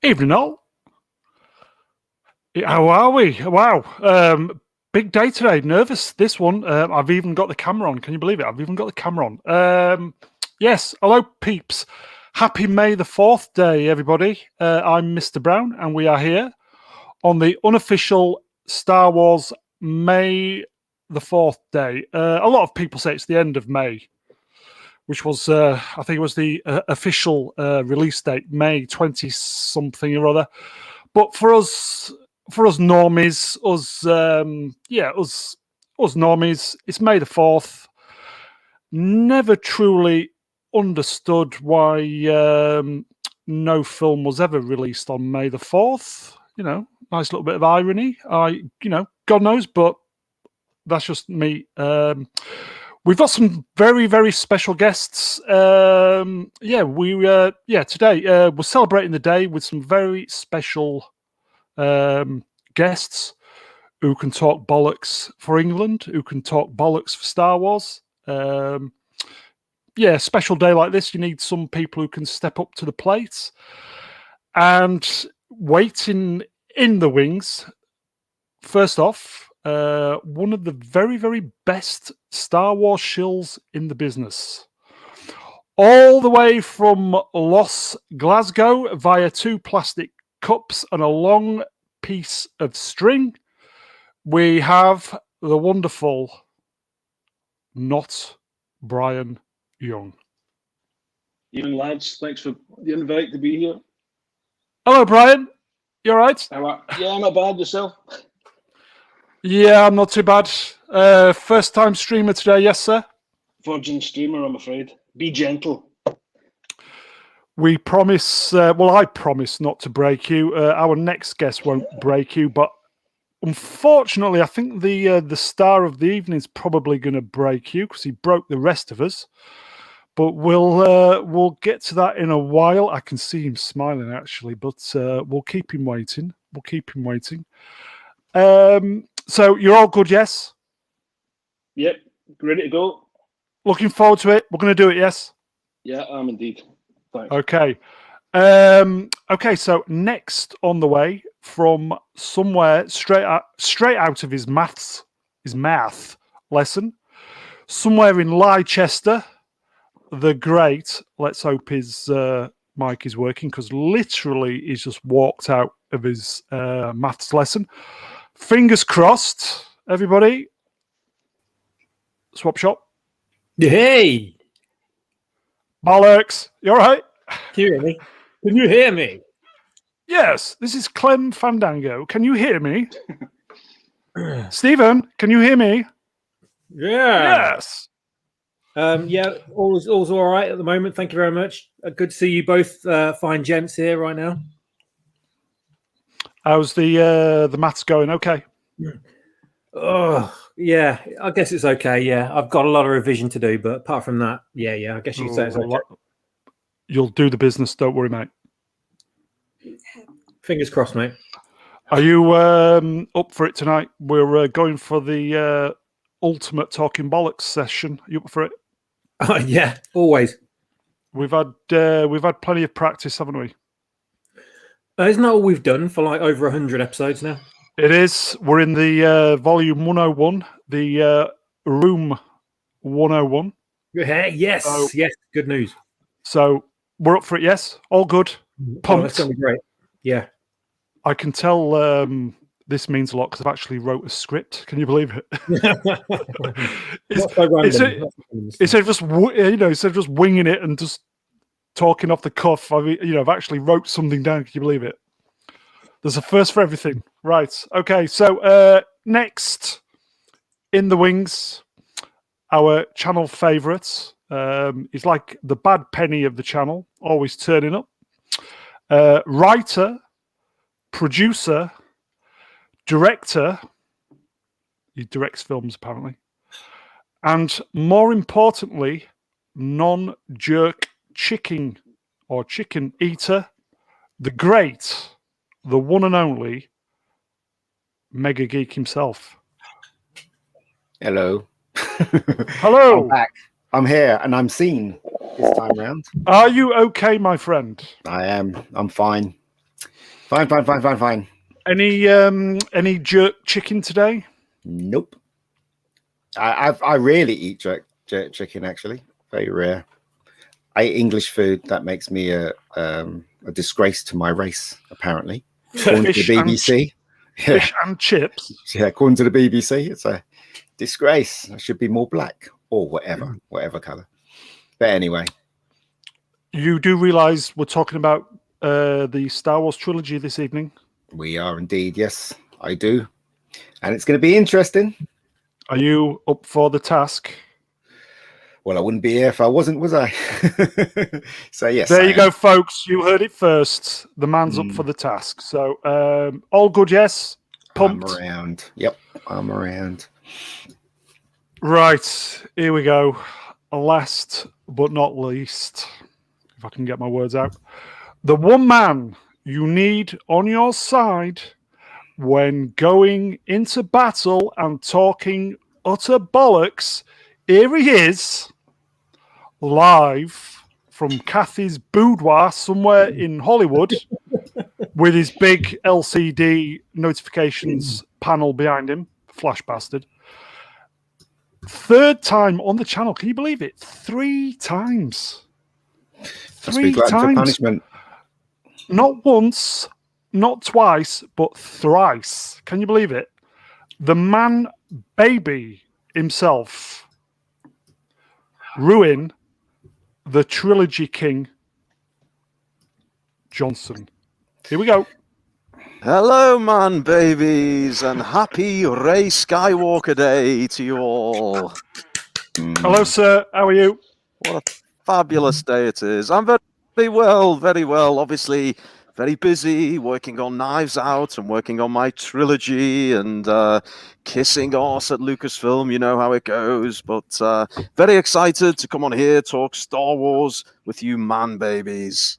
Evening all. How are we? Wow. Big day today. Nervous, this one. I've even got the camera on. Can you believe it? I've even got the camera on. Yes. Hello, peeps. Happy May the 4th day, everybody. I'm Mr. Brown, and we are here on the unofficial Star Wars May the 4th day. A lot of people say it's the end of May, which was, I think it was the official release date, May 20-something or other. But for us normies, us normies, it's May the 4th. Never truly understood why no film was ever released on May the 4th. You know, nice little bit of irony. God knows, but that's just me. We've got some very, very special guests. Today we're celebrating the day with some very special guests who can talk bollocks for England, who can talk bollocks for Star Wars. Special day like this, you need some people who can step up to the plate. And waiting in the wings, first off, one of the very, very best Star Wars shills in the business. All the way from Glasgow via 2 plastic cups and a long piece of string, we have the wonderful not Brian Young. Evening, lads. Thanks for the invite to be here. Hello, Brian. You all right? Yeah, not bad. Yourself? Yeah, I'm not too bad. First time streamer today, yes, sir? Virgin streamer, I'm afraid. Be gentle. We promise, I promise not to break you. Our next guest won't break you, but unfortunately, I think the star of the evening is probably going to break you because he broke the rest of us. But we'll get to that in a while. I can see him smiling, actually, but we'll keep him waiting. So you're all good, yes? Yep, ready to go. Looking forward to it. We're going to do it, yes? Yeah, I'm indeed. Thanks. Okay. So next on the way from somewhere straight out of his math lesson, somewhere in Leicester, the great. Let's hope his mic is working because literally he's just walked out of his maths lesson. Fingers crossed, everybody. Swap shop. Hey, bollocks. You all right? Can you hear me? Can you hear me? Yes, this is Clem Fandango. Can you hear me? Stephen, can you hear me? Yeah. Yes. All's all right at the moment. Thank you very much. Good to see you both fine gents here right now. How's the maths going? Okay. Oh, yeah. I guess it's okay. Yeah, I've got a lot of revision to do, but apart from that, yeah. I guess you could say it's okay. You'll do the business. Don't worry, mate. Fingers crossed, mate. Are you up for it tonight? We're going for the ultimate talking bollocks session. Are you up for it? Yeah, always. We've had plenty of practice, haven't we? Isn't that all we've done for like over 100 episodes now? It is. We're in the volume 101, the room 101. Yes, yes. Good news. So we're up for it. Yes, all good. Pumped. Oh, that's gonna be great. Yeah, I can tell this means a lot because I've actually wrote a script. Can you believe it? Instead of just winging it and just talking off the cuff, I've actually wrote something down. Can you believe it? There's a first for everything. Right. Okay. So next in the wings, our channel favourites. He's like the bad penny of the channel, always turning up. Writer, producer, director. He directs films, apparently. And more importantly, non-jerk chicken eater, the great, the one and only MegaGeek himself. Hello. Hello. I'm back. I'm here and I'm seen this time round. Are you okay, my friend? I am. I'm fine. Fine. Any jerk chicken today? Nope. I rarely eat jerk chicken, actually. Very rare. I eat English food. That makes me a disgrace to my race, apparently. According to the BBC. Fish and chips. Yeah, according to the BBC, it's a disgrace. I should be more black or whatever color. But anyway. You do realize we're talking about the Star Wars Trilogy this evening? We are indeed, yes, I do. And it's going to be interesting. Are you up for the task? Well, I wouldn't be here if I wasn't, was I? So, yes. There you go, folks. You heard it first. The man's up for the task. So, all good, yes? Pumped? I'm around. Yep, I'm around. Right, here we go. Last but not least, if I can get my words out. The one man you need on your side when going into battle and talking utter bollocks. Here he is, live from Kathy's boudoir somewhere in Hollywood with his big LCD notifications panel behind him. Flash bastard. Third time on the channel. Can you believe it? 3 times. Must be glad for punishment. Not once, not twice, but thrice. Can you believe it? The Manbaby himself. Ruin the Trilogy King Johnson. Here we go. Hello, man babies, and happy Rey Skywalker Day to you all. Hello, sir. How are you? What a fabulous day it is. I'm very well. Obviously, very busy working on Knives Out and working on my trilogy and kissing arse at Lucasfilm. You know how it goes. But very excited to come on here, talk Star Wars with you, man babies.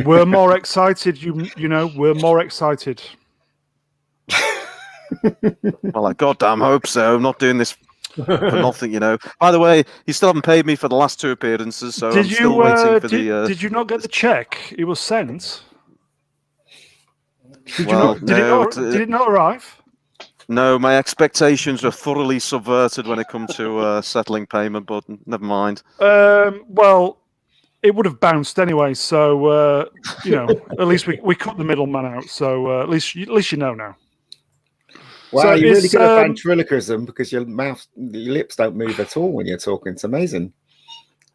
We're more excited. You know, we're more excited. Well, I goddamn hope so. I'm not doing this for nothing, you know. By the way, you still haven't paid me for the last 2 appearances, so I'm still waiting for the... Did you not get the check? It was sent. Did it not arrive? No, my expectations are thoroughly subverted when it comes to settling payment, but never mind. Well, it would have bounced anyway, so you know, at least we cut the middleman out. So at least you know now. Wow, So you're really it's, good at ventriloquism because your lips don't move at all when you're talking. It's amazing.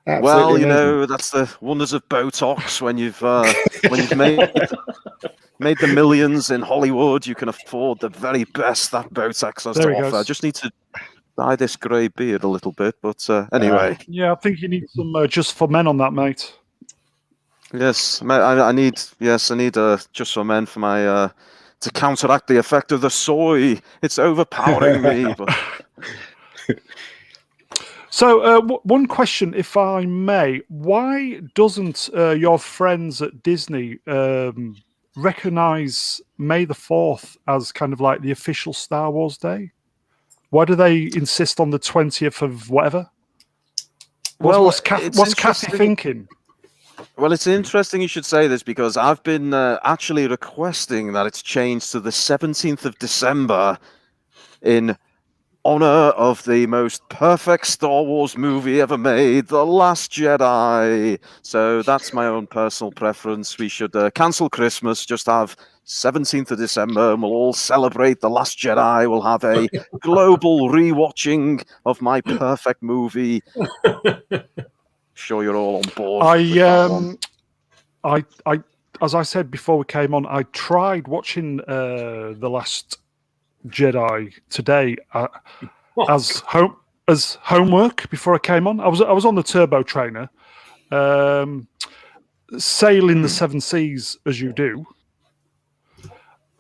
Absolutely well, you amazing. know, that's the wonders of Botox. When you've made the millions in Hollywood, you can afford the very best that Botox has to offer. I just need to dye this grey beard a little bit, but anyway. Yeah, I think you need some just for men on that, mate. Yes, I need just for men for my to counteract the effect of the soy. It's overpowering me. But... So, one question, if I may. Why doesn't your friends at Disney recognize May the 4th as kind of like the official Star Wars Day? Why do they insist on the 20th of whatever? What's Kathy thinking? Well, it's interesting you should say this because I've been actually requesting that it's changed to the 17th of December in honor of the most perfect Star Wars movie ever made, The Last Jedi. So that's my own personal preference. We should cancel Christmas, just have 17th of December, and we'll all celebrate The Last Jedi. We'll have a global rewatching of my perfect movie. Sure you're all on board. I as I said before we came on, I tried watching The Last Jedi today as homework before I came on. I was on the turbo trainer, sailing the 7 seas as you do,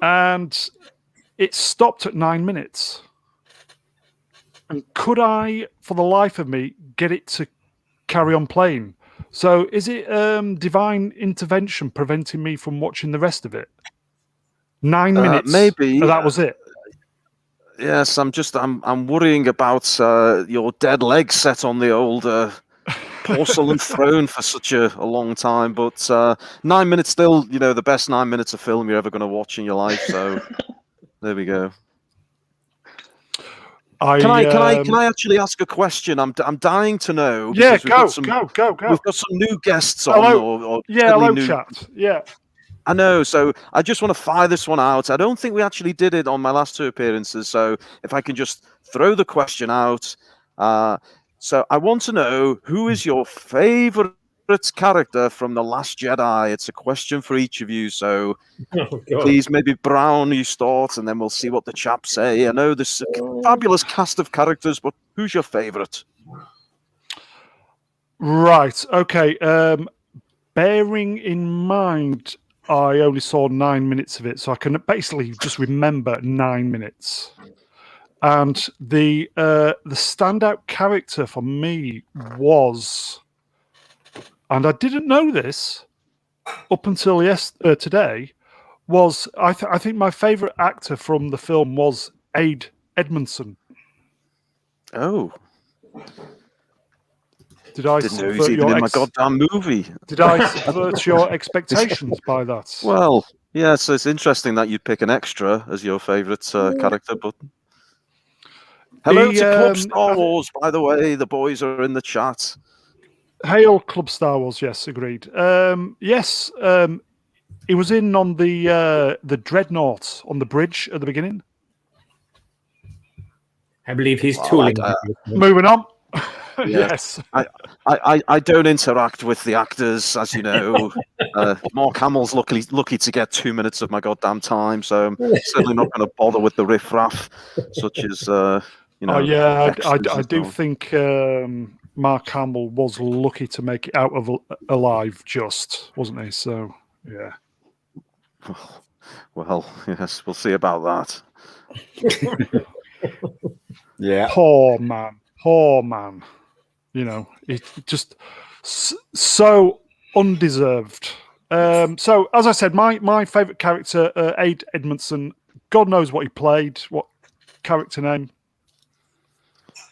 and it stopped at 9 minutes. And could I, for the life of me, get it to carry on playing? So is it divine intervention preventing me from watching the rest of it? 9 minutes, maybe that was it. Yes, I'm worrying about your dead leg set on the old porcelain throne for such a long time. But 9 minutes still, the best 9 minutes of film you're ever going to watch in your life. So there we go. Can I actually ask a question? I'm dying to know. Yeah, Because go. We've got some new guests on. Hello. Hello, chat. Yeah. I know, so I just want to fire this one out. I don't think we actually did it on my last 2 appearances, so if I can just throw the question out. So I want to know, who is your favorite character from The Last Jedi? It's a question for each of you, so please, maybe Brown, you start, and then we'll see what the chaps say. I know there's a fabulous cast of characters, but who's your favorite? Right, okay. Bearing in mind I only saw 9 minutes of it, so I can basically just remember 9 minutes. And the standout character for me was, and I didn't know this up until today, was I think my favourite actor from the film was Aid Edmondson. Oh. Did I didn't know he was even in my goddamn movie. Did I subvert your expectations by that? Well, yeah, so it's interesting that you'd pick an extra as your favourite character, but... Hello to Club Star Wars, by the way. The boys are in the chat. Hail Club Star Wars, yes, agreed. Yes, he was in on the Dreadnought on the bridge at the beginning. I believe he's tooling. Moving on. Yeah. Yes. I don't interact with the actors, as you know. Mark Hamill's lucky to get 2 minutes of my goddamn time, so I'm certainly not going to bother with the riffraff, such as Oh yeah, I do think Mark Hamill was lucky to make it out of alive, just wasn't he? So yeah. Well, yes, we'll see about that. Yeah. Poor man. It just so undeserved. So, as I said, my favourite character, Aid Edmondson, God knows what he played, what character name.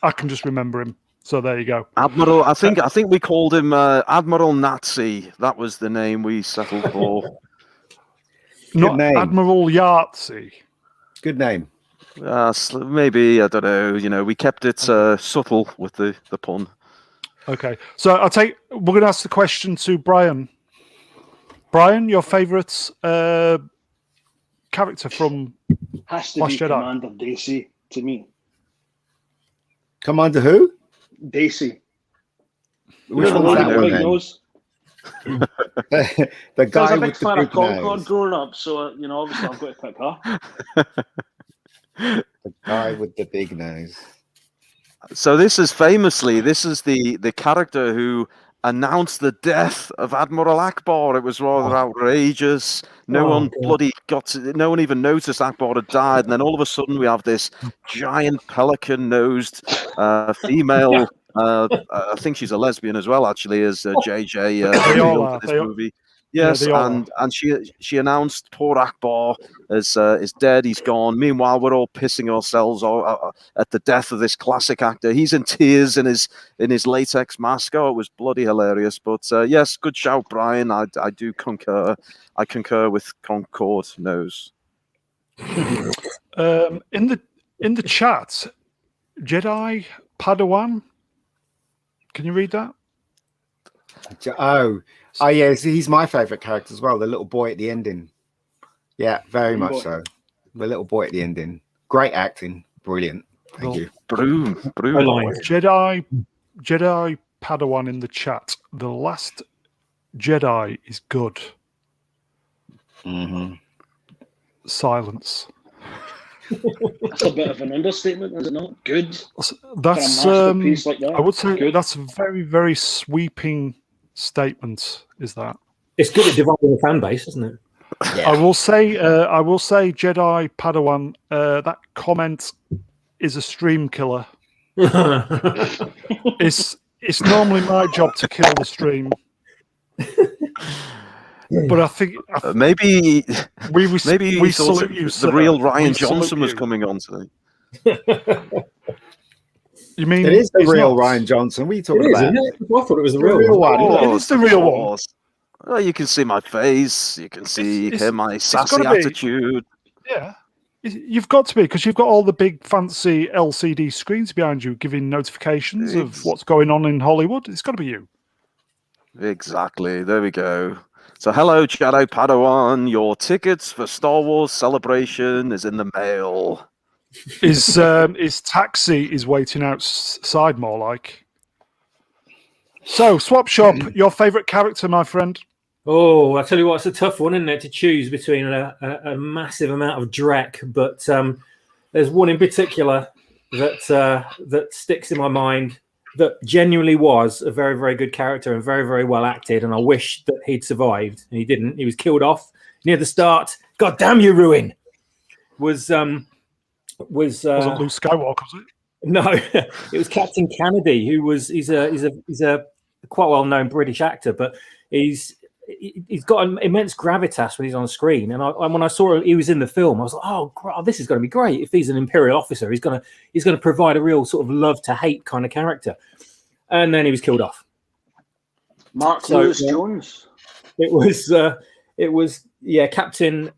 I can just remember him. So there you go. Admiral, I think we called him Admiral Nazi. That was the name we settled for. Not name. Admiral Yahtzee. Good name. Maybe, I don't know. We kept it subtle with the pun. Okay, so we're going to ask the question to Brian. Brian, your favourite character from Has to Last be Jedi? Commander Daisy to me. Commander who? Daisy. Which one's that one then? Nose. The I was guy a big with the fan of big Concord nose. growing up, so obviously I've got to pick her. The guy with the big nose. So this is the character who announced the death of Admiral Akbar. It was rather outrageous. No one even noticed Akbar had died, and then all of a sudden we have this giant pelican-nosed female. I think she's a lesbian as well, actually, as JJ revealed in this movie. Yes, and she announced poor Akbar is dead. He's gone. Meanwhile, we're all pissing ourselves at the death of this classic actor. He's in tears in his latex mask. Oh, it was bloody hilarious. But yes, good shout, Brian. I do concur. I concur with Concord Nose. In the chat, Jedi Padawan. Can you read that? Oh, yeah, he's my favourite character as well. The little boy at the ending. Yeah, very much so. The little boy at the ending. Great acting. Brilliant. Thank you. Broom. Jedi Padawan in the chat. The Last Jedi is good. Mm-hmm. Silence. That's a bit of an understatement, is it not? Good. That's for a masterpiece like that. I would say Good. that's a very, very sweeping statement. Is that? It's good at dividing the fan base, isn't it? Yeah. I will say, Jedi Padawan. That comment is a stream killer. It's normally my job to kill the stream, but I think maybe we salute you. The real Ryan Johnson was coming on today. You mean It is the he's real not? Ryan Johnson. What are you It talking is, about? isn't it? I thought it was the The real real one. one. It is the real one. Course. Well, you can see my face. You can see It's- hear my gotta sassy be. attitude. Yeah. You've got to be, because you've got all the big fancy LCD screens behind you giving notifications of It's- what's going on in Hollywood. It's got to be you. Exactly. There we go. So, hello, Shadow Padawan. Your tickets for Star Wars Celebration is in the mail. His taxi is waiting outside, more like. So, Swap Shop, your favourite character, my friend? Oh, I tell you what, it's a tough one, isn't it, to choose between a massive amount of Drek, but there's one in particular that sticks in my mind that genuinely was a very, very good character and very, very well acted, and I wish that he'd survived, and he didn't. He was killed off near the start. God damn you, Ruin! Wasn't Luke Skywalker, was it? No, it was Captain Kennedy, who was he's a quite well known British actor, but he's got an immense gravitas when he's on screen. And when I saw he was in the film, I was like, oh, this is going to be great. If he's an Imperial officer, he's going to provide a real sort of love to hate kind of character. And then he was killed off. Mark Lewis Jones. It was Captain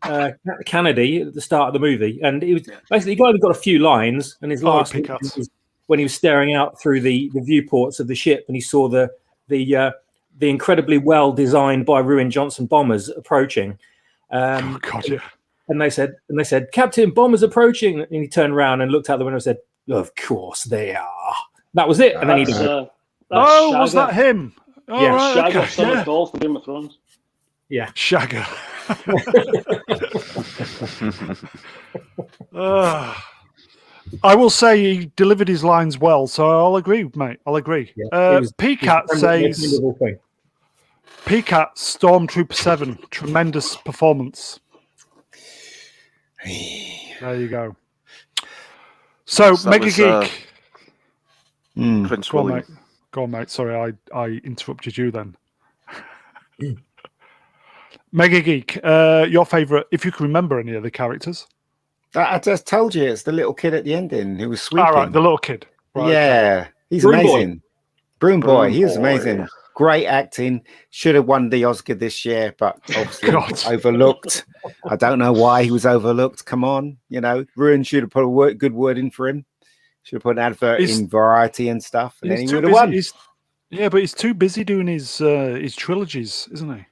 Kennedy at the start of the movie, and it was basically he only got a few lines, and his last was when he was staring out through the viewports of the ship, and he saw the incredibly well designed by Ruin Johnson bombers approaching. Oh God, yeah. And they said, Captain, bombers approaching, and he turned around and looked out the window and said, "Of course they are." That was it, and then he died. Was that him? Oh, Yeah, right, Shagger, okay. son of Dolph from Game of Thrones. Yeah, Shagger. I will say he delivered his lines well, so I'll agree, mate. I'll agree. Yeah, PCAT says PCAT Stormtrooper 7, tremendous performance. There you go. So, MegaGeek. Prince Go on, William. mate. Go on, mate. Sorry, I interrupted you then. MegaGeek, your favourite, if you can remember any of the characters. I just told you it's the little kid at the ending who was sweeping. All right, the little kid. Right, yeah, he's Broom amazing. Broom Boy, he was Boy. amazing. Great acting. Should have won the Oscar this year, but obviously overlooked. I don't know why he was overlooked. Come on, Ruin should have put a good word in for him. Should have put an advert in Variety and stuff, and then he would have won. But he's too busy doing his trilogies, isn't he?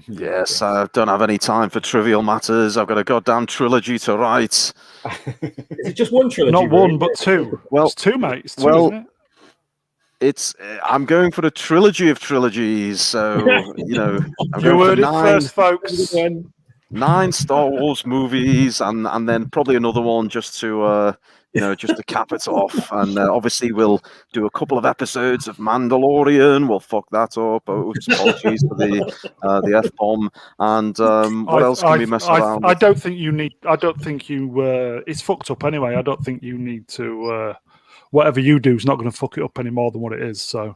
Yes, I don't have any time for trivial matters. I've got a goddamn trilogy to write. Is it just one trilogy? Not one, but two. Well, it's two, mate. It's two, isn't it? I'm going for a trilogy of trilogies. So, I'm You going heard for it first, folks. 9 Star Wars movies, and then probably another one just to cap it off. And obviously we'll do a couple of episodes of Mandalorian. We'll fuck that up. Apologies for the F-bomb. And what else can we mess around with? I don't think you need. I don't think you. It's fucked up anyway. I don't think you need to. Whatever you do is not going to fuck it up any more than what it is. So.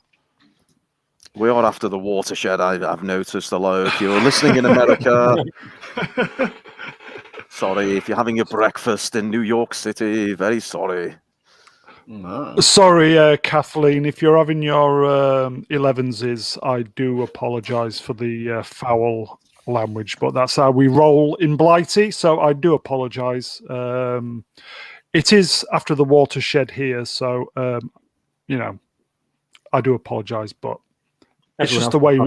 We are after the watershed, I've noticed. Although if you're listening in America, sorry. If you're having your breakfast in New York City, very sorry. Sorry, Kathleen. If you're having your 11s, I do apologise for the foul language, but that's how we roll in Blighty. So I do apologise. It is after the watershed here, so I do apologise, but. It's just the way.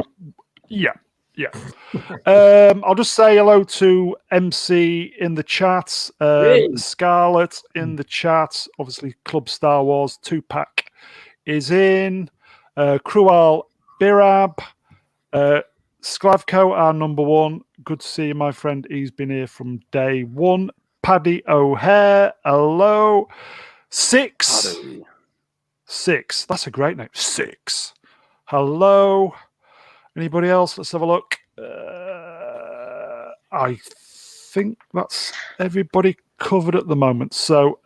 Yeah. I'll just say hello to MC in the chat, Scarlett in the chat. Obviously, Club Star Wars 2-pack is in. Cruel Birab, Sklavko, our number one. Good to see you, my friend. He's been here from day one. Paddy O'Hare, hello. Six. That's a great name. Six. Hello. Anybody else? Let's have a look. I think that's everybody covered at the moment. So,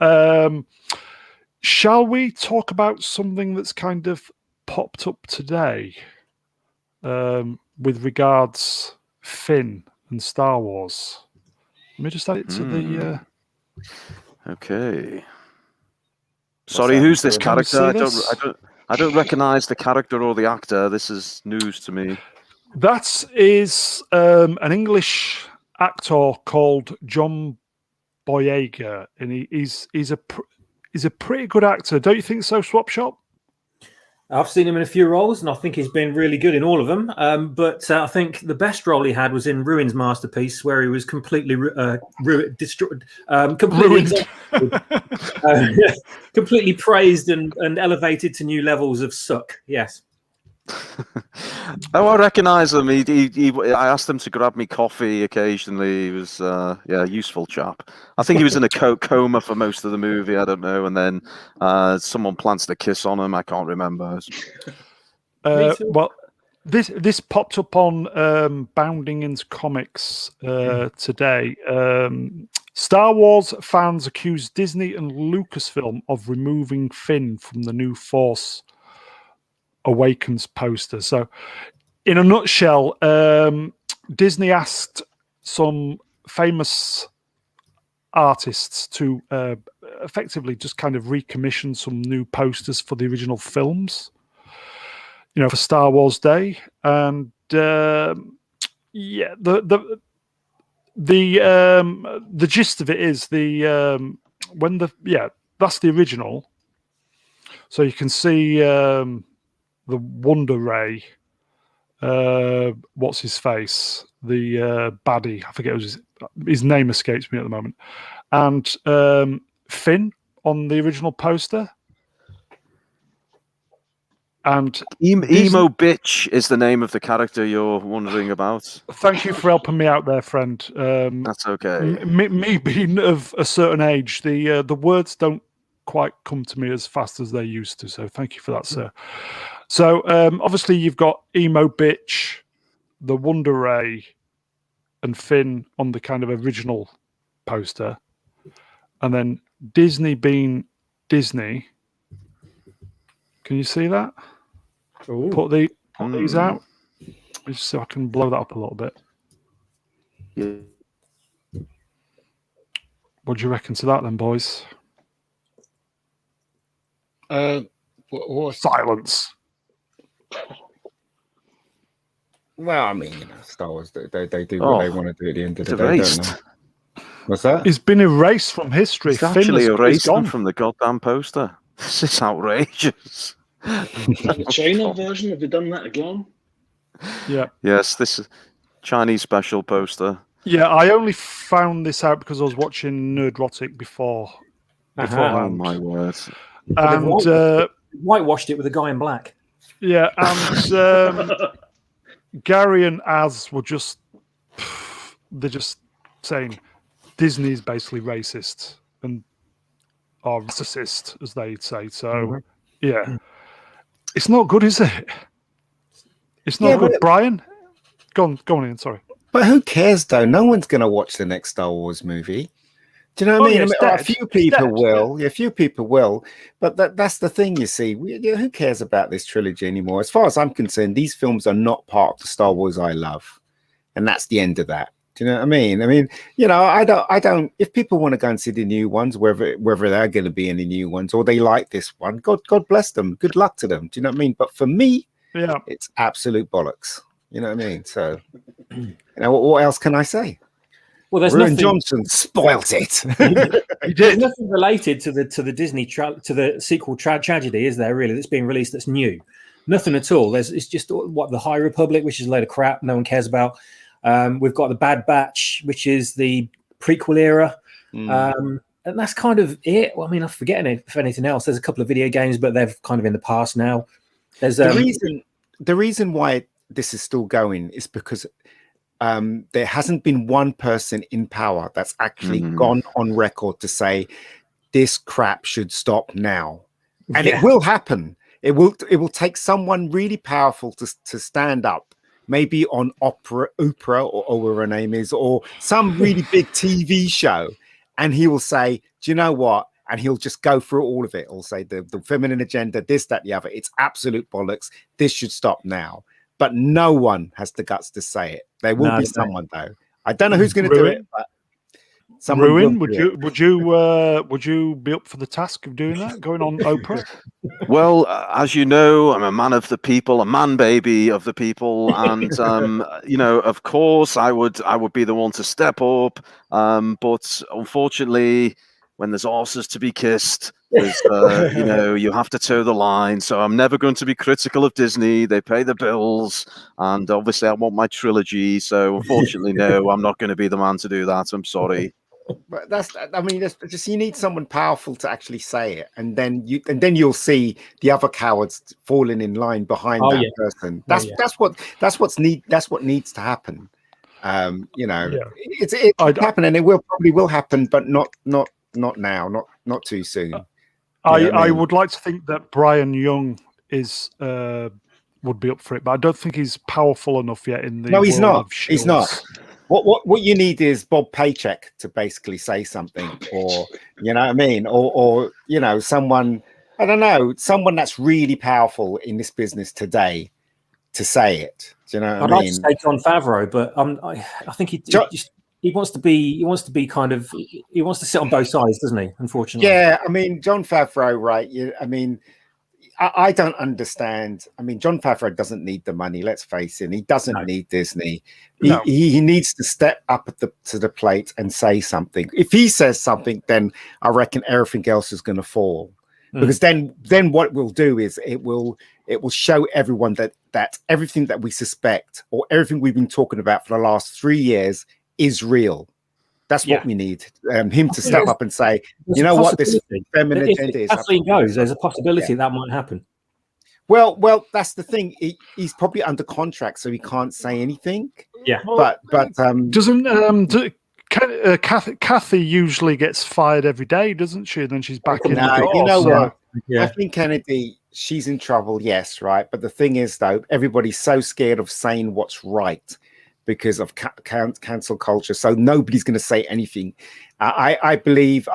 shall we talk about something that's kind of popped up today with regards Finn and Star Wars? Let me just add it to the. Okay. Sorry, who's this Can you see character? this? I don't recognize the character or the actor. This is news to me. That is an English actor called John Boyega, and he's a pretty good actor. Don't you think so, Swap Shop? I've seen him in a few roles, and I think he's been really good in all of them. But I think the best role he had was in Ruin's Masterpiece, where he was completely destroyed, completely, completely praised and elevated to new levels of suck. Yes. Oh, I recognise him. I asked him to grab me coffee occasionally. He was, a useful chap. I think he was in a coma for most of the movie. I don't know. And then someone plants the kiss on him. I can't remember. Well, this popped up on Boundingin's Comics today. Star Wars fans accuse Disney and Lucasfilm of removing Finn from the new Force Awakens poster. So, in a nutshell, Disney asked some famous artists to effectively just kind of recommission some new posters for the original films, for Star Wars Day. And the gist of it is that's the original. So you can see the Wonder Ray, what's his face? The baddie, I forget his name escapes me at the moment. And Finn on the original poster. And Emo Bitch is the name of the character you're wondering about. Thank you for helping me out there, friend. That's okay. Me being of a certain age, the words don't quite come to me as fast as they used to. So thank you for that, sir. So obviously you've got Emo Bitch, the Wonder Ray, and Finn on the kind of original poster, and then Disney being Disney. Can you see that? Ooh. Put these out, just so I can blow that up a little bit. Yeah. What do you reckon to that, then, boys? Silence. Well, I mean, Star Wars, they do what they want to do at the end of the day, erased. don't they? What's that? He's been erased from history. It's actually erased gone from the goddamn poster. This is outrageous. The China version, have they done that again? Yeah. Yes, this is Chinese special poster. Yeah, I only found this out because I was watching Nerdrotic before. Oh my word! And whitewashed it with a guy in black. Yeah, and Gary and Az were they're just saying Disney's basically racist or racist, as they'd say. So, yeah. It's not good, is it? It's not good. Brian? Go on in, sorry. But who cares, though? No one's going to watch the next Star Wars movie. Do you know what I mean? Yeah, a few people will. Yeah, a few people will. But that's the thing, you see. Who cares about this trilogy anymore? As far as I'm concerned, these films are not part of the Star Wars I love. And that's the end of that. Do you know what I mean? I mean, I don't. If people want to go and see the new ones, whether they're going to be any new ones or they like this one, God bless them. Good luck to them. Do you know what I mean? But for me, it's absolute bollocks. You know what I mean? So, what else can I say? Well, there's Ruin nothing. Johnson spoilt it. There's nothing related to the Disney to the sequel tragedy, is there? Really, that's being released that's new. Nothing at all. It's just the High Republic, which is a load of crap. No one cares about. We've got the Bad Batch, which is the prequel era, and that's kind of it. Well, I mean, I'm forgetting if anything else. There's a couple of video games, but they're kind of in the past now. There's the reason why this is still going is because there hasn't been one person in power that's actually gone on record to say this crap should stop now, and it will happen. It will take someone really powerful to stand up. Maybe on Oprah or whatever her name is, or some really big TV show, and he will say, "Do you know what?" And he'll just go through all of it. He'll say the feminine agenda, this, that, the other. It's absolute bollocks. This should stop now. But no one has the guts to say it. There will be someone though. I don't know who's going to do it, but Someone Ruin, will do it. would you be up for the task of doing that? Going on Oprah? Well, as you know, I'm a man of the people, a man baby of the people, and of course, I would be the one to step up. But unfortunately, when there's horses to be kissed, there's you have to toe the line. So I'm never going to be critical of Disney. They pay the bills, and obviously, I want my trilogy. So unfortunately, no, I'm not going to be the man to do that. I'm sorry. But that's just you need someone powerful to actually say it, and then you'll see the other cowards falling in line behind that person. That's what needs to happen. It's happen, and it probably will happen, but not now, not too soon. I would like to think that Brian Young is would be up for it, but I don't think he's powerful enough yet in the No, he's world not. of He's shows. not. What you need is Bob Paycheck to basically say something, or you know what I mean, or someone, I don't know, someone that's really powerful in this business today to say it. Do you know what I mean? I'd like to say Jon Favreau, but I think he wants to be kind of, he wants to sit on both sides, doesn't he? Unfortunately. Yeah, I mean, Jon Favreau, right? I don't understand. I mean, Jon Favreau doesn't need the money. Let's face it. He doesn't need Disney. He needs to step up to the plate and say something. If he says something, then I reckon everything else is going to fall. Because then what we'll do is it will show everyone that everything that we suspect or everything we've been talking about for the last 3 years is real. That's what we need. Him to step up and say, you know what, this feminine agenda is. If Kathleen goes, there's a possibility that might happen. Well, that's the thing. He's probably under contract, so he can't say anything. Yeah, but Kathy usually gets fired every day, doesn't she? And then she's back in. You know what? Kathleen Kennedy, she's in trouble. Yes, right. But the thing is, though, everybody's so scared of saying what's right because of cancel culture. So nobody's going to say anything. I believe,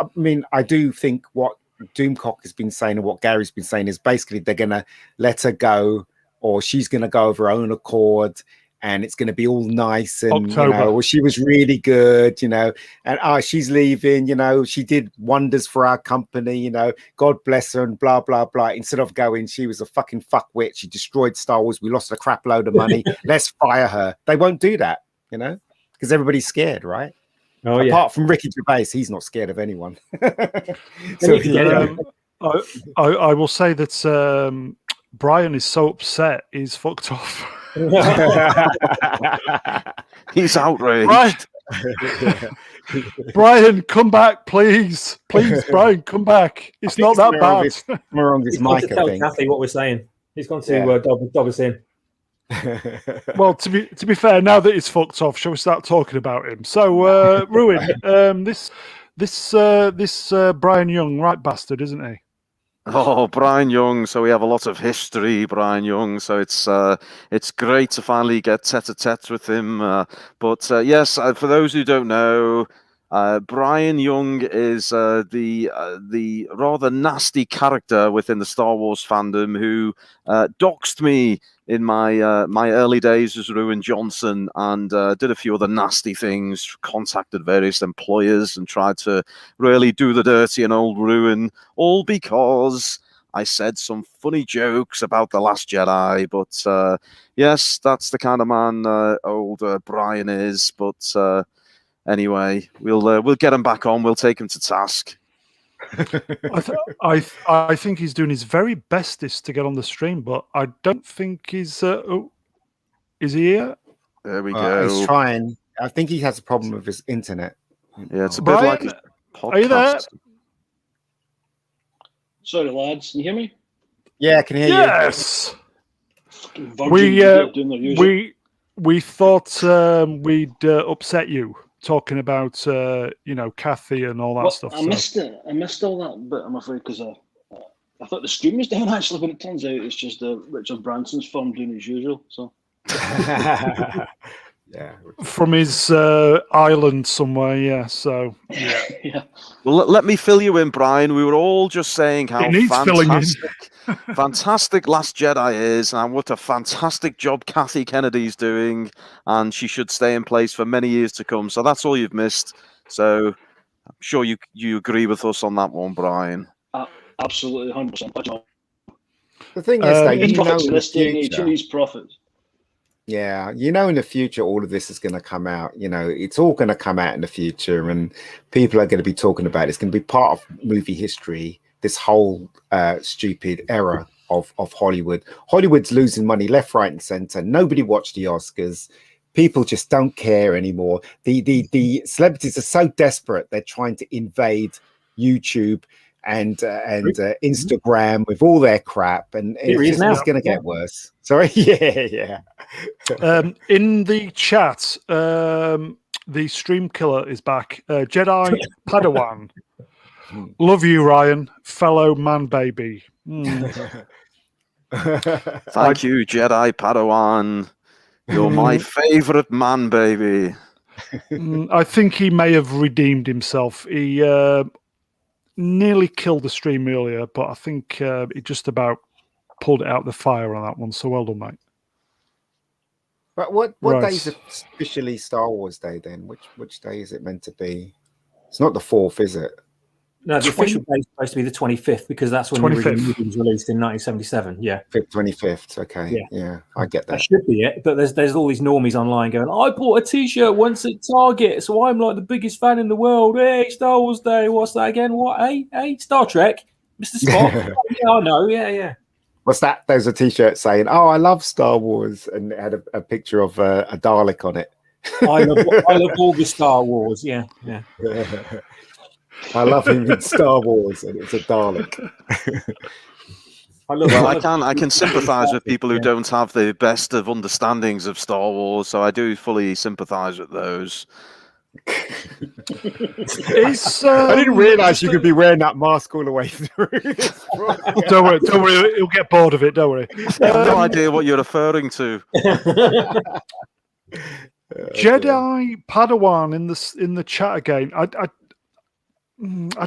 I do think what Doomcock has been saying and what Gary's been saying is basically they're going to let her go, or she's going to go of her own accord, and it's going to be all nice and well, she was really good, and she's leaving, she did wonders for our company, God bless her and blah blah blah. Instead of going, she was a fucking fuckwit, she destroyed Star Wars, we lost a crap load of money, let's fire her. They won't do that, because everybody's scared, right? Apart from Ricky Gervais, he's not scared of anyone. So, I will say that Brian is so upset he's fucked off. He's outraged. Brian, come back, please, Brian, come back. It's not that bad. We're on this mic. He's going to tell Kathy what we're saying. He's going to dob us in. Well, to be fair, now that he's fucked off, shall we start talking about him? So, Ruin, this Brian Young, right bastard, isn't he? Oh, Brian Young. So we have a lot of history, Brian Young. So it's great to finally get tete-a-tete with him. But yes, for those who don't know, Brian Young is the rather nasty character within the Star Wars fandom who doxed me in my early days as Ruin Johnson, and did a few other nasty things, contacted various employers and tried to really do the dirty in old Ruin, all because I said some funny jokes about The Last Jedi. But yes, that's the kind of man old Brian is. But anyway, we'll get him back on. We'll take him to task. I think he's doing his very bestest to get on the stream, but I don't think he's. Is he here? There we go. He's trying. I think he has a problem with his internet. Yeah, it's a Brian, bit like his podcast. Are you there? Sorry, lads. Can you hear me? Yeah, I can hear you. Yes. We thought we'd upset you talking about Kathy and all that stuff. I missed it. I missed all that bit, I'm afraid, because I thought the stream was down actually, but it turns out it's just Richard Branson's firm doing as usual. So yeah, from his island somewhere. Yeah. So yeah. Well, let me fill you in, Brian. We were all just saying how fantastic Last Jedi is, and what a fantastic job Kathy Kennedy's doing, and she should stay in place for many years to come. So that's all you've missed. So I'm sure you agree with us on that one, Brian. Absolutely, 100%. The thing is, though, It's you know, profits in in the this day and age. You future, need profits. yeah, you know, in the future, all of this is going to come out. You know, it's all going to come out in the future, and people are going to be talking about it. It's going to be part of movie history. This whole stupid era of Hollywood. Hollywood's losing money left, right, and center. Nobody watched the Oscars. People just don't care anymore. The celebrities are so desperate; they're trying to invade YouTube and Instagram with all their crap, and it's going to get worse. Sorry, yeah. In the chat, the stream killer is back. Jedi Padawan. Love you, Ryan, fellow Manbaby. Thank you, Jedi Padawan. You're my favorite Manbaby. I think he may have redeemed himself. He nearly killed the stream earlier, but I think he just about pulled it out the fire on that one. So well done, mate. But what day is officially Star Wars Day then? Which day is it meant to be? It's not the 4th, is it? No, the official day is supposed to be the 25th because that's when the original movie was released in 1977. Yeah, 25th. Okay, yeah, I get that. That should be it. But there's all these normies online going, I bought a T-shirt once at Target, so I'm like the biggest fan in the world. Hey, Star Wars Day. What's that again? What? Hey, Star Trek, Mr. Spock. Yeah, I know. Yeah. What's that? There's a T-shirt saying, "Oh, I love Star Wars," and it had a picture of a Dalek on it. I love all the Star Wars. Yeah. I love him in Star Wars, and it's a Dalek. I can sympathise with people who don't have the best of understandings of Star Wars, so I do fully sympathise with those. I didn't realise you could be wearing that mask all the way through. Don't worry, he'll get bored of it. Don't worry. I have no idea what you're referring to. Jedi Padawan in the chat again. I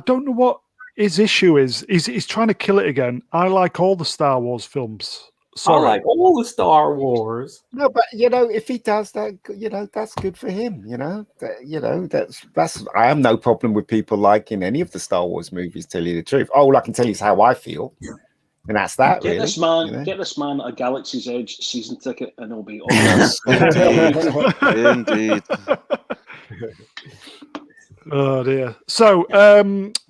don't know what his issue is. He's trying to kill it again. I like all the Star Wars films. Sorry. I like all the Star Wars. No, but if he does that, that's good for him. That's I have no problem with people liking any of the Star Wars movies. Tell you the truth, all I can tell you is how I feel, and that's that. Get really, get this man a Galaxy's Edge season ticket, and he'll be all Indeed. Oh dear. So,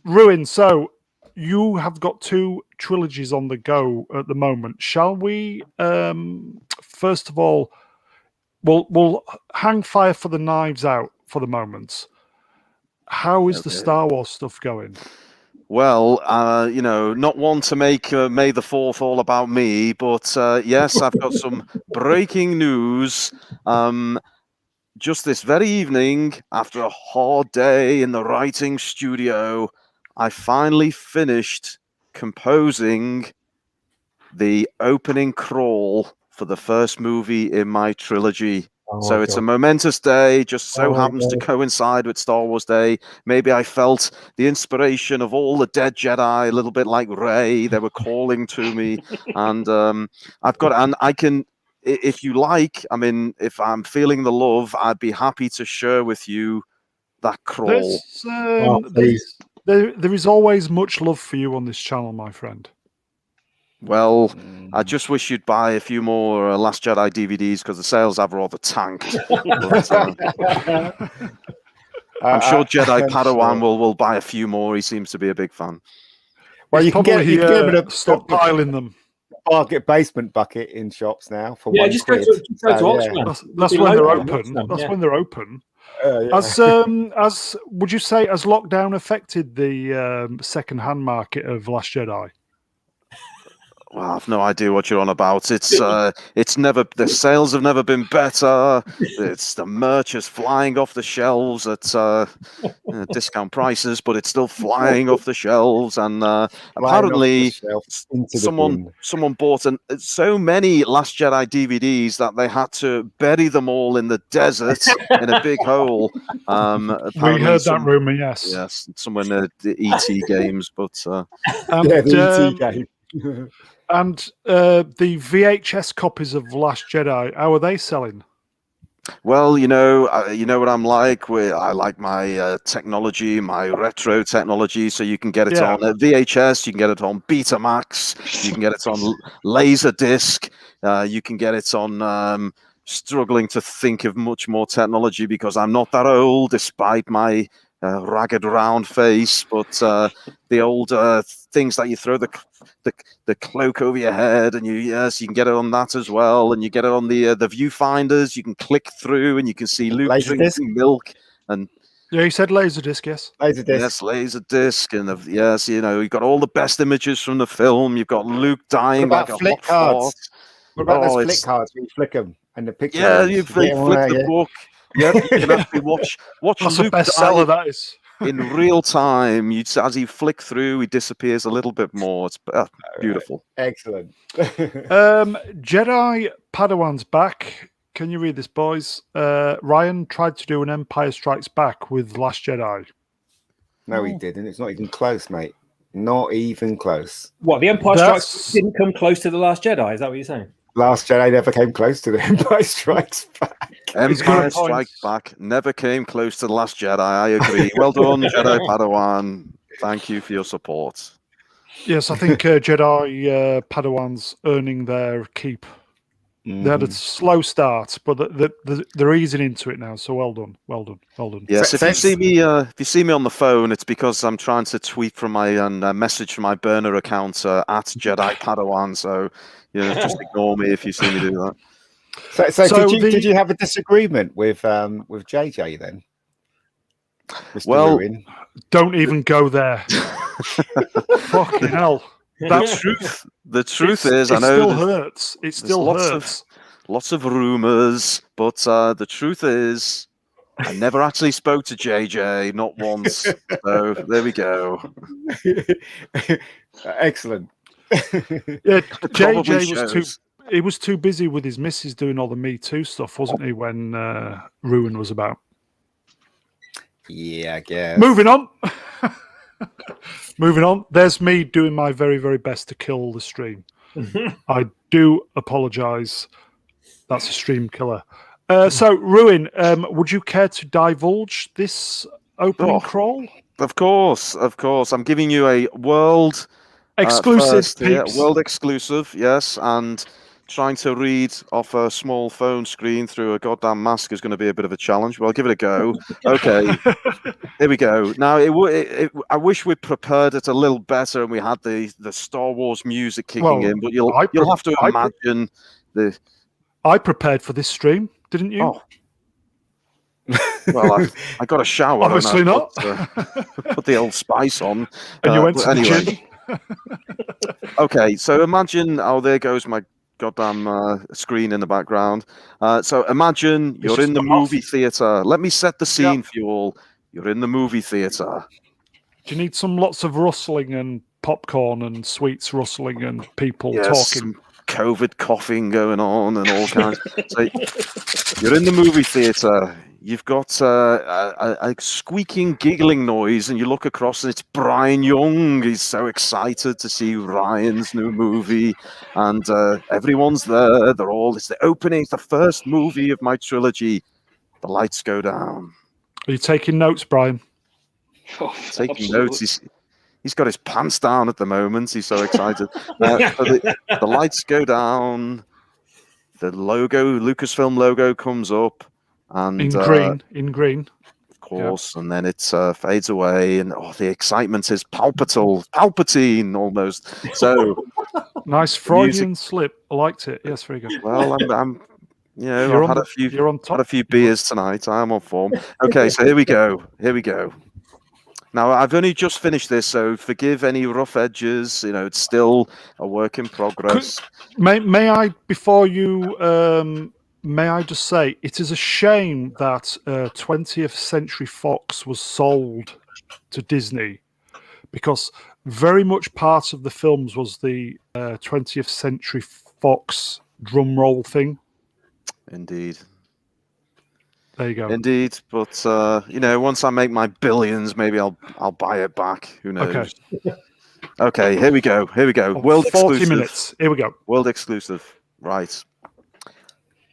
Ruin. So, you have got 2 trilogies on the go at the moment. Shall we? First of all, we'll hang fire for the Knives Out for the moment. How is the Star Wars stuff going? Well, not one to make May the 4th all about me, but yes, I've got some breaking news. Just this very evening, after a hard day in the writing studio, I finally finished composing the opening crawl for the first movie in my trilogy. So it's a momentous day, just so happens to coincide with Star Wars Day. Maybe I felt the inspiration of all the dead Jedi, a little bit like Rey. They were calling to me. And I can, if you like, if I'm feeling the love, I'd be happy to share with you that crawl. There is always much love for you on this channel, my friend. Well, I just wish you'd buy a few more Last Jedi DVDs because the sales have rather tanked. But, I'm sure Jedi Padawan will buy a few more. He seems to be a big fan. Well, you can get him a stockpiling them. Basement bucket in shops now for just go to That's when they're open. That's when they're open. As would you say, has lockdown affected the second-hand market of Last Jedi? Well, I've no idea what you're on about. It's never, the sales have never been better. It's the merch is flying off the shelves at discount prices, but it's still flying off the shelves. And apparently, someone bought so many Last Jedi DVDs that they had to bury them all in the desert in a big hole. We heard that rumor, yes. Yes, somewhere near the ET games, but the ET game. And the VHS copies of Last Jedi, how are they selling? Well, you know what I'm like. I like my technology, my retro technology. So you can get it Yeah. on VHS, you can get it on Betamax, you can get it on Laserdisc, you can get it on. Struggling to think of much more technology because I'm not that old, despite my ragged round face. But the old things that you throw the cloak over your head, and you can get it on that as well, and you get it on the viewfinders. You can click through, and you can see Luke Laserdisc? drinking milk, and Yeah, you said Laserdisc, yes. Laserdisc. yes, Laserdisc, and yes, you've got all the best images from the film. You've got Luke What dying about like a flick hot fart. cards? What about Oh, those flick it's- cards where you flick them and the picture? Yeah, moves? you You flip get one there, the yeah. book. Yep, you can actually watch That's a Luke bestseller, die that is. in real time. As he flick through, he disappears a little bit more. It's beautiful. Excellent. Jedi Padawan's back. Can you read this, boys? Ryan tried to do an Empire Strikes Back with Last Jedi. No, he didn't. It's not even close, mate. Not even close. What, the Empire That's- Strikes didn't come close to The Last Jedi? Is that what you're saying? Last Jedi never came close to the Empire Strikes Back. He's got a Empire point. Strikes Back never came close to The Last Jedi. I agree. Well done, Jedi Padawan. Thank you for your support. Yes, I think Jedi Padawans earning their keep. They had a slow start, but they're easing into it now. So well done, well done, well done. Yes, So- if you see me on the phone, it's because I'm trying to tweet from my message from my burner account at Jedi Padawan. So just ignore me if you see me do that. So So did you have a disagreement with JJ then? Mr. Well, Ruin? Don't even go there. Fucking hell. That's truth. The truth It's- is, I it know still there's hurts. It still lots hurts. lots of rumors, but the truth is, I never actually spoke to JJ, not once. So there we go. Excellent. Yeah, Probably JJ shows. he was too busy with his missus doing all the Me Too stuff, wasn't he? When Ruin was about. Yeah, I guess. Moving on. Moving on. There's me doing my very, very best to kill the stream. I do apologise. That's a stream killer. So, Ruin, would you care to divulge this opening crawl? Of course. I'm giving you a world Exclusive, first here, peeps. world exclusive, yes, and trying to read off a small phone screen through a goddamn mask is going to be a bit of a challenge. Well, I'll give it a go. Okay, here we go. Now, I wish we'd prepared it a little better and we had the Star Wars music kicking Well, in, but you'll have to I imagine the. I prepared for this stream, didn't you? Oh. Well, I got a shower. Obviously and I not. put the old spice on. And you went but to the anyway. gym. Okay, so imagine. Oh, there goes my goddamn screen in the background. So imagine you're just in the gone off. movie theater. Let me set the scene for you all. You're in the movie theater. Do you need lots of rustling and popcorn and sweets rustling and people Yes, talking? some COVID coughing going on and all kinds. So you're in the movie theater. You've got a squeaking, giggling noise, and you look across, and it's Brian Young. He's so excited to see Ryan's new movie, and everyone's there. It's the opening. It's the first movie of my trilogy. The lights go down. Are you taking notes, Brian? Oh, Taking absolutely. notes. He's got his pants down at the moment. He's so excited. So the lights go down. The logo, Lucasfilm logo, comes up. And In green. of course, and then it fades away, and the excitement is Palpatine almost. So Nice Freudian slip. I liked it. Yes, very good. well, I'm You're I've on had you're on top. had a few beers tonight. I am on form. Okay, so here we go. Now I've only just finished this, so forgive any rough edges. It's still a work in progress. May I, before you, may I just say, it is a shame that 20th Century Fox was sold to Disney, because very much part of the films was the 20th Century Fox drum roll thing. Indeed. There you go. Indeed, but once I make my billions, maybe I'll buy it back. Who knows? Okay, here we go. World 40 exclusive. minutes. Here we go. World exclusive. Right.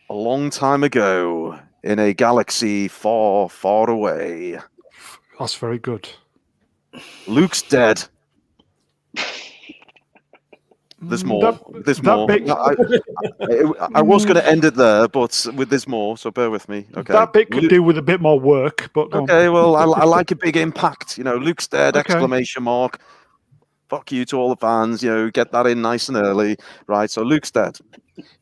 A long time ago in a galaxy far, far away. That's very good. Luke's dead. There's more. There's more. Bit, I was going to end it there, but there's more, so bear with me. Okay. That bit could do with a bit more work, but go okay. on. Well, I like a big impact. Luke's dead! Okay. Exclamation mark. Fuck you to all the fans. Get that in nice and early, right? So Luke's dead.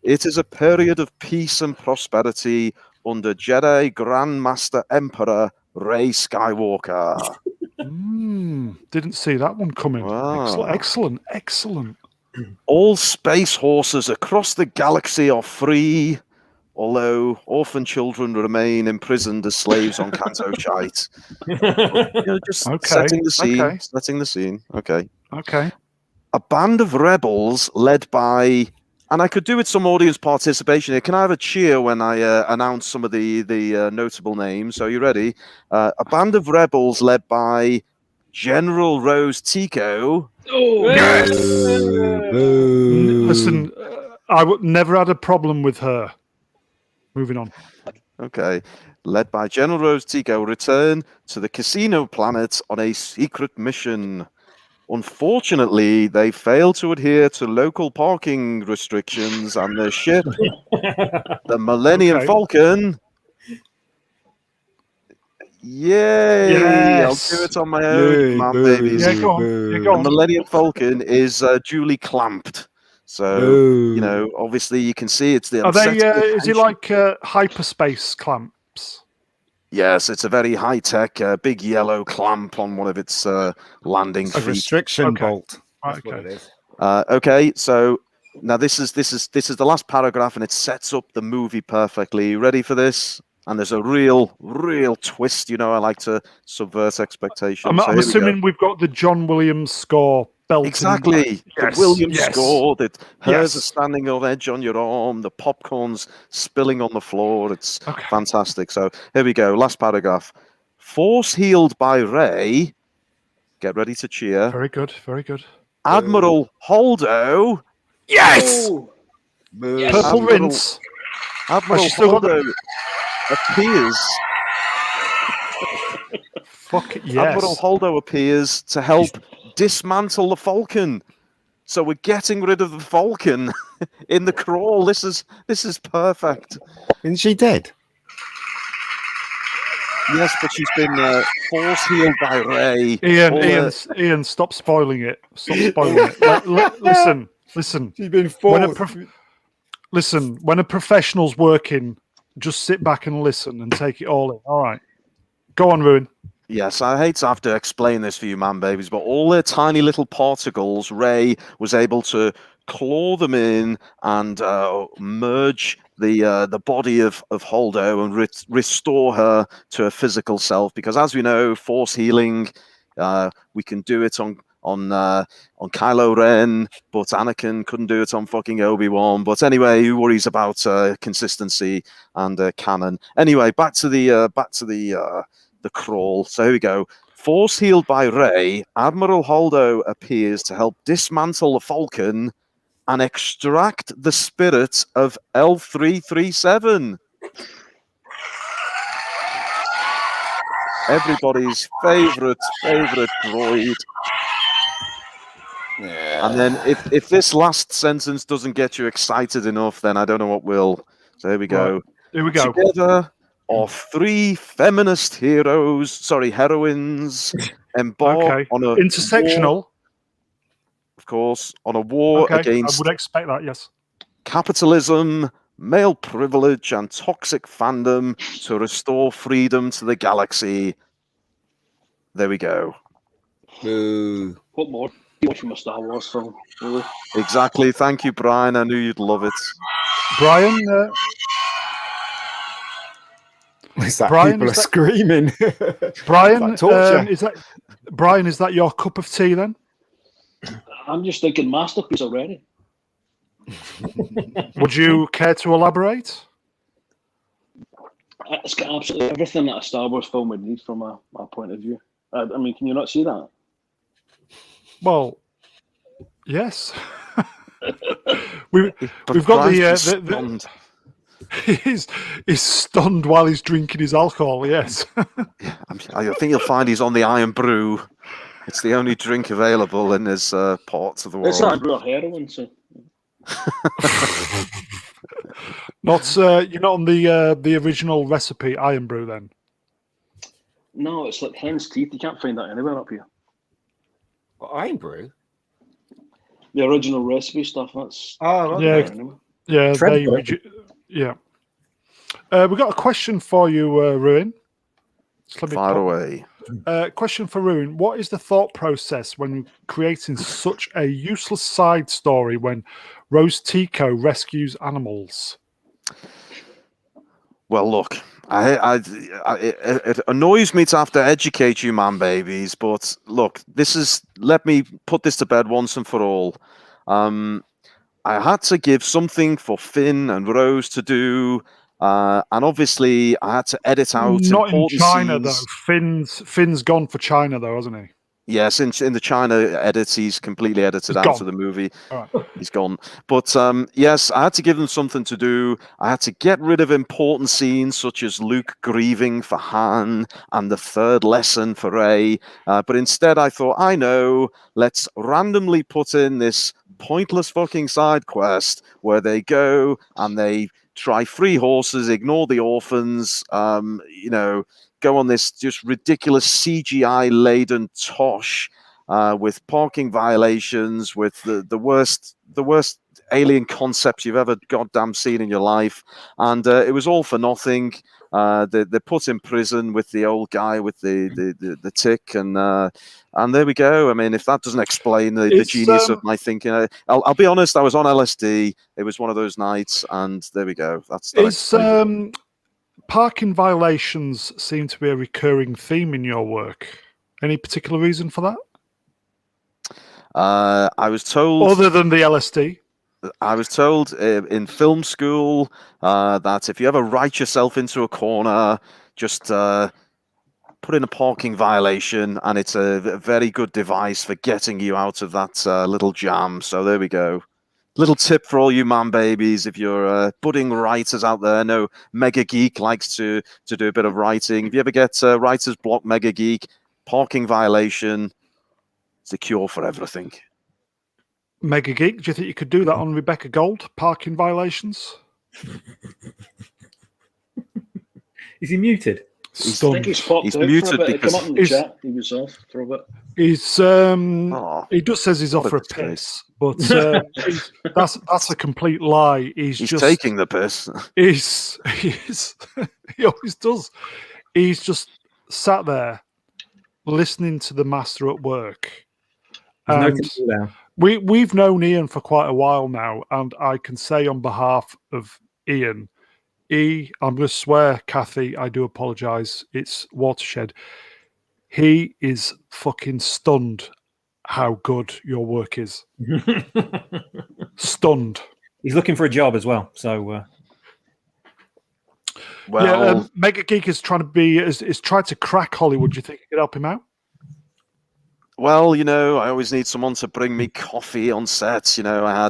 It is a period of peace and prosperity under Jedi Grandmaster Emperor Rey Skywalker. Didn't see that one coming. Wow. Excellent. All space horses across the galaxy are free, although orphan children remain imprisoned as slaves on Canto Shite. Just setting the scene. Okay. Setting the scene. Okay. Okay. A band of rebels led by, and I could do with some audience participation here. Can I have a cheer when I announce some of the notable names? Are you ready? A band of rebels led by General Rose Tico. Oh, Yes. Listen, I never had a problem with her. Moving on. Okay. Led by General Rose Tico, return to the casino planet on a secret mission. Unfortunately, they failed to adhere to local parking restrictions, and their ship, the Millennium Falcon. Yay! Yes. I'll do it on my own, man, babies. Yeah, go on. Yeah, go The on. Millennium Falcon is duly clamped. So, obviously you can see it's the... Are they, is it like hyperspace clamps? Yes, it's a very high-tech, big yellow clamp on one of its landing feet. A restriction bolt. That's what it is. Okay, so now this is the last paragraph, and it sets up the movie perfectly. You ready for this? And there's a real twist. I like to subvert expectations. I'm assuming we've got the John Williams score belted. Exactly. Yes, The Williams yes. score, that hairs are Yes. standing on edge on your arm, the popcorn's spilling on the floor. It's fantastic. So here we go. Last paragraph. Force healed by Rey. Get ready to cheer. Very good. Very good. Admiral Holdo. Yes! oh. Yes. Purple rinse. Admiral Has she still got Holdo appears. Fuck yes. Admiral Holdo appears to help dismantle the Falcon. So we're getting rid of the Falcon in the crawl. This is perfect. Isn't she dead? Yes, but she's been force healed by Rey. Ian, stop spoiling it. Stop spoiling it. Listen. She's been Listen, when a professional's working, just sit back and listen and take it all in. All right. Go on, Ruin. Yes, I hate to have to explain this for you, man babies, but all their tiny little particles, Rey was able to claw them in and merge the body of Holdo and restore her to her physical self. Because as we know, force healing, we can do it on Kylo Ren, but Anakin couldn't do it on fucking Obi-Wan. But anyway, who worries about consistency and canon? Anyway, back to the crawl. So here we go. Force healed by Rey, Admiral Holdo appears to help dismantle the Falcon and extract the spirit of L337. Everybody's favorite droid. Yeah. And then if this last sentence doesn't get you excited enough, then I don't know what will. So here we go. Right. Here we go. Together are three feminist heroines embarked on a intersectional. War, of course, on a war against I would expect that, yes. capitalism, male privilege, and toxic fandom to restore freedom to the galaxy. There we go. Boo. What more? You watch from a Star Wars film, really? Exactly. Thank you, Brian. I knew you'd love it. Brian, Is that Brian, people are screaming? Brian, torture. Is that your cup of tea then? I'm just thinking masterpiece already. Would you care to elaborate? It's got absolutely everything that a Star Wars film would need from my point of view. I mean, can you not see that? Well, yes. we've got He's stunned while he's drinking his alcohol. Yes. I think you'll find he's on the Iron Brew. It's the only drink available in this parts of the world. It's not brew of heroin, so. Not you're not on the original recipe Iron Brew then. No, it's like hen's teeth. You can't find that anywhere up here. Well, Iron Brew. The original recipe stuff. That's Oh, Yeah. okay. Yeah, Trevor. yeah. We've got a question for you, Ruin. Just let me Far pop- away. Question for Ruin. What is the thought process when creating such a useless side story when Rose Tico rescues animals? Well, look, it annoys me to have to educate you, man babies, but look, let me put this to bed once and for all. I had to give something for Finn and Rose to do, and obviously I had to edit out Not in important China scenes. though. Finn's gone for China though, hasn't he? Yes, in the China edits, he's completely edited He's out gone. of the movie. All right. He's gone. But yes, I had to give them something to do. I had to get rid of important scenes such as Luke grieving for Han and the third lesson for Rey. But instead, I thought, I know, let's randomly put in this pointless fucking side quest where they go and they try free horses, ignore the orphans, go on this just ridiculous CGI laden tosh with parking violations, with the worst alien concepts you've ever goddamn seen in your life, and it was all for nothing. They're put in prison with the old guy with the tick, and there we go. I mean, if that doesn't explain the genius of my thinking, I'll be honest. I was on LSD. It was one of those nights, and there we go. Parking violations seem to be a recurring theme in your work. Any particular reason for that? I was told, other than the LSD. I was told in film school that if you ever write yourself into a corner, just put in a parking violation, and it's a very good device for getting you out of that little jam. So there we go. Little tip for all you man babies, if you're budding writers out there. I know MegaGeek likes to do a bit of writing. If you ever get writer's block, MegaGeek, parking violation, it's the cure for everything. MegaGeek, do you think you could do that on Rebecca Gold? Parking violations? Is he muted? I think he's popped He's out for muted a bit. He because come up in the chat. He was off for a bit. He just says he's off for a piss, but that's a complete lie. He's just taking the piss. He always does. He's just sat there listening to the master at work. And we've known Ian for quite a while now, and I can say on behalf of Ian, I'm going to swear, Kathy, I do apologise. It's Watershed. He is fucking stunned how good your work is. Stunned. He's looking for a job as well. So, MegaGeek is trying to is trying to crack Hollywood. Do you think you could help him out? Well, I always need someone to bring me coffee on set. I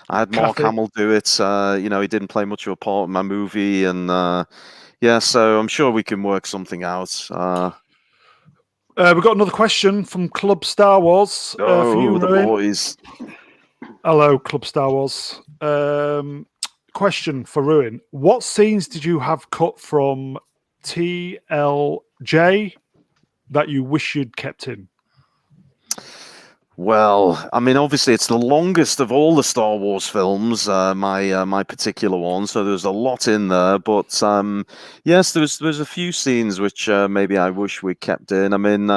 had Mark Hamill do it. He didn't play much of a part in my movie, and so I'm sure we can work something out. We've got another question from Club Star Wars. For you, the Ruin. boys. Hello, Club Star Wars. Question for Ruin. What scenes did you have cut from TLJ that you wish you'd kept in? Well, I mean, obviously, it's the longest of all the Star Wars films, my particular one. So there's a lot in there. But yes, there's a few scenes which maybe I wish we kept in. I mean,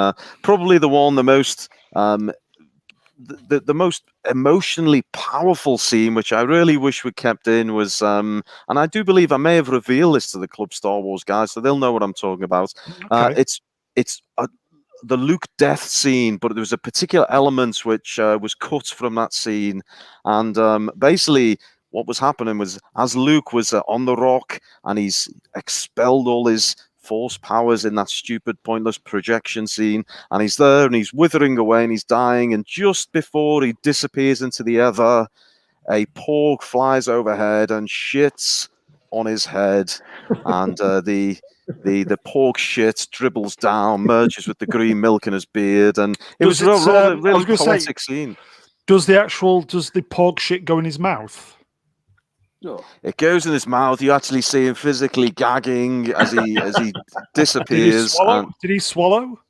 probably the most the most emotionally powerful scene, which I really wish we kept in, was, and I do believe I may have revealed this to the Club Star Wars guys, so they'll know what I'm talking about. Okay. It's the Luke death scene, but there was a particular element which was cut from that scene, and basically what was happening was, as Luke was on the rock and he's expelled all his force powers in that stupid, pointless projection scene, and he's there and he's withering away and he's dying, and just before he disappears into the ether, a porg flies overhead and shits on his head, and the pork shit dribbles down, merges with the green milk in his beard, and it was a really poetic scene. Does the pork shit go in his mouth? No. It goes in his mouth. You actually see him physically gagging as he disappears. Did he swallow?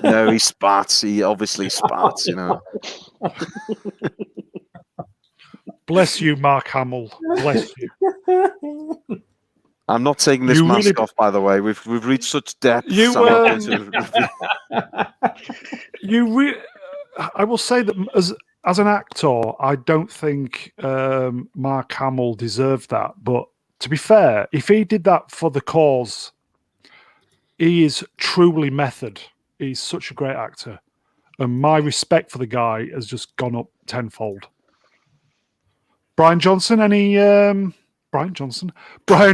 No, he spats. He obviously spats, you know. Bless you, Mark Hamill. Bless you. I'm not taking this mask off, by the way. We've reached such depth. I will say that as an actor, I don't think Mark Hamill deserved that. But to be fair, if he did that for the cause, he is truly method. He's such a great actor. And my respect for the guy has just gone up tenfold. Brian Johnson, Brian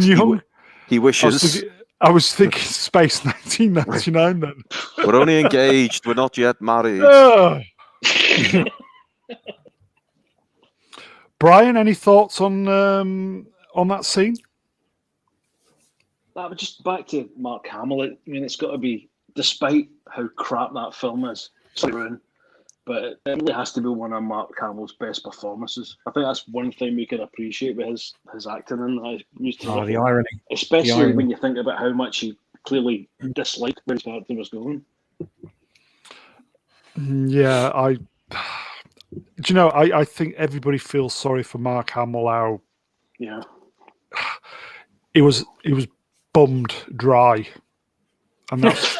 Young. He wishes. I was thinking Space 1999 then. We're only engaged. We're not yet married. Brian, any thoughts on that scene? That just back to Mark Hamill. I mean, it's got to be, despite how crap that film is, but it really has to be one of Mark Hamill's best performances. I think that's one thing we can appreciate with his acting in that. The irony. Especially when you think about how much he clearly disliked where his character was going. Yeah, I think everybody feels sorry for Mark Hamill. How he was bummed dry, and that's.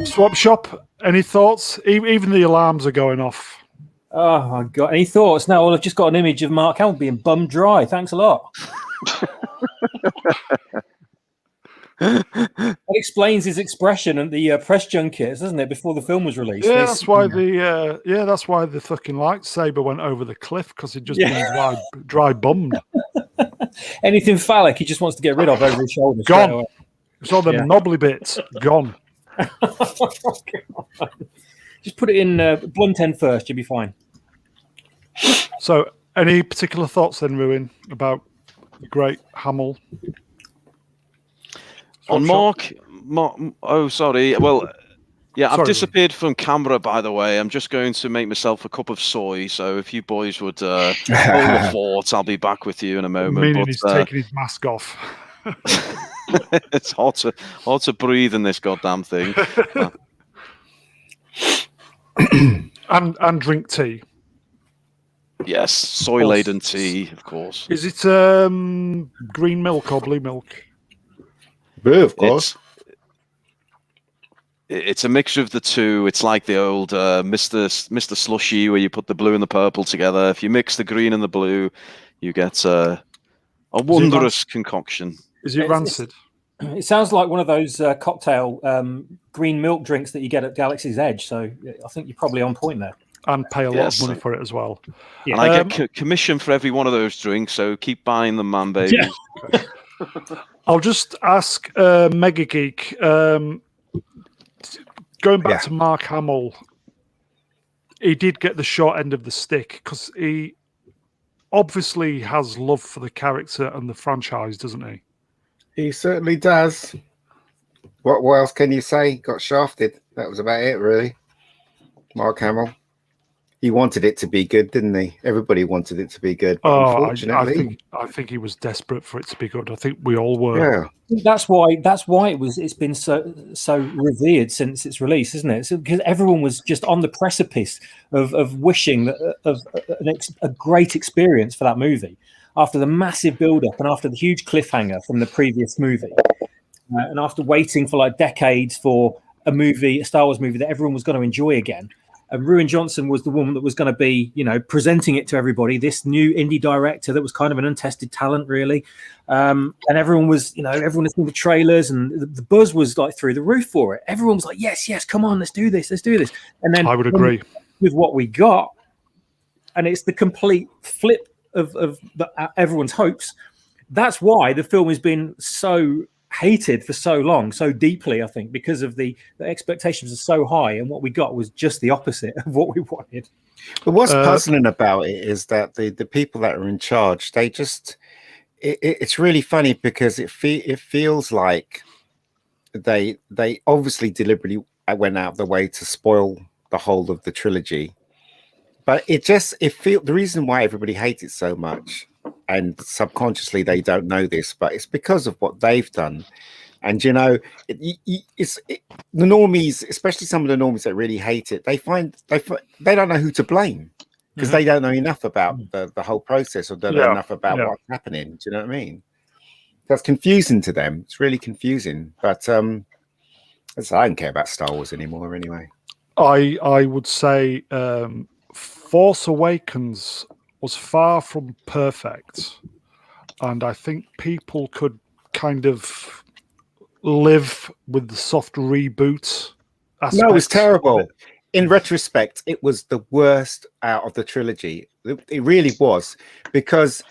Swap shop. Any thoughts? Even the alarms are going off. Oh my god! Any thoughts? No. Well, I've just got an image of Mark Hamill being bum dry. Thanks a lot. That explains his expression at the press junkets, doesn't it? Before the film was released. Yeah, that's why the fucking lightsaber went over the cliff, because it just been dry bummed. Anything phallic, he just wants to get rid of over his shoulders. Gone. It's all the knobbly bits gone. Just put it in blunt end first, you'll be fine. So, any particular thoughts then, Ruin, about the great Hamill? On Mark, oh, sorry. Well, yeah, I've disappeared from camera, by the way. I'm just going to make myself a cup of soy. So if you boys would hold the fort, I'll be back with you in a moment. Meaning he's taking his mask off. It's hard to breathe in this goddamn thing. and drink tea. Yes, soy-laden tea, of course. Is it green milk or blue milk? Blue, of course. It's a mixture of the two. It's like the old Mr. Slushy, where you put the blue and the purple together. If you mix the green and the blue, you get a wondrous concoction. Is it rancid? It sounds like one of those cocktail green milk drinks that you get at Galaxy's Edge. So I think you're probably on point there. And pay a lot of money for it as well. Yeah. And I get commission for every one of those drinks, so keep buying them, Manbaby. Yeah. I'll just ask MegaGeek, going back to Mark Hamill, he did get the short end of the stick because he obviously has love for the character and the franchise, doesn't he? He certainly does. What else can you say? Got shafted. That was about it, really. Mark Hamill. He wanted it to be good, didn't he? Everybody wanted it to be good. Unfortunately, I think he was desperate for it to be good. I think we all were. Yeah. That's why it's been so revered since its release, isn't it? Because everyone was just on the precipice of wishing a great experience for that movie after the massive build-up and after the huge cliffhanger from the previous movie, and after waiting for like decades for a Star Wars movie that everyone was going to enjoy again. And Ruin Johnson was the woman that was going to be, presenting it to everybody. This new indie director that was kind of an untested talent, really. And everyone was, everyone had seen the trailers, and the buzz was like through the roof for it. Everyone was like, yes, come on, let's do this. And then I would agree with what we got, and it's the complete flip of everyone's hopes. That's why the film has been so hated for so long, so deeply, I think, because of the expectations are so high, and what we got was just the opposite of what we wanted. But what's puzzling about it is that the people that are in charge, they just it's really funny because it feels like they obviously deliberately went out of the way to spoil the whole of the trilogy. But the reason why everybody hates it so much, and subconsciously they don't know this, but it's because of what they've done. And you know, the normies, especially some of the normies that really hate it, they don't know who to blame because they don't know enough about the whole process, or don't know enough about what's happening. Do you know what I mean? That's confusing to them. It's really confusing. But I don't care about Star Wars anymore anyway. I would say Force Awakens was far from perfect, and I think people could kind of live with the soft reboot aspect. No, it was terrible. In retrospect, it was the worst out of the trilogy. It really was, because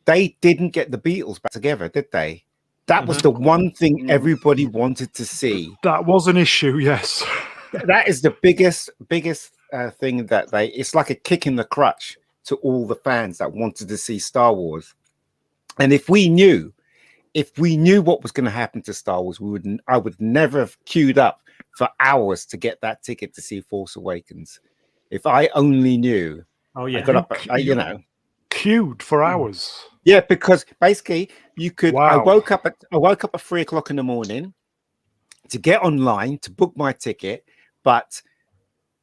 they didn't get the Beatles back together, did they? That was the one thing everybody wanted to see. That was an issue, yes. That is the biggest thing that it's like a kick in the crutch to all the fans that wanted to see Star Wars. And if we knew what was going to happen to Star Wars, I would never have queued up for hours to get that ticket to see Force Awakens. If I only knew. Oh yeah, I got up, queued for hours. Yeah, because basically you could. Wow. I woke up at 3:00 in the morning to get online to book my ticket, but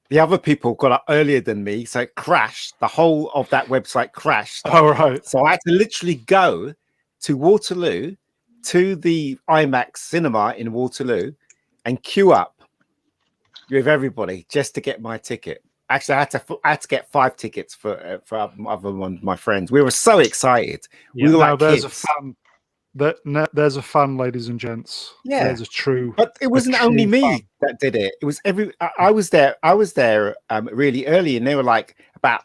the other people got up earlier than me, so it crashed. The whole of that website crashed. All right. So I had to literally go to Waterloo, to the IMAX cinema in Waterloo, and queue up with everybody just to get my ticket. Actually, I had to get 5 tickets for other one of my friends. We were so excited. Yeah, we were now like there's kids. there's a fan, ladies and gents. Yeah, there's a true. But it wasn't only me fan that did it. It was I was there. I was there really early, and they were like about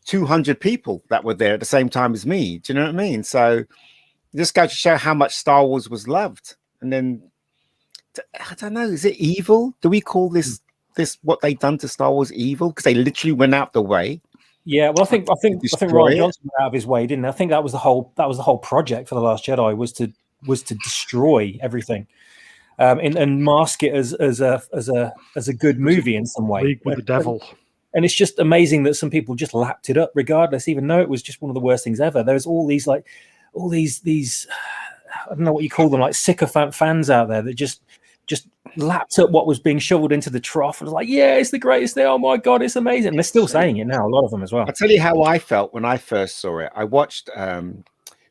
200 people that were there at the same time as me. Do you know what I mean? So this goes to show how much Star Wars was loved. And then I don't know, is it evil? Do we call this what they done to Star Wars evil? Because they literally went out the way. Yeah, well, I think Ryan Johnson went out of his way, didn't he? I think that was the whole project for The Last Jedi was to destroy everything, and mask it as a good movie in some way. League with the devil. And it's just amazing that some people just lapped it up regardless, even though it was just one of the worst things ever. There's all these I don't know what you call them, like sycophant fans out there that just lapped up what was being shoveled into the trough and was like, yeah, it's the greatest thing. Oh my God, it's amazing. And they're still saying it now, a lot of them as well. I'll tell you how I felt when I first saw it. I watched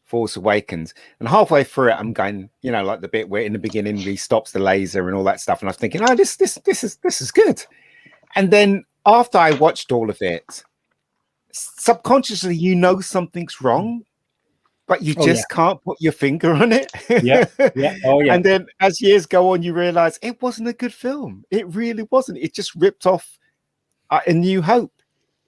Force Awakens, and halfway through it, I'm going, like the bit where in the beginning he stops the laser and all that stuff. And I was thinking, oh, this is good. And then after I watched all of it, subconsciously, something's wrong, but you just can't put your finger on it. Yeah. Oh, yeah. And then as years go on, you realize it wasn't a good film. It really wasn't. It just ripped off A New Hope.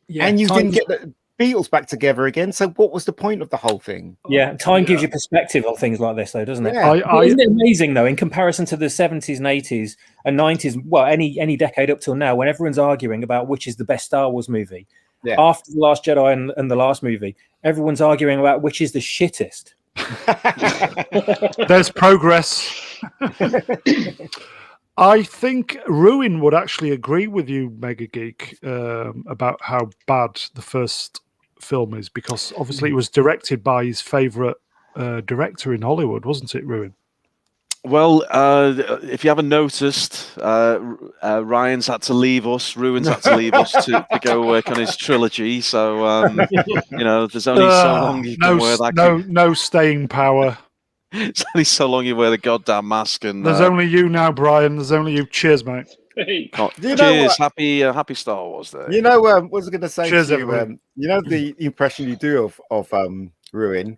Yeah, and you didn't get the Beatles back together again. So what was the point of the whole thing? Yeah, time gives you perspective on things like this, though, doesn't it? Yeah. Isn't it amazing, though, in comparison to the 70s and 80s and 90s, well, any decade up till now, when everyone's arguing about which is the best Star Wars movie, after The Last Jedi and the last movie, everyone's arguing about which is the shittest. There's progress. I think Ruin would actually agree with you, MegaGeek, about how bad the first film is, because obviously it was directed by his favourite director in Hollywood, wasn't it, Ruin? Well, if you haven't noticed, Ryan's had to leave us. Ruin's had to leave us to go work on his trilogy. So, there's only so long you can wear that. No staying power. It's only so long you wear the goddamn mask. And there's only you now, Brian. There's only you. Cheers, mate. Cheers. Happy Star Wars Day. What was I going to say Cheers, to you? The impression you do of Ruin.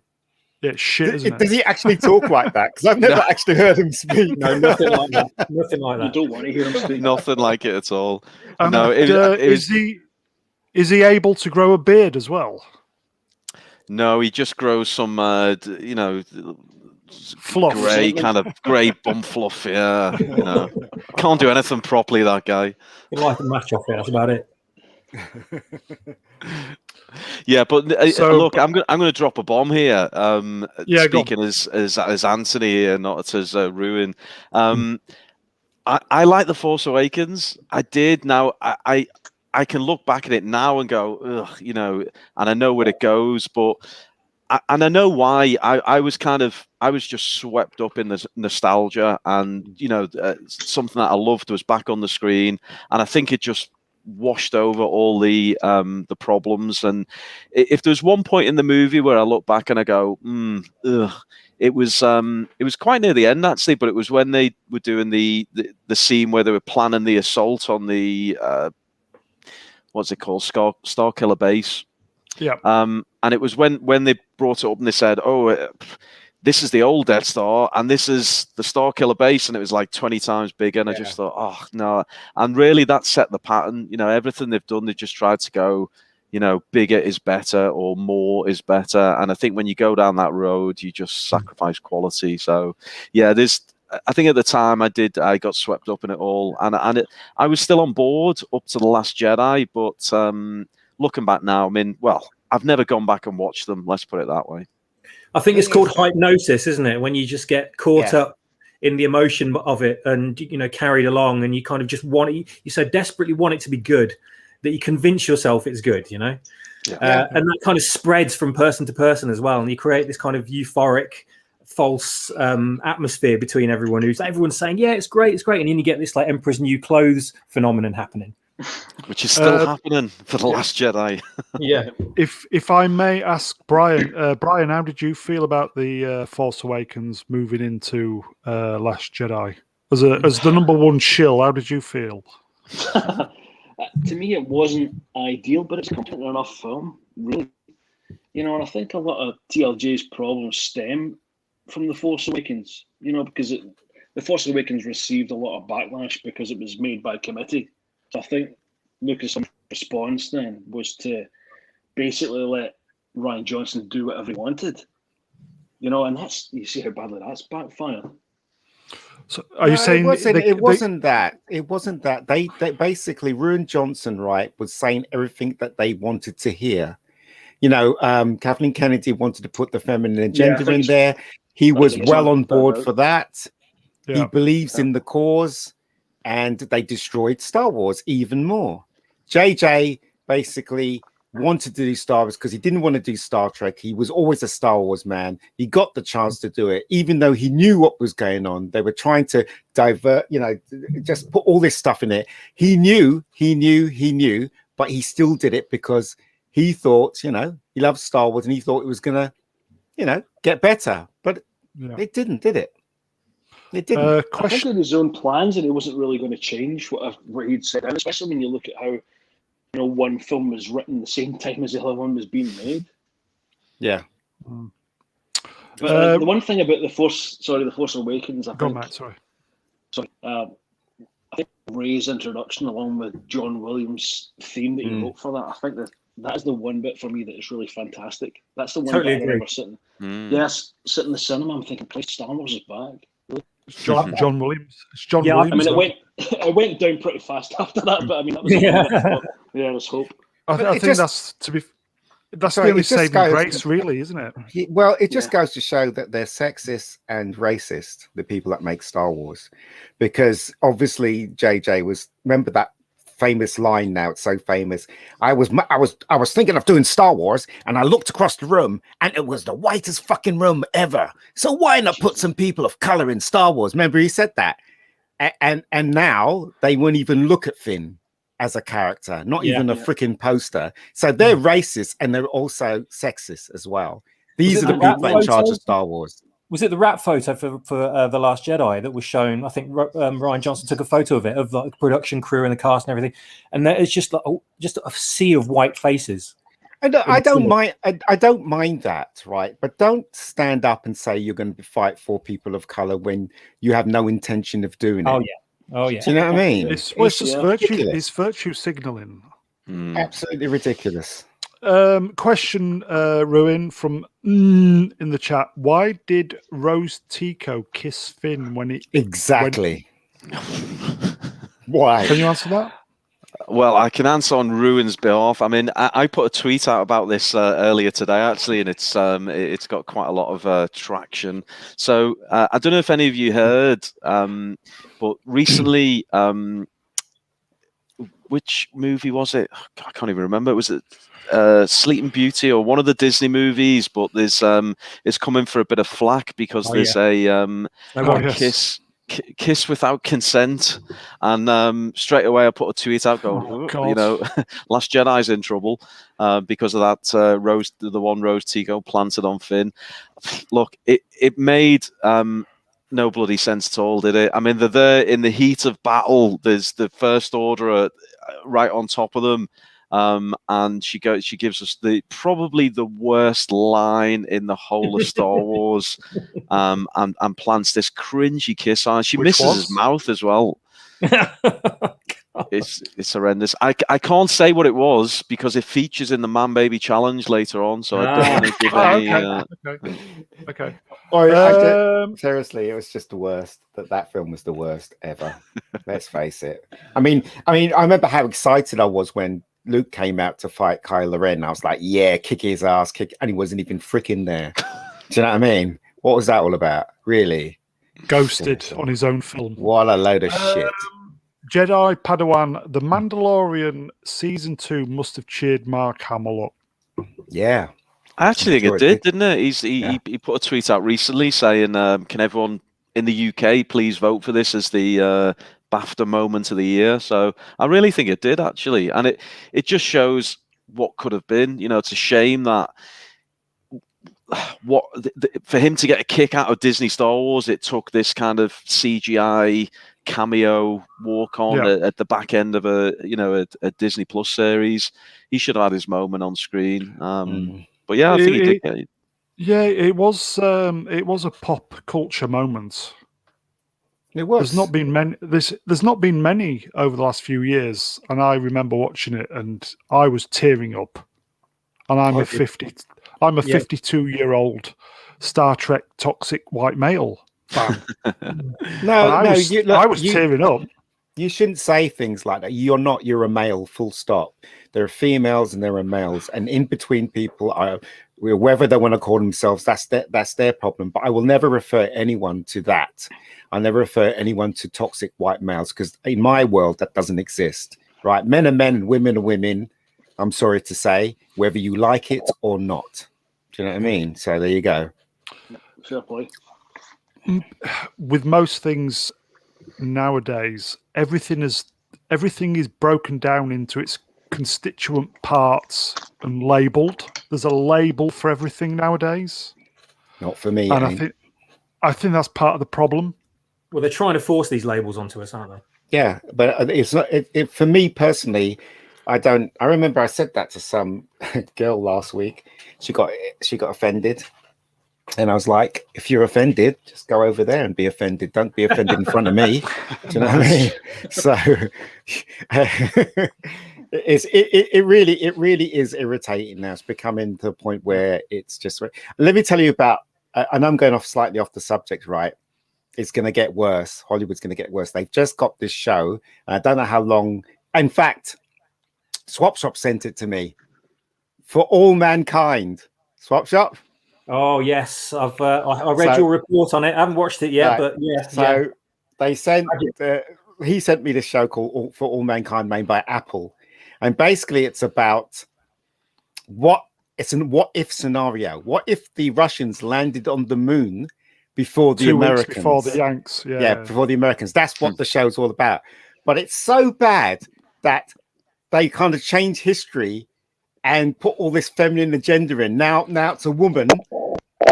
Yeah, it's shit, isn't it? Does he actually talk like that? Because I've never actually heard him speak. No, nothing like that. Nothing like that. You don't want to hear him speak. Nothing like it at all. Is he able to grow a beard as well? No, he just grows some, Fluff. grey kind of grey bum fluff. Yeah, you know, can't do anything properly. That guy. You like a match off it. That's about it. Yeah, but So- look, I'm gonna drop a bomb here. Yeah, go on. Speaking as Anthony here, not as Ruin. I like The Force Awakens. I did. Now I can look back at it now and go, ugh, you know, and I know where it goes, but I know why. I was just swept up in the nostalgia, and you know, something that I loved was back on the screen, and I think it just washed over all the problems. And if there's one point in the movie where I look back and I go, ugh, it was quite near the end actually, but it was when they were doing the scene where they were planning the assault on the what's it called, Star Killer base. Yeah. And it was when they brought it up and they said, oh, this is the old Death Star and this is the Star Killer base, and it was like 20 times bigger. And I just thought, oh no. And really that set the pattern. You know, everything they've done, they've just tried to go, you know, bigger is better or more is better. And I think when you go down that road, you just sacrifice quality. So yeah, I think at the time I got swept up in it all, and I was still on board up to The Last Jedi, but looking back now, I mean, well, I've never gone back and watched them. Let's put it that way. I think it's called hypnosis, isn't it? When you just get caught up in the emotion of it, and you know, carried along, and you kind of just want it. You so desperately want it to be good that you convince yourself it's good. You know, and that kind of spreads from person to person as well, and you create this kind of euphoric, false atmosphere between everyone. Everyone's saying, "Yeah, it's great, and then you get this like Emperor's New Clothes phenomenon happening." Which is still happening for The Last Jedi. Yeah. If I may ask Brian, Brian, how did you feel about the Force Awakens moving into Last Jedi as the number one shill? How did you feel? To me, it wasn't ideal, but it's a competent enough film, really. You know, and I think a lot of TLJ's problems stem from The Force Awakens. You know, because The Force Awakens received a lot of backlash because it was made by committee. So I think Lucas' response then was to basically let Rian Johnson do whatever he wanted. You know, and you see how badly that's backfired. So are you saying it wasn't that? It wasn't that. They basically, Rian Johnson, right, was saying everything that they wanted to hear. You know, Kathleen Kennedy wanted to put the feminine agenda in there. He was well on board for that. Yeah. He believes in the cause. And they destroyed Star Wars even more. JJ basically wanted to do Star Wars because he didn't want to do Star Trek. He was always a Star Wars man. He got the chance to do it, even though he knew what was going on. They were trying to divert, you know, just put all this stuff in it. He knew, but he still did it because he thought, you know, he loved Star Wars and he thought it was going to, you know, get better. But it didn't, did it? It didn't. I think in his own plans, and it wasn't really going to change what he'd said, and especially when you look at how, you know, one film was written the same time as the other one was being made. Yeah. But the one thing about The Force Awakens, I think Rey's introduction, along with John Williams' theme that he wrote for that, I think that is the one bit for me that is really fantastic. That's the one that I remember sitting in the cinema. I'm thinking, "Christ, Star Wars is back." John Williams. It's John Williams. I mean, it went down pretty fast after that, but I mean, that was there's hope. I think that's the only saving grace, really, isn't it? Well, it just goes to show that they're sexist and racist, the people that make Star Wars, because obviously JJ remember that famous line. Now it's so famous. I was thinking of doing Star Wars, and I looked across the room, and it was the whitest fucking room ever. So why not put some people of color in Star Wars? Remember he said that, and now they won't even look at Finn as a character, not even a freaking poster. So they're racist and they're also sexist as well. These are the people in charge of Star Wars. Was it the wrap photo for The Last Jedi that was shown? I think Rian Johnson took a photo of it, of like the production crew and the cast and everything, and it's just like just a sea of white faces. I don't mind that, right? But don't stand up and say you're going to fight for people of color when you have no intention of doing it. Oh yeah. Do you know what I mean? It's just virtue. It's virtue signaling. Absolutely ridiculous. Question, Ruin, from In the chat, why did Rose Tico kiss Finn when he Exactly. Why? Can you answer that? Well, I can answer on Ruin's behalf. I mean, I put a tweet out about this earlier today, actually, and it's got quite a lot of traction. So I don't know if any of you heard, but recently, which movie was it? I can't even remember. Was it Sleeping Beauty or one of the Disney movies? But there's it's coming for a bit of flack because there's a kiss without consent, and straight away I put a tweet out going, you know, Last Jedi's in trouble because of that the one Rose Tico planted on Finn. Look, it made no bloody sense at all, did it? I mean, they're there in the heat of battle. There's the First Order right on top of them. And she gives us probably the worst line in the whole of Star Wars, and plants this cringy kiss on. She misses his mouth as well. It's horrendous. I can't say what it was because it features in the Manbaby challenge later on, so I don't want to give any. Okay. Seriously, it was just the worst. That film was the worst ever. Let's face it. I mean, I remember how excited I was when Luke came out to fight Kylo Ren. I was like, yeah, kick his ass, and he wasn't even freaking there. Do you know what I mean? What was that all about? Really? Ghosted on his own film. What a load of shit. Jedi Padawan, The Mandalorian Season 2 must have cheered Mark Hamill up. Yeah. I actually think it did, didn't it? He put a tweet out recently saying, can everyone in the UK please vote for this as the BAFTA moment of the year? So I really think it did, actually. And it just shows what could have been. You know, it's a shame that for him to get a kick out of Disney Star Wars, it took this kind of CGI cameo walk on at the back end of a Disney Plus series. He should have had his moment on screen. But yeah, I think he did get it. Yeah, it was a pop culture moment. It was. There's not been many. There's not been many over the last few years, and I remember watching it, and I was tearing up. And I'm a 52-year-old Star Trek toxic white male fan. I was tearing up. You shouldn't say things like that. You're a male, full stop. There are females and there are males, and in between people are whether they want to call themselves, that's their problem. But I will never refer anyone to that. I never refer anyone to toxic white males, because in my world that doesn't exist. Right? Men are men, women are women. I'm sorry to say, whether you like it or not. Do you know what I mean? So there you go. Fair play. With most things nowadays, everything is broken down into its constituent parts and labelled. There's a label for everything nowadays. Not for me. And I think that's part of the problem. Well, they're trying to force these labels onto us, aren't they? Yeah, but it's not. For me personally, I don't. I remember I said that to some girl last week. She got offended. And I was like, if you're offended, just go over there and be offended. Don't be offended in front of me. Do you know what I mean? So it really is irritating now. It's becoming to the point where it's just. Let me tell you about, and I'm going slightly off the subject, right? It's going to get worse. Hollywood's going to get worse. They've just got this show, and I don't know how long. In fact, Swap Shop sent it to me. For All Mankind. Swap Shop. Oh yes, I read your report on it. I haven't watched it yet, but yeah. So they sent. He sent me this show called For All Mankind, made by Apple, and basically it's about what if scenario. What if the Russians landed on the moon before the Americans? Before the Yanks, before the Americans. That's what the show's all about. But it's so bad that they kind of change history and put all this feminine agenda in. Now it's a woman.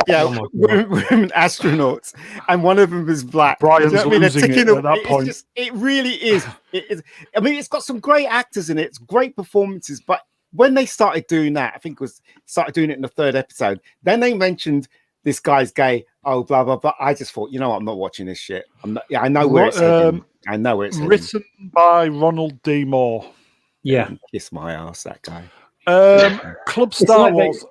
Women astronauts, and one of them is black. Brian's losing it at that point. It really is. I mean, it's got some great actors in it. It's great performances. But when they started doing that, I think started doing it in the third episode. Then they mentioned this guy's gay. Oh, blah blah blah. I just thought, you know what? I'm not watching this shit. I know where it's heading. I know where it's heading. Written by Ronald D. Moore. Yeah, kiss my ass, that guy. Club Star Wars.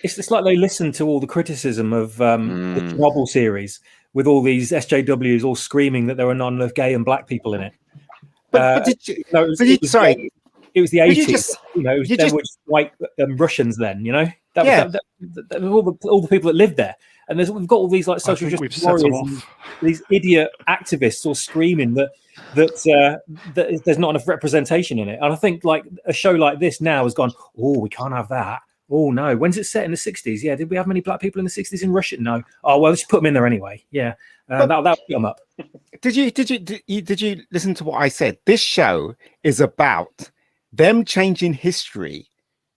it's like they listen to all the criticism of the Chernobyl series with all these SJWs all screaming that there are not enough gay and black people in it. But did you? No, it was the But you 80s. just- There were just white Russians then. Yeah. That was all the people that lived there. And we've got all these like I social think we've justice set them warriors, and off. these idiot activists all screaming that there's not enough representation in it. And I think like a show like this now has gone, oh, we can't have that. Oh no, when's it set in the 60s? Yeah, did we have many black people in the 60s in Russia? No. Oh well, let's put them in there anyway. Yeah, that'll put them up. Did you listen to what I said? This show is about them changing history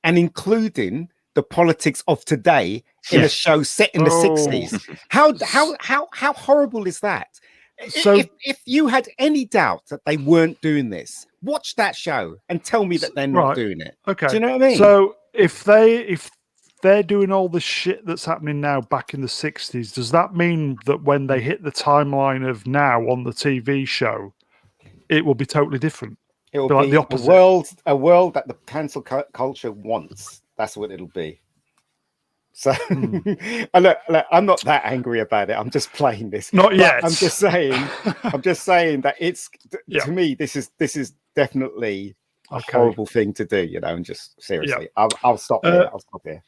and including the politics of today in a show set in the 60s. How horrible is that? So if you had any doubt that they weren't doing this, watch that show and tell me that they're not doing it. Okay. Do you know what I mean? So if they're doing all the shit that's happening now back in the 60s, does that mean that when they hit the timeline of now on the TV show, it will be totally different? It will be like be the opposite. a world that the cancel culture wants. That's what it'll be. So look, I'm not that angry about it. I'm just playing this. Not yet. I'm just saying that it's to me, this is definitely a horrible thing to do, and just seriously. I'll stop here. I'll stop here.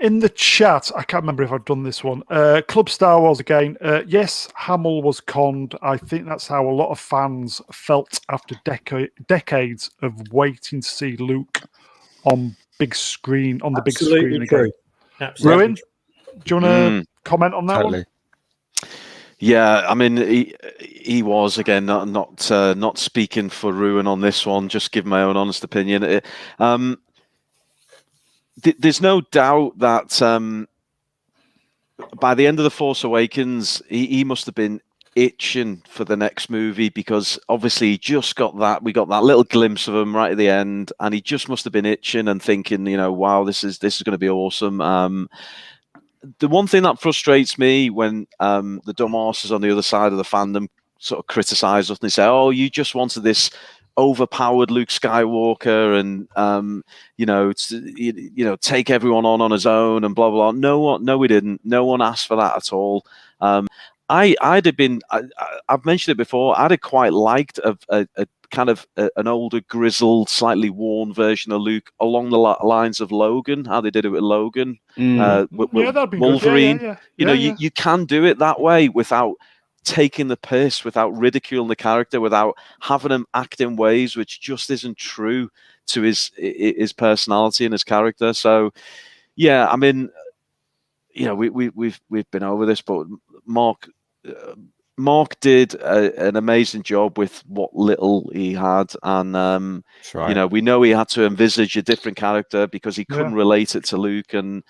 In the chat, I can't remember if I've done this one. Club Star Wars again. Yes, Hamill was conned. I think that's how a lot of fans felt after decades of waiting to see Luke on big screen big screen again. Absolutely. Ruin, do you want to comment on that one? Yeah, I mean, he was again not speaking for Ruin on this one. Just give my own honest opinion. There's no doubt that by the end of The Force Awakens, he must have been itching for the next movie, because obviously he just got that. We got that little glimpse of him right at the end, and he just must have been itching and thinking, wow, this is going to be awesome. The one thing that frustrates me when the dumbasses on the other side of the fandom sort of criticize us and they say, "Oh, you just wanted this overpowered Luke Skywalker, and take everyone on his own and blah blah." No, we didn't. No one asked for that at all. I'd have been. I've mentioned it before. I'd have quite liked a kind of an older, grizzled, slightly worn version of Luke along the lines of Logan. How they did it with Logan, with that'd be Wolverine. good. Yeah. You can do it that way without taking the piss, without ridiculing the character, without having him act in ways which just isn't true to his personality and his character. So, yeah, I mean, we've been over this, but Mark did an amazing job with what little he had, and we know he had to envisage a different character because he couldn't relate it to Luke, and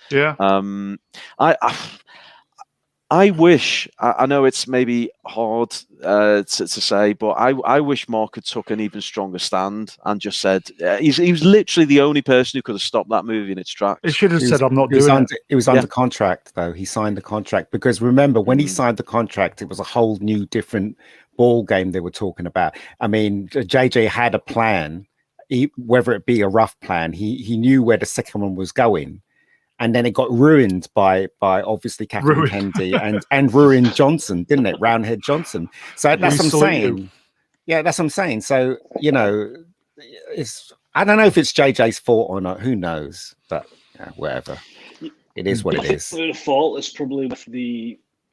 I wish, I know it's maybe hard to say, but I wish Mark had took an even stronger stand and just said, he was literally the only person who could have stopped that movie in its tracks. He should have said, I'm not doing it. He was under contract, though. He signed the contract, because remember, when he signed the contract, it was a whole new different ball game they were talking about. I mean, JJ had a plan, whether it be a rough plan. He knew where the second one was going. And then it got ruined by obviously Kathleen Kennedy and ruined Johnson, didn't it? Roundhead Johnson. So that's what I'm saying. Yeah, that's what I'm saying. So, I don't know if it's JJ's fault or not. Who knows? But whatever. It is what it is. The fault is probably with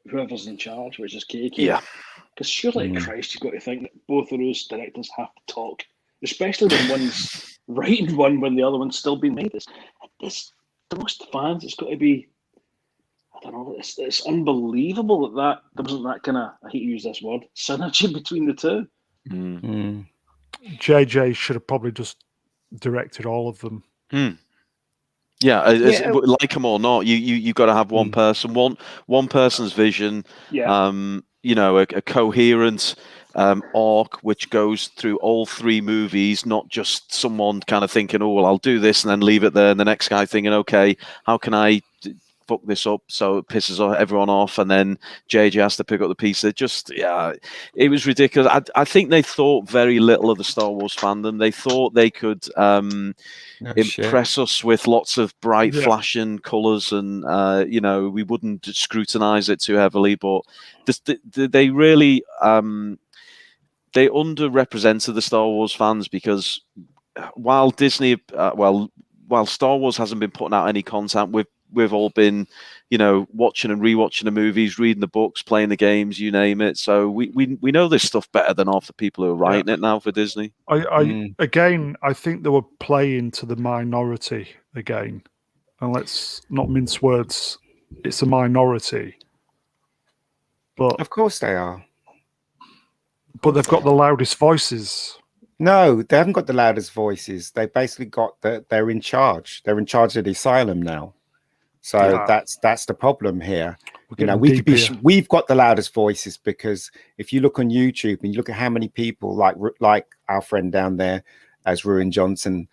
whoever's in charge, which is KK. Yeah. Because surely, Christ, you've got to think that both of those directors have to talk, especially when one's writing one when the other one's still being made. It's the most fans, it's got to be, I don't know, it's unbelievable that there wasn't that kind of, I hate to use this word, synergy between the two. JJ should have probably just directed all of them. Yeah, like them or not, you got to have one person, one person's vision. A coherent arc which goes through all three movies, not just someone kind of thinking, "Oh, well, I'll do this," and then leave it there, and the next guy thinking, "Okay, how can I fuck this up, so it pisses everyone off, and then JJ has to pick up the piece. It was ridiculous. I think they thought very little of the Star Wars fandom. They thought they could impress us with lots of bright, flashing colours, and we wouldn't scrutinise it too heavily. But they really they underrepresented the Star Wars fans, because while Disney, while Star Wars hasn't been putting out any content, we've all been, watching and rewatching the movies, reading the books, playing the games, you name it. So we know this stuff better than half the people who are writing it now for Disney. Again, I think they were playing to the minority again, and let's not mince words. It's a minority, but of course they are. But they've got the loudest voices. No, they haven't got the loudest voices. They basically got they're in charge. They're in charge of the asylum now. So that's the problem here. We've got the loudest voices, because if you look on YouTube and you look at how many people like our friend down there as Ruin Johnson,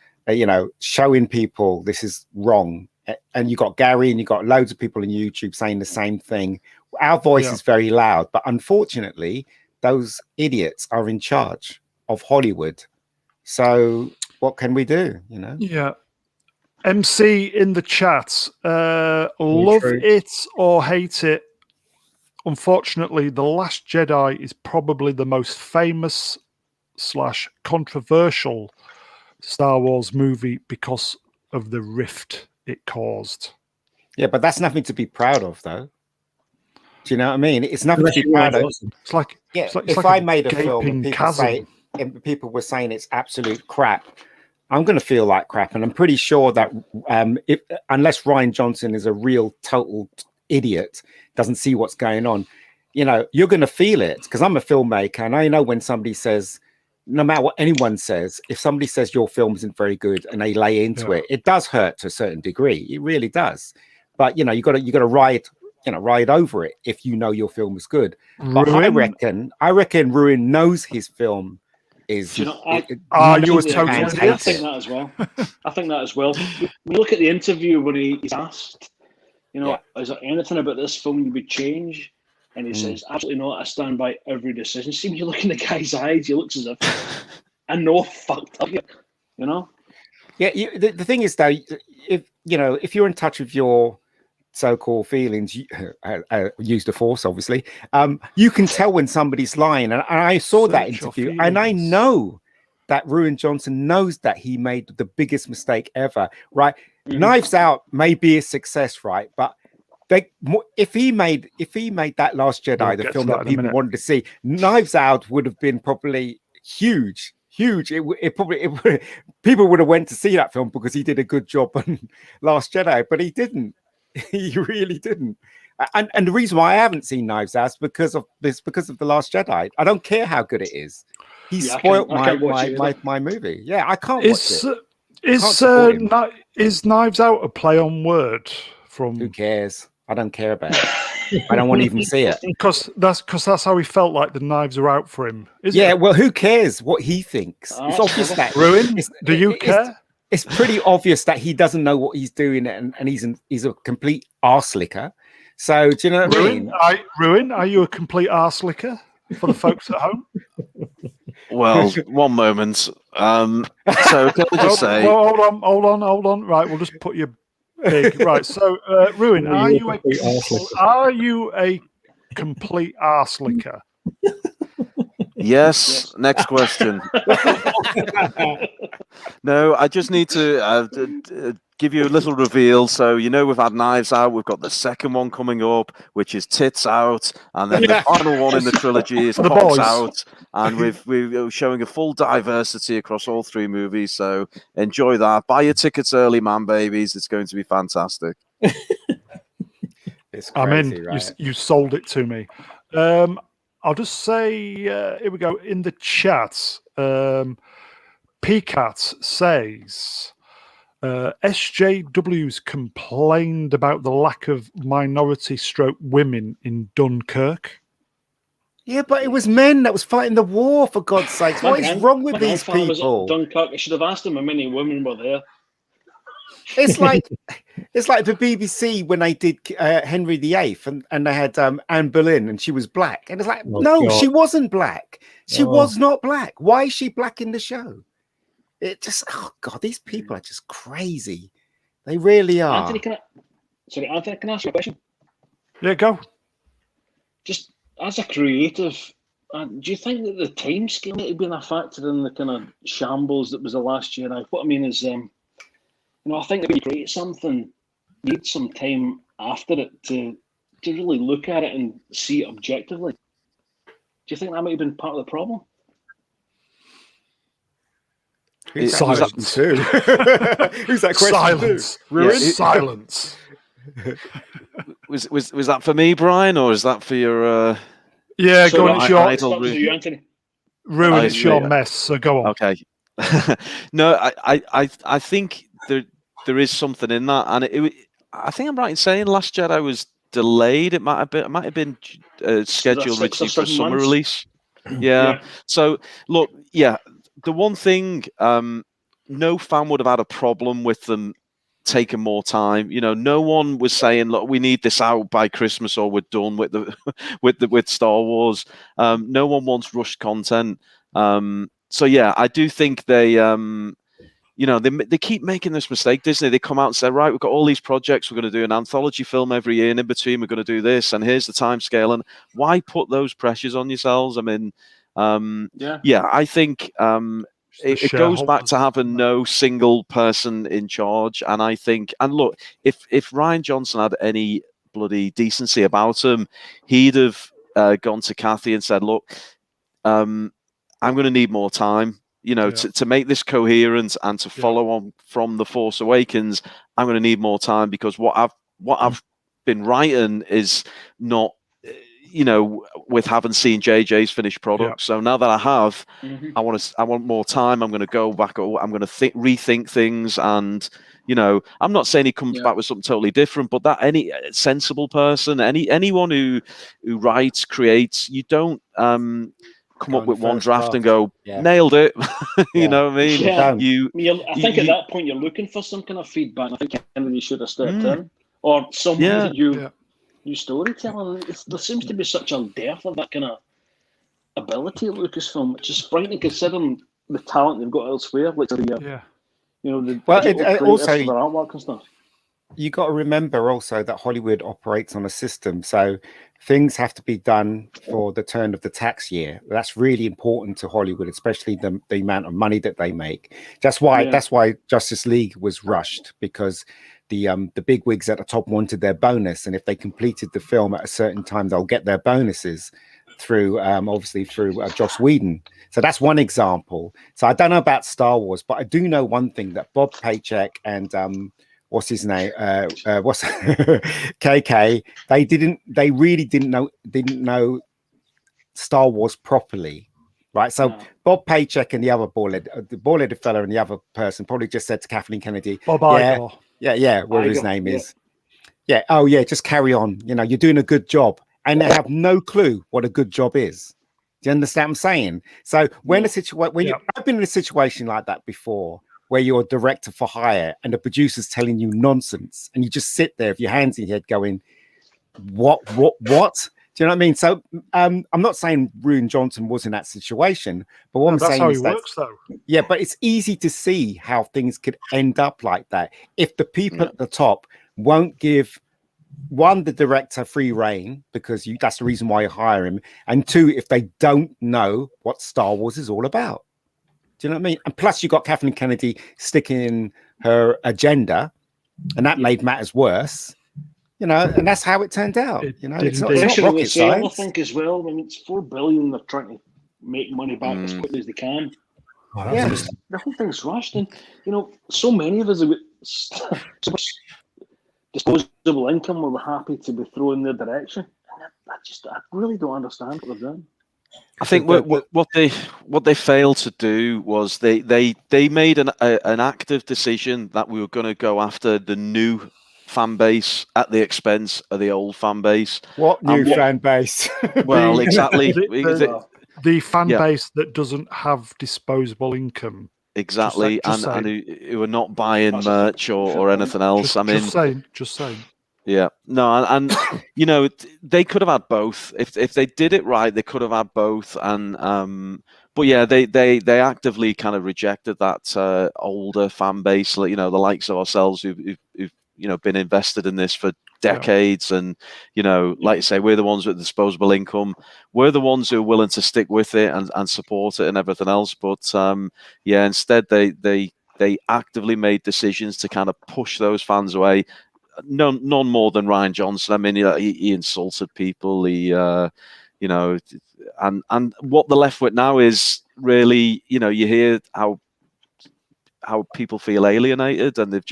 showing people this is wrong. And you got Gary and you got loads of people on YouTube saying the same thing. Our voice is very loud, but unfortunately, those idiots are in charge of Hollywood. So what can we do? Yeah. MC in the chat, love it or hate it. Unfortunately, The Last Jedi is probably the most famous / controversial Star Wars movie because of the rift it caused. Yeah, but that's nothing to be proud of, though. Do you know what I mean? It's nothing to be proud of. It's like, if I made a film and people were saying it's absolute crap, I'm going to feel like crap. And I'm pretty sure that unless Rian Johnson is a real total idiot, doesn't see what's going on, you're going to feel it, because I'm a filmmaker, and I know when somebody says, no matter what anyone says, if somebody says your film isn't very good and they lay into it, it does hurt to a certain degree. It really does. But you got to ride over it if your film is good. But I reckon Ruin knows his film is. I think that as well. I think that as well. We look at the interview when he's asked, is there anything about this film you would change? And he says, absolutely not. I stand by every decision. See, when you look in the guy's eyes, he looks as if I know fucked up. Yeah. The thing is, though, if you're in touch with your so-called feelings, use the force, obviously, you can tell when somebody's lying. And I saw that interview, and I know that Ruin Johnson knows that he made the biggest mistake ever, right? Knives Out may be a success, right? But if he made that Last Jedi, the film that people wanted to see, Knives Out would have been probably huge. People would have went to see that film because he did a good job on Last Jedi, but he didn't. He really didn't. And the reason why I haven't seen Knives Out is because of The Last Jedi. I don't care how good it is. He spoiled my movie. Yeah, I can't watch it. Is Knives Out a play on word from? Who cares? I don't care about it. I don't want to even see it. Because that's how he felt like the knives are out for him. Well, who cares what he thinks? It's obvious that Ruin. Do you care? It's pretty obvious that he doesn't know what he's doing, and he's a complete arse licker. So do you know what I mean? Ruin, are you a complete arse licker for the folks at home? Well, one moment. So can I just say? Well, hold on. Right, we'll just put you big. Right. So, Ruin, are you a complete arse licker? Yes. Next question. No, I just need to give you a little reveal. So, we've had Knives Out. We've got the second one coming up, which is Tits Out. And then the final one in the trilogy is Cocks Out. And we're showing a full diversity across all three movies. So enjoy that. Buy your tickets early, Manbabies. It's going to be fantastic. It's crazy, I'm in. Right? You sold it to me. I'll just say, here we go. In the chat, PCAT says, SJW's complained about the lack of minority / women in Dunkirk. Yeah, but it was men that was fighting the war, for God's sake. What is wrong with these people? Dunkirk, I should have asked him how many women were there. It's like the BBC when they did Henry VIII and they had Anne Boleyn and she was black. And it's like, no, God. she wasn't black. She was not black. Why is she black in the show? It just, oh God, these people are just crazy. They really are. Anthony, can I ask you a question? Yeah, go. Just as a creative, do you think that the time scale might have been a factor in the kind of shambles that was the last year? What I mean is, I think that when you create something, you need some time after it to really look at it and see it objectively. Do you think that might have been part of the problem? Silence. Who's that question? Silence. Ruin. Silence. Was that for me, Brian, or is that for your? Yeah, So go on. It's your you, Anthony. Ruin. It's your mess. So go on. Okay. No, I think there is something in that, and I think I'm right in saying Last Jedi was delayed. It might have been scheduled originally for a summer release. Yeah. So look, the one thing, no fan would have had a problem with them taking more time. No one was saying, look, we need this out by Christmas or we're done with with Star Wars. No one wants rushed content. So yeah, I do think they keep making this mistake, Disney. They come out and say, right, we've got all these projects, we're going to do an anthology film every year, and in between we're going to do this, and here's the time scale. And why put those pressures on yourselves? I mean, I think it goes back to having no single person in charge. And I think, and look, if Rian Johnson had any bloody decency about him, he'd have gone to Kathy and said, look, I'm going to need more time, to make this coherent and to follow on from The Force Awakens. I'm going to need more time because what I've been writing is not, with having seen JJ's finished product. So now that I have, I want more time. I'm going to go back. I'm going to rethink things. And, I'm not saying he comes back with something totally different, but that any sensible person, anyone who writes, creates, you don't, come up with one draft and go, nailed it. You know what I mean? Yeah. I think at that point you're looking for some kind of feedback. I think Kennedy should have stepped in, or someone that you storytelling. There seems to be such a dearth of that kind of ability at Lucasfilm, which is frightening considering the talent they've got elsewhere. Like also artwork and stuff. You got to remember also that Hollywood operates on a system, so things have to be done for the turn of the tax year. That's really important to Hollywood, especially the amount of money that they make. That's why Justice League was rushed, because the bigwigs at the top wanted their bonus, and if they completed the film at a certain time, they'll get their bonuses through obviously through Joss Whedon. So that's one example. So I don't know about Star Wars, but I do know one thing, that Bob Paycheck and what's his name? What's KK? They really didn't know Star Wars properly, right? So Bob Paycheck and the other bald-headed fella and the other person probably just said to Kathleen Kennedy, Bob Iger. whatever his name is. Yeah. Oh yeah, just carry on. You're doing a good job, and they have no clue what a good job is. Do you understand what I'm saying? So I've been in a situation like that before, where you're a director for hire and the producer's telling you nonsense, and you just sit there with your hands in your head going, what? Do you know what I mean? So I'm not saying Rian Johnson was in that situation, but what I'm saying is that, though. Yeah, but it's easy to see how things could end up like that if the people at the top won't give, one, the director free reign, because that's the reason why you hire him, and two, if they don't know what Star Wars is all about. Do you know what I mean? And plus, you got Kathleen Kennedy sticking in her agenda, and that made matters worse. And that's how it turned out. It's not rocket science. I think as well. I mean, it's $4 billion. They're trying to make money back as quickly as they can. The whole thing's rushed, and so many of us have got so much disposable income. We're happy to be thrown their direction. And I really don't understand what they've done. I think what they failed to do was they made an active decision that we were going to go after the new fan base at the expense of the old fan base. What new fan base? Well, exactly. The fan base that doesn't have disposable income exactly, Just and saying. who are not buying That's merch or anything else. Just, I mean, just saying. yeah, no, and you know, they could have had both if they did it right. They could have had both, and but yeah, they actively kind of rejected that older fan base, like, you know, the likes of ourselves who've you know, been invested in this for decades, and you know, like you say, we're the ones with disposable income. We're the ones who are willing to stick with it and support it and everything else. But yeah, instead they actively made decisions to kind of push those fans away. None more than Ryan Johnson. I mean, he insulted people. He, you know, and what they're left with now is really, you know, you hear how people feel alienated, and they're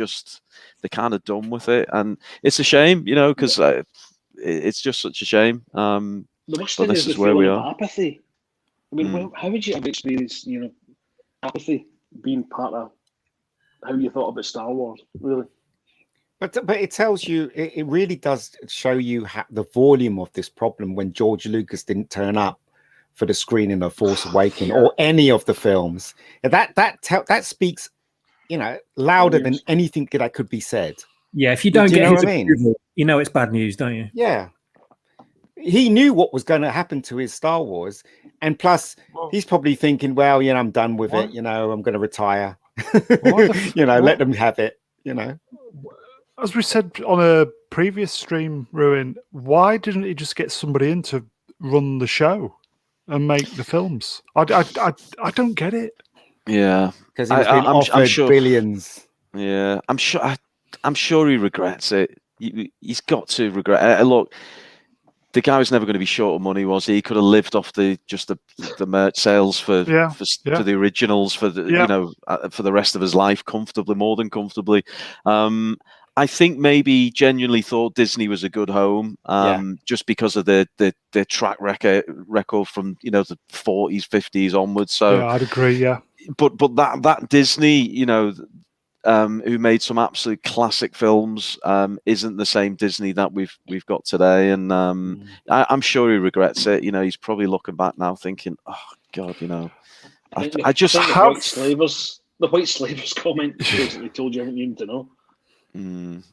kind of done with it, and it's a shame, you know, because it's just such a shame. The worst but thing this is is the where we feeling of are. apathy. I mean, how would you ever experience, you know, apathy being part of how you thought about Star Wars, really? But it tells you, it really does show you the volume of this problem when George Lucas didn't turn up for the screening of Force Awakens or any of the films. That speaks, you know, louder than anything that could be said. Yeah, if you don't get his I mean? approval, you know it's bad news, don't you? Yeah. He knew what was going to happen to his Star Wars, and plus he's probably thinking, well, you know, I'm done with it, you know, I'm going to retire. You know, let them have it, you know. As we said on a previous stream, Ruin, why didn't he just get somebody in to run the show and make the films? I don't get it. Yeah, because he was being offered sure, billions. Yeah, I'm sure he regrets it. He's got to regret it. Look, the guy was never going to be short of money, was he? He could have lived off the merch sales for the originals for the you know, for the rest of his life comfortably, more than comfortably. I think maybe genuinely thought Disney was a good home, just because of their track record from, you know, the 40s, 50s onwards. So yeah, I'd agree. Yeah, but that Disney, you know, who made some absolute classic films, isn't the same Disney that we've got today, and I'm sure he regrets it. You know, he's probably looking back now thinking, "Oh God, you know, I just think the white slavers comment basically told you everything you need to know."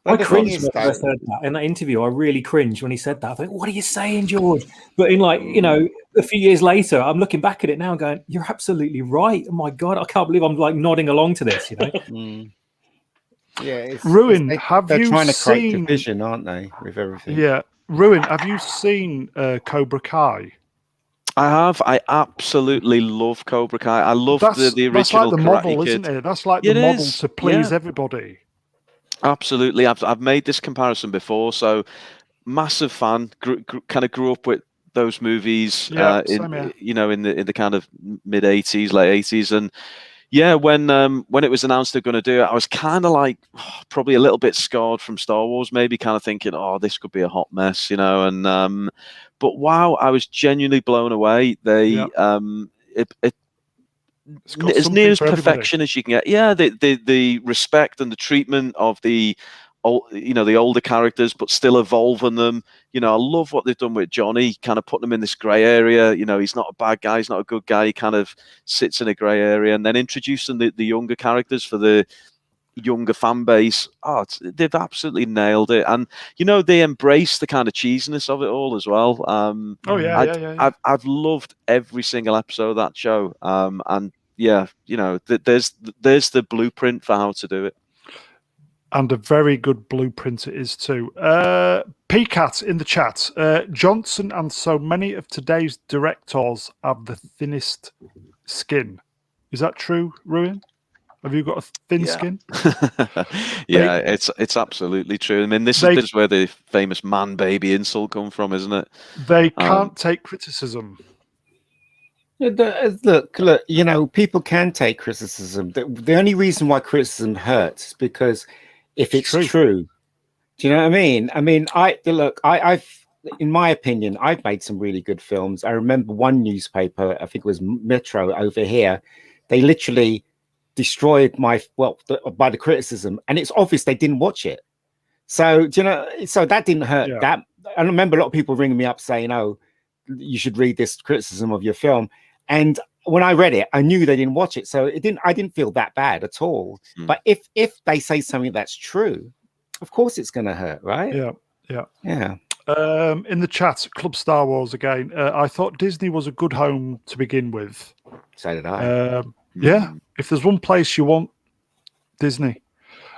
I cringed when I first heard that in that interview. I really cringed when he said that. I think, "What are you saying, George?" But in, like, you know, a few years later, I'm looking back at it now, and going, "You're absolutely right." Oh my God, I can't believe I'm like nodding along to this. You know. Yeah, Ruin. They're you trying to create seen division, aren't they, with everything? Yeah, Ruin. Have you seen Cobra Kai? I have. I absolutely love Cobra Kai. I love the original. That's like the Karate model, Kid. isn't it? That's like the model to please everybody. Absolutely. I've made this comparison before. So, massive fan. Kind of grew up with those movies. In you know, in the kind of mid '80s, late '80s, and yeah, when it was announced they're going to do it, I was kind of like probably a little bit scarred from Star Wars, maybe kind of thinking, oh, this could be a hot mess, you know. And but wow, I was genuinely blown away. They as near as perfection as you can get. Yeah, the respect and the treatment of the older characters, but still evolving them. You know, I love what they've done with Johnny, kind of putting him in this grey area. You know, he's not a bad guy, he's not a good guy. He kind of sits in a grey area, and then introducing the younger characters for the younger fan base. Oh, they've absolutely nailed it, and you know, they embrace the kind of cheesiness of it all as well. I've loved every single episode of that show, and yeah, you know, there's the blueprint for how to do it. And a very good blueprint it is too. PCAT in the chat. Johnson and so many of today's directors have the thinnest skin. Is that true, Ruin? Have you got a thin skin? Yeah, it's absolutely true. I mean, this is where the famous Manbaby insult come from, isn't it? They can't take criticism. Look, you know, people can take criticism. The only reason why criticism hurts is because if it's true. Do you know what I mean? I mean, I've in my opinion, I've made some really good films. I remember one newspaper, I think it was Metro over here, they literally destroyed by the criticism, and it's obvious they didn't watch it. So, do you know, so that didn't hurt. That I remember a lot of people ringing me up saying, "Oh, you should read this criticism of your film." And when I read it, I knew they didn't watch it, so I didn't feel that bad at all. But if they say something that's true, of course it's going to hurt, right? Yeah. In the chat, Club Star Wars again. I thought Disney was a good home to begin with. So did I. Yeah. If there's one place you want, Disney.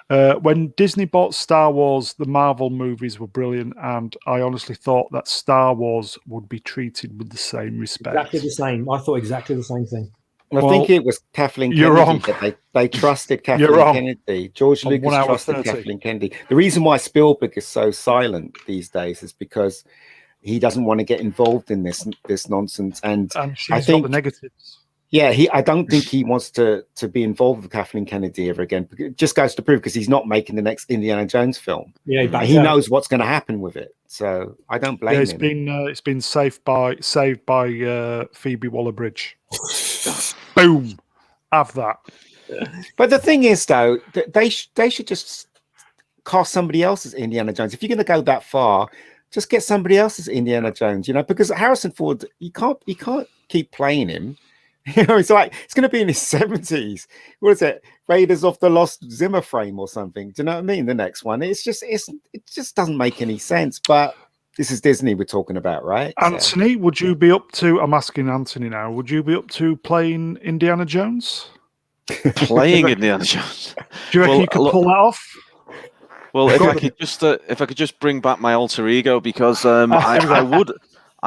When Disney bought Star Wars, the Marvel movies were brilliant, and I honestly thought that Star Wars would be treated with the same respect. Exactly the same. I thought exactly the same thing. I think it was Kathleen you're Kennedy wrong. that they trusted Kathleen Kennedy. George Lucas trusted Kathleen Kennedy. The reason why Spielberg is so silent these days is because he doesn't want to get involved in this nonsense. And I think got the negatives. Yeah, I don't think he wants to be involved with Kathleen Kennedy ever again. It just goes to prove because he's not making the next Indiana Jones film. Yeah, he knows what's going to happen with it. So I don't blame him. It's been saved by Phoebe Waller-Bridge. Boom, have that. But the thing is, though, they should just cast somebody else as Indiana Jones. If you're going to go that far, just get somebody else as Indiana Jones. Because Harrison Ford, you can't keep playing him. It's like it's going to be in his 70s. What is it? Raiders of the Lost Zimmer frame or something. Do you know what I mean? The next one. It just doesn't make any sense. But this is Disney we're talking about, right? Anthony, would you be up to? I'm asking Anthony now. Would you be up to playing Indiana Jones? Playing Indiana Jones. Do you reckon you could pull that off? Well, if I could just bring back my alter ego, because I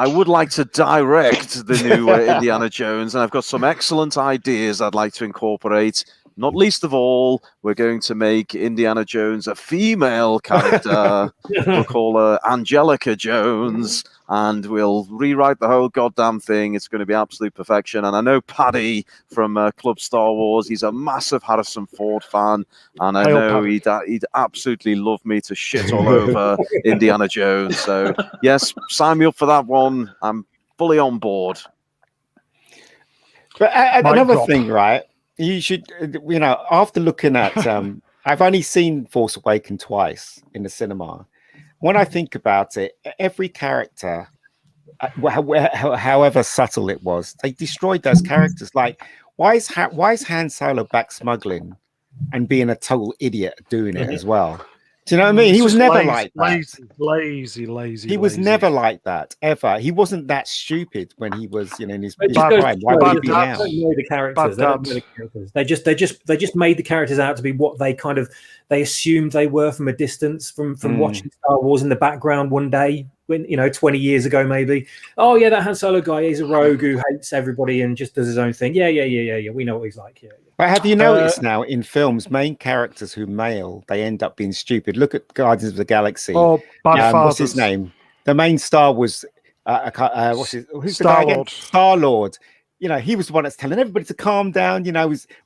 would like to direct the new Indiana Jones, and I've got some excellent ideas I'd like to incorporate. Not least of all, we're going to make Indiana Jones a female character. We'll call her Angelica Jones, and we'll rewrite the whole goddamn thing. It's going to be absolute perfection. And I know Paddy from Club Star Wars, he's a massive Harrison Ford fan, and I know he'd absolutely love me to shit all over Indiana Jones. So, yes, sign me up for that one. I'm fully on board. But another thing, right? You should, after looking at, I've only seen Force Awakens twice in the cinema. When I think about it, every character, however subtle it was, they destroyed those characters. Like, why is Han Solo back smuggling and being a total idiot doing it as well? Do you know what I mean? He was never like that. Lazy. He was never like that, ever. He wasn't that stupid when he was, in his prime. Why would he be now? They don't know the characters. They just made the characters out to be what they assumed they were from a distance, from watching Star Wars in the background one day, when 20 years ago maybe. Oh yeah, that Han Solo guy, he's a rogue who hates everybody and just does his own thing. Yeah. We know what he's like. Yeah. But have you noticed now in films, main characters who male, they end up being stupid? Look at Guardians of the Galaxy. What's his name? The main star was who's Star the guy again? Lord. Star-Lord. He was the one that's telling everybody to calm down.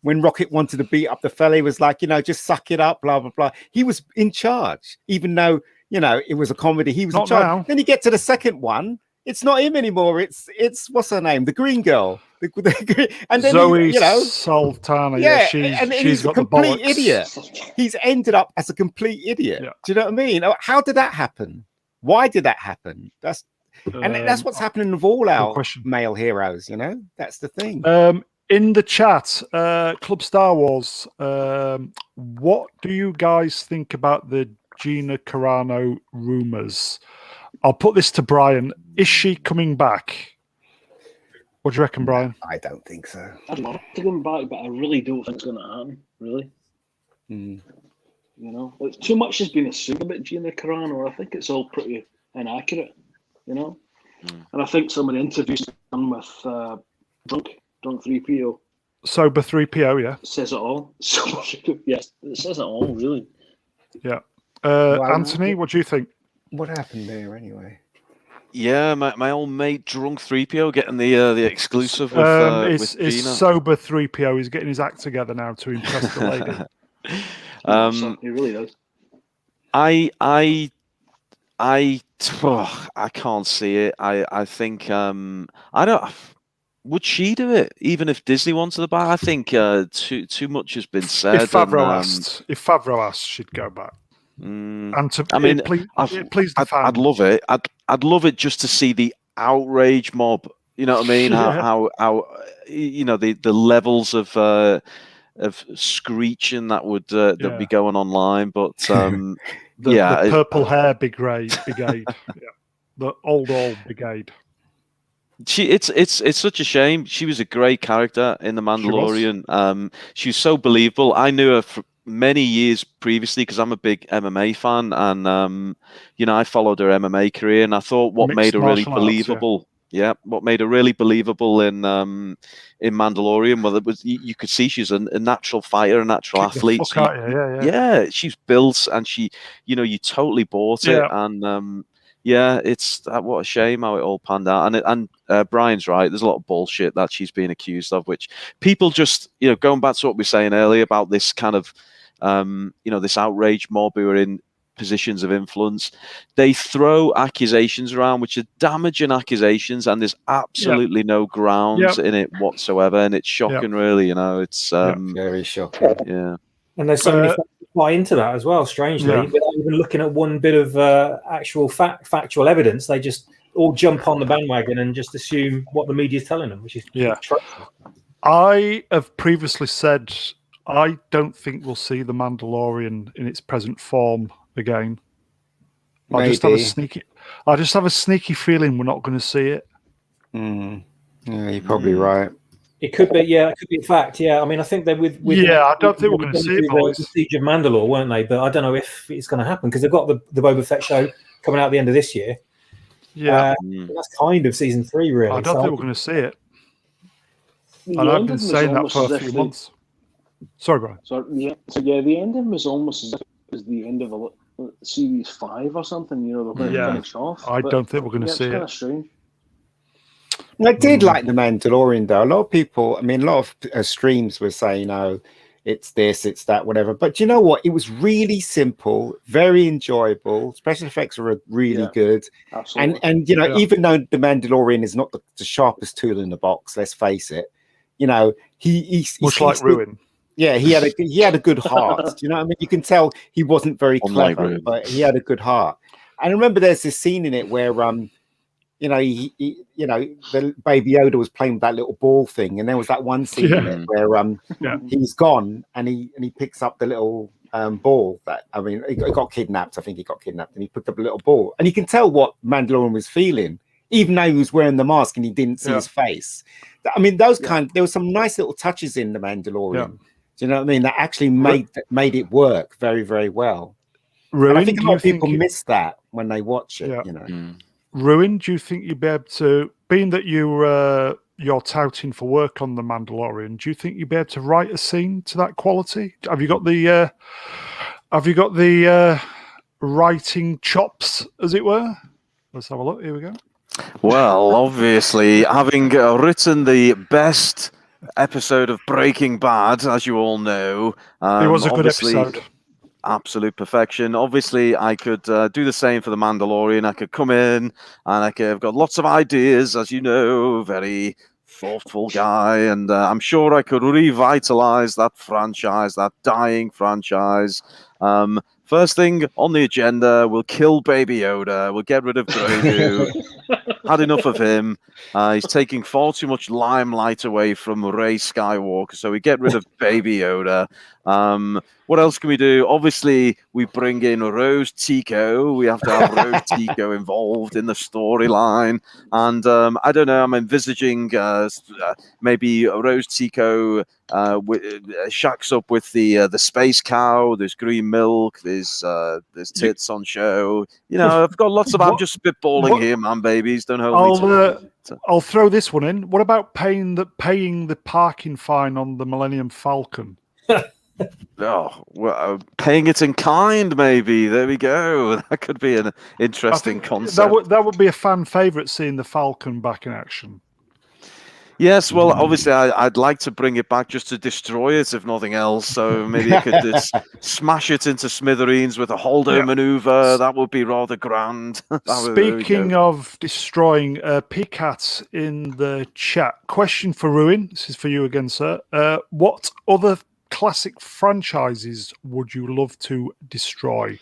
When Rocket wanted to beat up the fella, he was like, just suck it up, blah, blah, blah. He was in charge, even though, it was a comedy. He was in charge. Now. Then you get to the second one. It's not him anymore. It's what's her name? The green girl. And then Zoe Sultana. Yeah, she's got a complete idiot. He's ended up as a complete idiot. Yeah. Do you know what I mean? How did that happen? Why did that happen? That's what's happening with all our male heroes. That's the thing. In the chat, Club Star Wars. What do you guys think about the Gina Carano rumors? I'll put this to Brian. Is she coming back? What do you reckon, Brian? I don't think so. I'd love to come back, but I really don't think it's going to happen. Really. Too much has been assumed about Gina Carano. I think it's all pretty inaccurate. And I think some of the interviews done with drunk 3PO. Sober 3PO, yeah. Says it all. Yes, it says it all, really. Yeah. Anthony, what do you think? What happened there anyway? Yeah, my old mate drunk 3PO getting the exclusive with Gina. It's sober 3PO. He's getting his act together now to impress the lady. He really does. I can't see it. I think I don't. Would she do it even if Disney wanted to buy? I think too much has been said. If Favreau asked, she'd go back. And please the fans. I'd love it. I'd love it just to see the outrage mob You know what I mean? Yeah. How you know the levels of screeching that would that be going online, but The purple hair brigade. Yeah. The old brigade. It's such a shame. She was a great character in The Mandalorian. She was so believable. I knew her for many years previously because I'm a big MMA fan, and you know, I followed her MMA career, and I thought what made her really believable. Yeah, what made her really believable in Mandalorian, well, it was you could see she's a natural fighter, a natural athlete. Yeah, she's built, and she, you know, you totally bought it, and yeah, it's what a shame how it all panned out. And Brian's right. There's a lot of bullshit that she's being accused of, which people just, you know, going back to what we were saying earlier about this kind of, you know, this outrage mob who are in positions of influence. They throw accusations around, which are damaging accusations, and there's absolutely no grounds in it whatsoever. And it's shocking, really. You know, it's very shocking. Yeah. And there's so many factors buy into that as well, strangely, without even looking at one bit of actual factual evidence. They just all jump on the bandwagon and just assume what the media is telling them, which is I have previously said I don't think we'll see the Mandalorian in its present form again. I just have a sneaky feeling we're not going to see it. Yeah, you're probably right. It could be, it could be a fact. Yeah, I mean, I think they with I don't think we're going to see it. The Siege of Mandalore, weren't they? But I don't know if it's going to happen because they've got the Boba Fett show coming out at the end of this year. Yeah, that's kind of season 3, really. I don't think we're going to see it. And I've been saying that for a few months. Sorry, Brian. The ending was almost as if it was the end of a series 5 or something. You know, they're going to finish off. I don't think we're going to see it. Kind of strange. I did like The Mandalorian, though. A lot of people, I mean, a lot of streams were saying, "Oh, it's this, it's that, whatever." But you know what? It was really simple, very enjoyable. Special effects were really good. Absolutely. And you know, even though The Mandalorian is not the sharpest tool in the box, let's face it. You know, he's like Ruin. Yeah, he had a good heart. Do you know what I mean? You can tell he wasn't very clever, but he had a good heart. And I remember there's this scene in it where you know, the Baby Yoda was playing with that little ball thing, and there was that one scene in it where he's gone and he picks up the little ball that, I mean, he got kidnapped. I think he got kidnapped, and he picked up a little ball, and you can tell what Mandalorian was feeling, even though he was wearing the mask and he didn't see his face. I mean, there were some nice little touches in The Mandalorian. Do you know what I mean? That actually made it work very, very well. Ruin, I think a lot of people miss that when they watch it. You know. Ruin, do you think you'd be able to, being that you're touting for work on The Mandalorian, do you think you'd be able to write a scene to that quality? Have you got the writing chops, as it were? Let's have a look. Here we go. Well, obviously, having written the best episode of Breaking Bad, as you all know, it was a good episode. Absolute perfection. Obviously, I could do the same for The Mandalorian. I could come in and I've got lots of ideas, as you know, very thoughtful guy, and I'm sure I could revitalize that franchise, that dying franchise. First thing on the agenda, we'll kill Baby Yoda. We'll get rid of Grogu. Had enough of him. He's taking far too much limelight away from Rey Skywalker, so we get rid of Baby Yoda. What else can we do? Obviously, we bring in Rose Tico. We have to have Rose Tico involved in the storyline. And I don't know, I'm envisaging maybe Rose Tico shacks up with the space cow. There's green milk. There's tits on show. You know, I've got lots of. I'm just spitballing here, man, babies. Don't hold me. I'll throw this one in. What about paying the parking fine on the Millennium Falcon? Paying it in kind, maybe. There we go. That could be an interesting concept. That would be a fan favorite, seeing the Falcon back in action. Yes, well, obviously, I'd like to bring it back just to destroy it, if nothing else. So maybe I could just smash it into smithereens with a Holdo maneuver. That would be rather grand. Speaking of destroying, Peacat in the chat. Question for Ruin. This is for you again, sir. What other classic franchises would you love to destroy?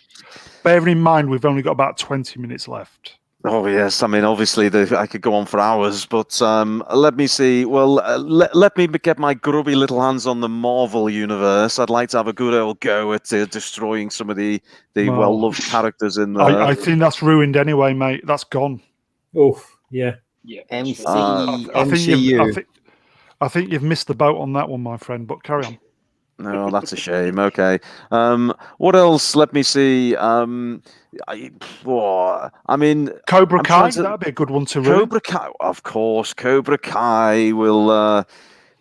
Bearing in mind, we've only got about 20 minutes left. Oh yes, I mean obviously I could go on for hours, but let me see. Well, let me get my grubby little hands on the Marvel universe. I'd like to have a good old go at destroying some of the Well, well-loved characters in there. I think that's ruined anyway, mate. That's gone. Oh, yeah. Yeah, MCU. I think you've missed the boat on that one, my friend. But carry on. No, that's a shame. Okay. What else? Let me see. I mean, Cobra I'm Kai, trying to- that'd be a good one to ruin. Cobra Kai, of course. Cobra Kai will.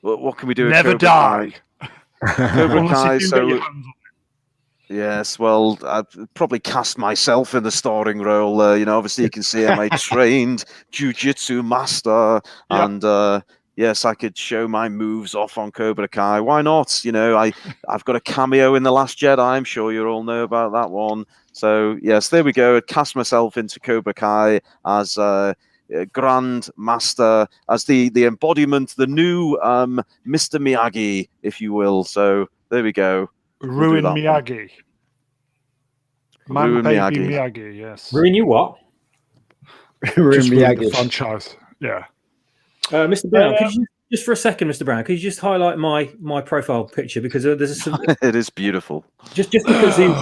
What can we do? Never at Cobra die. Kai? Cobra Unless Kai. you do get So your hands on yes, well, I'd probably cast myself in the starring role. You know, obviously you can see I'm a trained jiu-jitsu master, Yeah. and yes, I could show my moves off on Cobra Kai. Why not? You know, I've got a cameo in The Last Jedi. I'm sure you all know about that one. So yes, there we go. I'd cast myself into Cobra Kai as Grand Master, as the embodiment, the new Mr. Miyagi, if you will. So there we go. Ruin that one. Miyagi. Ruin Manbaby Miyagi. Miyagi, yes. Ruin you what? Ruin Just ruin the Miyagi. franchise. Yeah. Mr. Brown, could you just for a second, Mr. Brown, could you just highlight my profile picture because there's some It is beautiful. just because he's.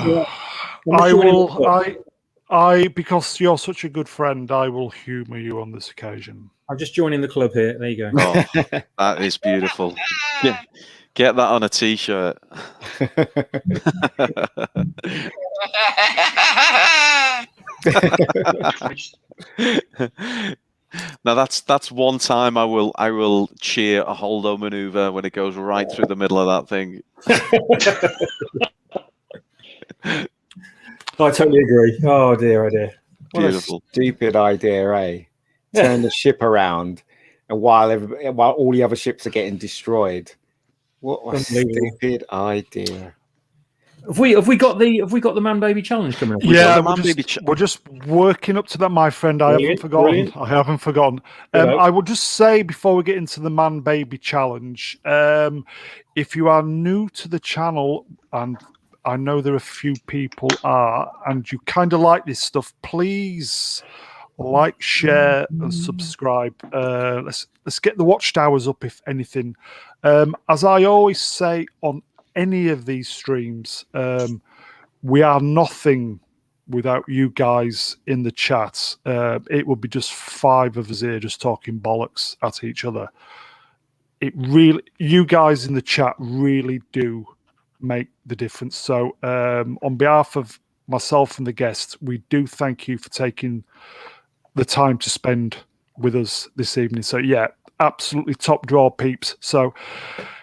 I will. Because you're such a good friend, I will humour you on this occasion. I'm just joining the club here. There you go. Oh, that is beautiful. Get that on a t-shirt. Now that's one time I will cheer a holdo maneuver when it goes right through the middle of that thing. I totally agree. Oh dear, oh dear. What Beautiful. a stupid idea, eh? Turn the ship around, and while all the other ships are getting destroyed. What a stupid idea! Have we got the Manbaby challenge coming up? Yeah, got the we're just working up to that, my friend. I haven't forgotten. Brilliant. I haven't forgotten. I will just say before we get into the Manbaby challenge, if you are new to the channel, and I know there are a few people are, and you kind of like this stuff, please like, share, and subscribe. Let's get the watch towers up, if anything. As I always say on any of these streams, we are nothing without you guys in the chat. It would be just five of us here just talking bollocks at each other. You guys in the chat really do make the difference. So on behalf of myself and the guests, we do thank you for taking the time to spend with us this evening. So yeah, absolutely top draw, peeps. So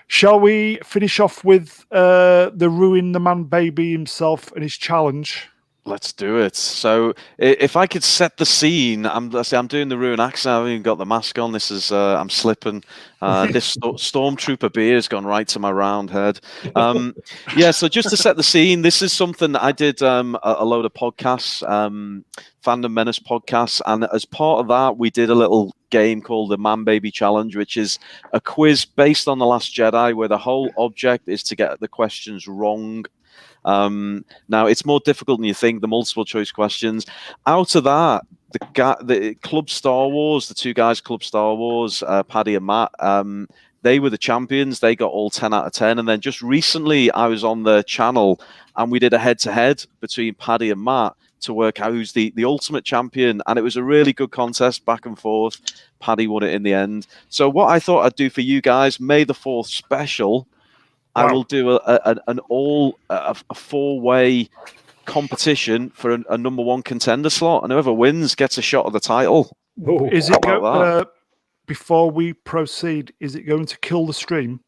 shall we finish off with the Ruin the Manbaby himself and his challenge? Let's do it. So, if I could set the scene, I'm doing the Ruin accent. I haven't even got the mask on. This is I'm slipping. This stormtrooper beer has gone right to my round head. Yeah. So just to set the scene, this is something that I did a load of podcasts, Fandom Menace podcasts, and as part of that, we did a little game called the Manbaby Challenge, which is a quiz based on The Last Jedi, where the whole object is to get the questions wrong. Now it's more difficult than you think, the multiple choice questions. Out of that, the Club Star Wars, the two guys Club Star Wars, Paddy and Matt, they were the champions. They got all 10 out of 10. And then just recently I was on the channel and we did a head-to-head between Paddy and Matt to work out who's the ultimate champion, and it was a really good contest, back and forth. Paddy won it in the end. So what I thought I'd do for you guys, May the 4th special, I will do a four-way competition for a number one contender slot, and whoever wins gets a shot at the title. Ooh. Is it before we proceed? Is it going to kill the stream?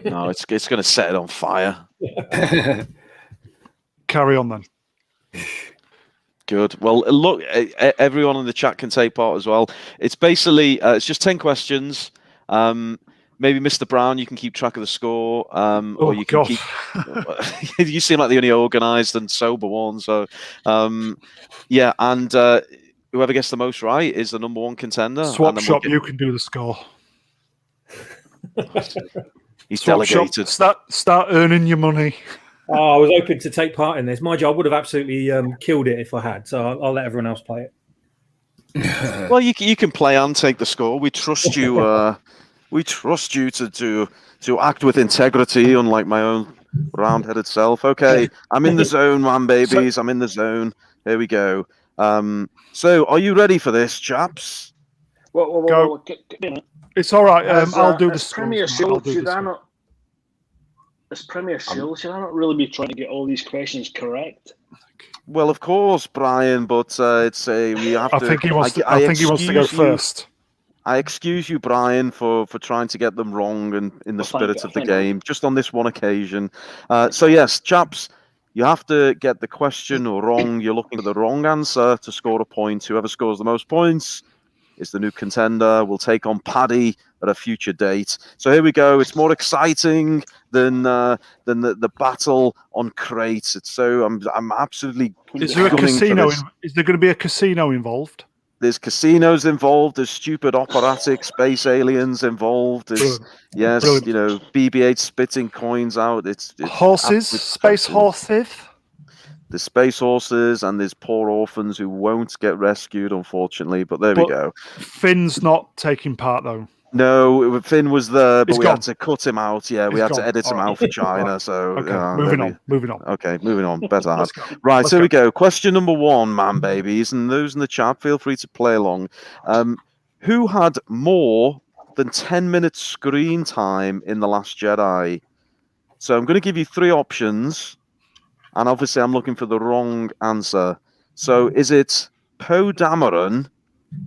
No, it's going to set it on fire. Carry on then. Good. Well, look, everyone in the chat can take part as well. It's basically it's just 10 questions. Maybe Mr. Brown, you can keep track of the score, or you can keep. You seem like the only organised and sober one, so yeah. And whoever gets the most right is the number one contender. Swap shop, you can do the score. He's Swap delegated. Shop, start earning your money. Oh, I was hoping to take part in this. My job would have absolutely killed it if I had. So I'll let everyone else play it. Well, you can play and take the score. We trust you. We trust you to act with integrity, unlike my own round-headed self. Okay, I'm in the zone, man, babies. I'm in the zone. Here we go. So, are you ready for this, chaps? Whoa. It's all right. I'll do the as Premier scores, Matt, I'll Shield, do should the I scores. not? As Premier Shield, should I not really be trying to get all these questions correct? Well, of course, Brian, but it's we have I to. think he wants to. I I think he wants to go excuse you- first. I excuse you, Brian, for trying to get them wrong and in the Well, thank spirit you, of the thank you. game, just on this one occasion. So yes, chaps, you have to get the question wrong. You're looking for the wrong answer to score a point. Whoever scores the most points is the new contender. We'll take on Paddy at a future date. So here we go. It's more exciting than the battle on crates. It's so I'm absolutely. Is there a gunning for casino? this. Is there going to be a casino involved? There's casinos involved. There's stupid operatic space aliens involved. There's yes, Brilliant. you know, BB-8 spitting coins out. It's Horses, absolutely space disgusting. horses. There's space horses and there's poor orphans who won't get rescued, unfortunately. But there we But- go. Finn's not taking part though. No, Finn was there, but He's we gone. had to cut him out. Yeah, we He's had to gone. edit him All right. out for China. Right. So Okay, there moving we- on. Moving on. Okay, moving on. Better have. Let's go. Right, Let's so go. we go. Question number one, man babies, and those in the chat, feel free to play along. Who had more than 10 minutes screen time in The Last Jedi? So I'm going to give you three options, and obviously I'm looking for the wrong answer. So is it Poe Dameron,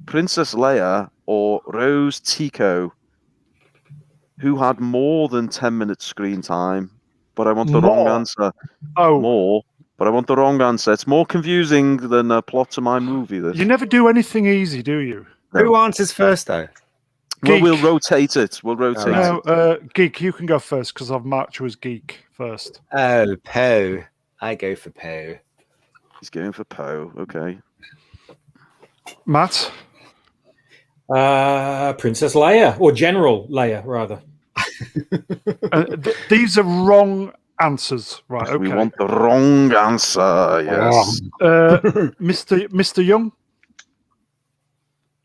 Princess Leia, or Rose Tico? Who had more than 10 minutes screen time? But I want the wrong More? answer. Oh, More, but I want the wrong answer. It's more confusing than a plot to my movie. This. you never do anything easy, do you? Who answers first, though? Well, we'll Geek. rotate it. We'll rotate Alright. it. No, Geek, you can go first because I've marked you as Geek first. Oh, Poe. I go for Poe. He's going for Poe. Okay. Matt, Princess Leia, or General Leia, rather. these are wrong answers, right? Okay, We want the wrong answer. Yes. Mr. Young.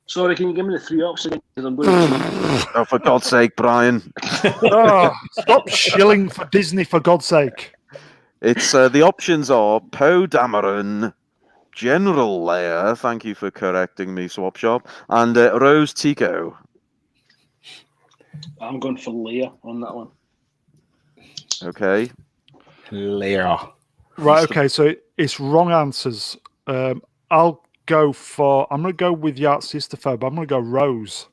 Sorry, can you give me the three options again? 'Cause I'm going to... Oh, for God's sake, Brian. Oh, stop shilling for Disney, for God's sake. It's the options are Poe Dameron, General Leia. Thank you for correcting me, Swap Shop, and Rose Tico. I'm going for Leia on that one. Okay. Leia. Right, okay, so it's wrong answers. I'm going to go with Yahtzee, but I'm going to go Rose.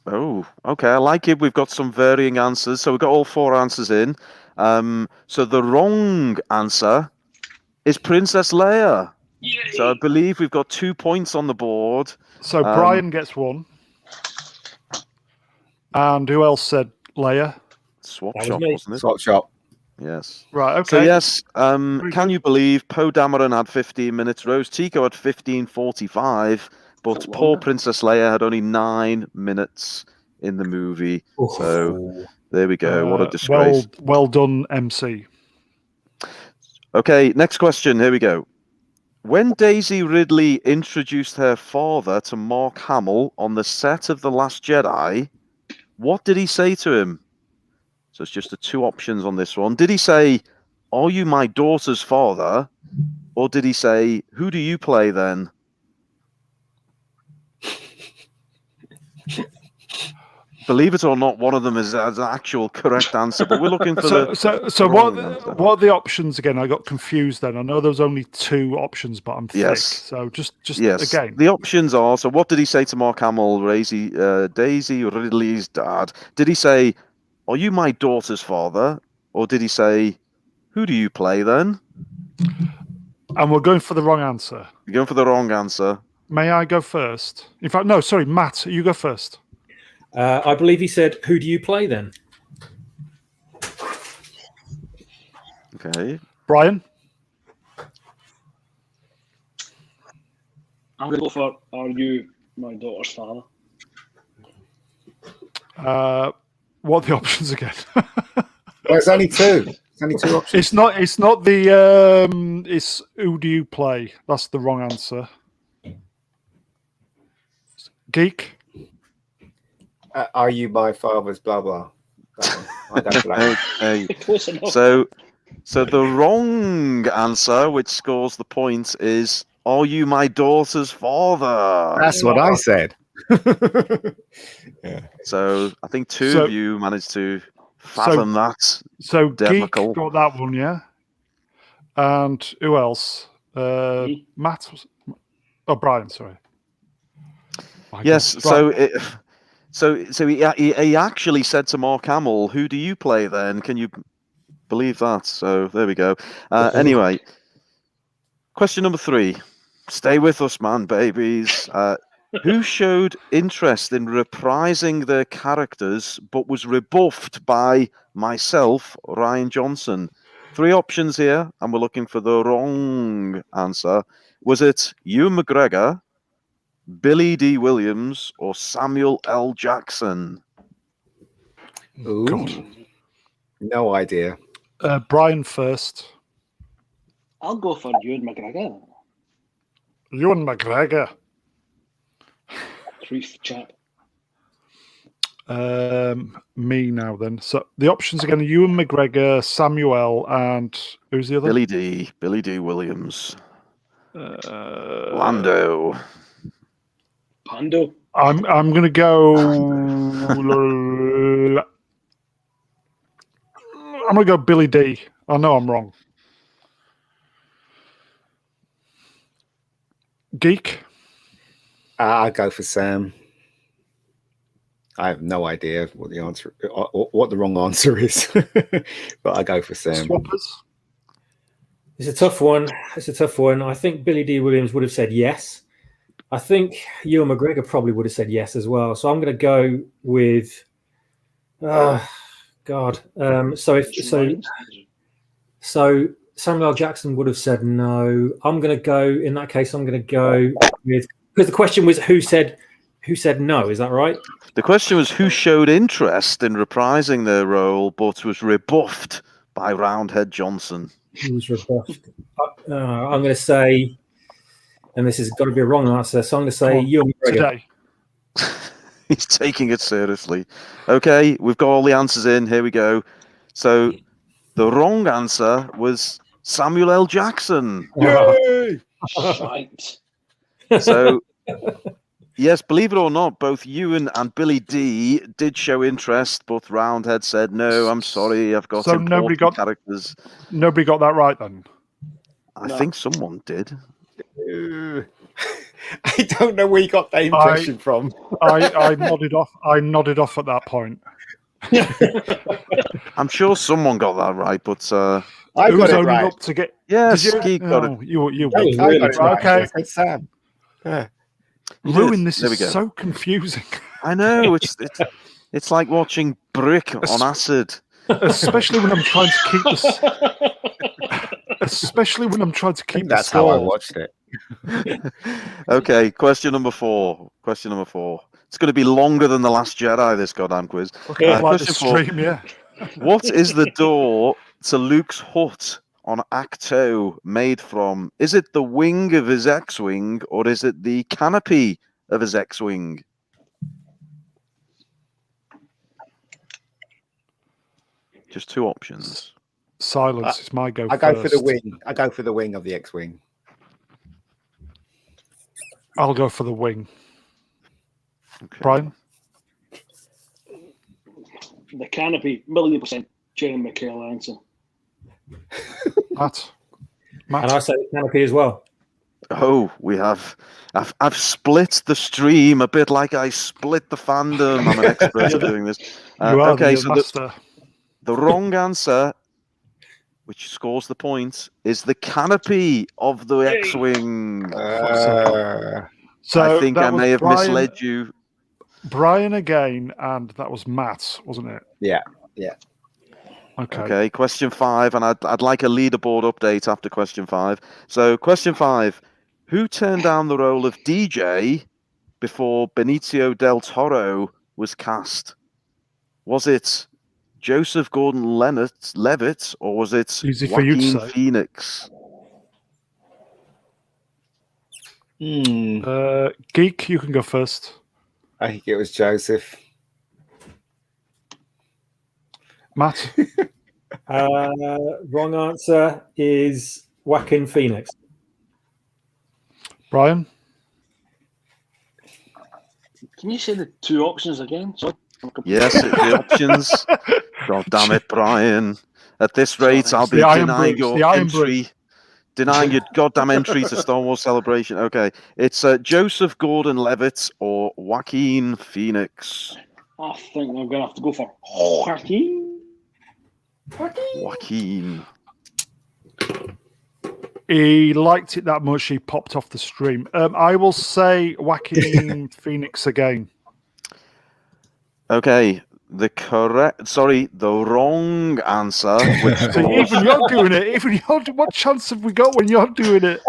Oh, okay. I like it. We've got some varying answers. So we've got all four answers in. So the wrong answer is Princess Leia. So I believe we've got 2 points on the board. So Brian gets one. And who else said Leia? Swap That was shop, me. wasn't it? Swap shop. Yes. Right, okay. So yes, can you believe Poe Dameron had 15 minutes, Rose Tico had 15:45, but That's poor longer. Princess Leia had only 9 minutes in the movie. Oof. So there we go. What a disgrace. Well done, MC. Okay, next question. Here we go. When Daisy Ridley introduced her father to Mark Hamill on the set of The Last Jedi, what did he say to him? So it's just the two options on this one. Did he say, "Are you my daughter's father?" Or did he say, "Who do you play then?" Believe it or not, one of them is an actual correct answer, but we're looking for So wrong answer. what are the options again? I got confused then. I know there's only two options, but I'm thick. Yes. So just Yes. again. The options are, so what did he say to Mark Hamill, Daisy Ridley's dad? Did he say, "Are you my daughter's father?" Or did he say, "Who do you play then?" And we're going for the wrong answer. You're going for the wrong answer. May I go first? In fact, no, sorry, Matt, you go first. I believe he said, "Who do you play then?" Okay. Brian? I'm going to go for Are You My Daughter's Father? What are the options again? Well, it's only two. It's only two options. It's not the it's who do you play? That's the wrong answer. Geek. Are you my father's blah blah? I go for that. Okay. Close enough. So the wrong answer, which scores the point, is "Are you my daughter's father?" That's what I said. So I think two So- of you managed to fathom that. So Debacle. Geek got that one, yeah. And who else? Me. Matt. Oh, Brian. Sorry. My Yes. God. So he actually said to Mark Hamill, "Who do you play then?" Can you believe that? So there we go. Anyway, question number 3. Stay with us, man, babies. Who showed interest in reprising their characters but was rebuffed by myself, Ryan Johnson? 3 options here, and we're looking for the wrong answer. Was it Ewan McGregor, Billy D. Williams, or Samuel L. Jackson? Ooh, God. no idea. Brian first. I'll go for Ewan McGregor. Ewan McGregor. Truth, chap. Me now then. So the options again: Ewan McGregor, Samuel, and who's the other? Billy D. Williams. Uh, Lando. Pando. I'm gonna go. I'm gonna go Billy D. I know I'm wrong. Geek. I go for Sam. I have no idea what the answer, what the wrong answer is, but I go for Sam. Swappers. It's a tough one. It's a tough one. I think Billy D. Williams would have said yes. I think Ewan McGregor probably would have said yes as well. So I'm going to go with. God. So Samuel L. Jackson would have said no. I'm going to go. In that case, I'm going to go with, because the question was who said no. Is that right? The question was who showed interest in reprising their role but was rebuffed by Roundhead Johnson. Who was rebuffed? I'm going to say, and this has got to be a wrong answer. So I'm going to say Ewan McGregor. Today. He's taking it seriously. Okay, we've got all the answers in. Here we go. So the wrong answer was Samuel L. Jackson. Yay! Shite. So, yes, believe it or not, both Ewan and Billy D did show interest, but Roundhead said, no, I'm sorry, I've got So nobody important got- characters. Nobody got that right then. I No. think someone did. I don't know where you got that impression from. I nodded off. I nodded off at that point. I'm sure someone got that right, but I Who got was it owning right. up to get? yes, Did you? Geek got it. Oh, you That was I really got it right. Okay. I said Sam. Yeah. Ruin. This There we is go. so confusing, I know, it's like watching brick on acid. especially when I'm trying to keep the. Especially when I'm trying to I keep think the that's how I score. watched it. Okay, question number 4. Question number 4. It's going to be longer than The Last Jedi, this goddamn quiz. Okay, like the question 4. stream, yeah. What is the door to Luke's hut on Acto made from? Is it the wing of his X-wing or is it the canopy of his X-wing? Just 2 options. Silence is my go. I go for the first. wing. I go for the wing of the X-wing. I'll go for the wing. Okay. Brian. The canopy, 1,000,000% Jane McHale answer. Matt. And I say the canopy as well. Oh, we have. I've split the stream a bit like I split the fandom. I'm an expert at doing this. You are Okay, the so master. the wrong answer, which scores the point, is the canopy of the Hey. X-wing. So I think that I was may have Brian, misled you. Brian again, and that was Matt, wasn't it? Yeah. Okay. Okay, question 5, and I'd like a leaderboard update after question 5. So, question 5: who turned down the role of DJ before Benicio del Toro was cast? Was it Joseph Gordon-Levitt, or was it Easy for you to Joaquin say. Phoenix? Geek, you can go first. I think it was Joseph. Matt. Wrong answer is Joaquin Phoenix. Brian. Can you say the two options again? Sorry. Yes, the options. God damn it, Brian. At this rate, Sorry. I'll be The Iron denying Bruce, your the Iron entry. Denying your goddamn entry to Star Wars Celebration. Okay, it's Joseph Gordon-Levitt or Joaquin Phoenix. I think I'm going to have to go for Joaquin. Joaquin. He liked it that much, he popped off the stream. I will say Joaquin Phoenix again. Okay, the wrong answer. Which So scores, even you're doing it. Even you're. What chance have we got when you're doing it?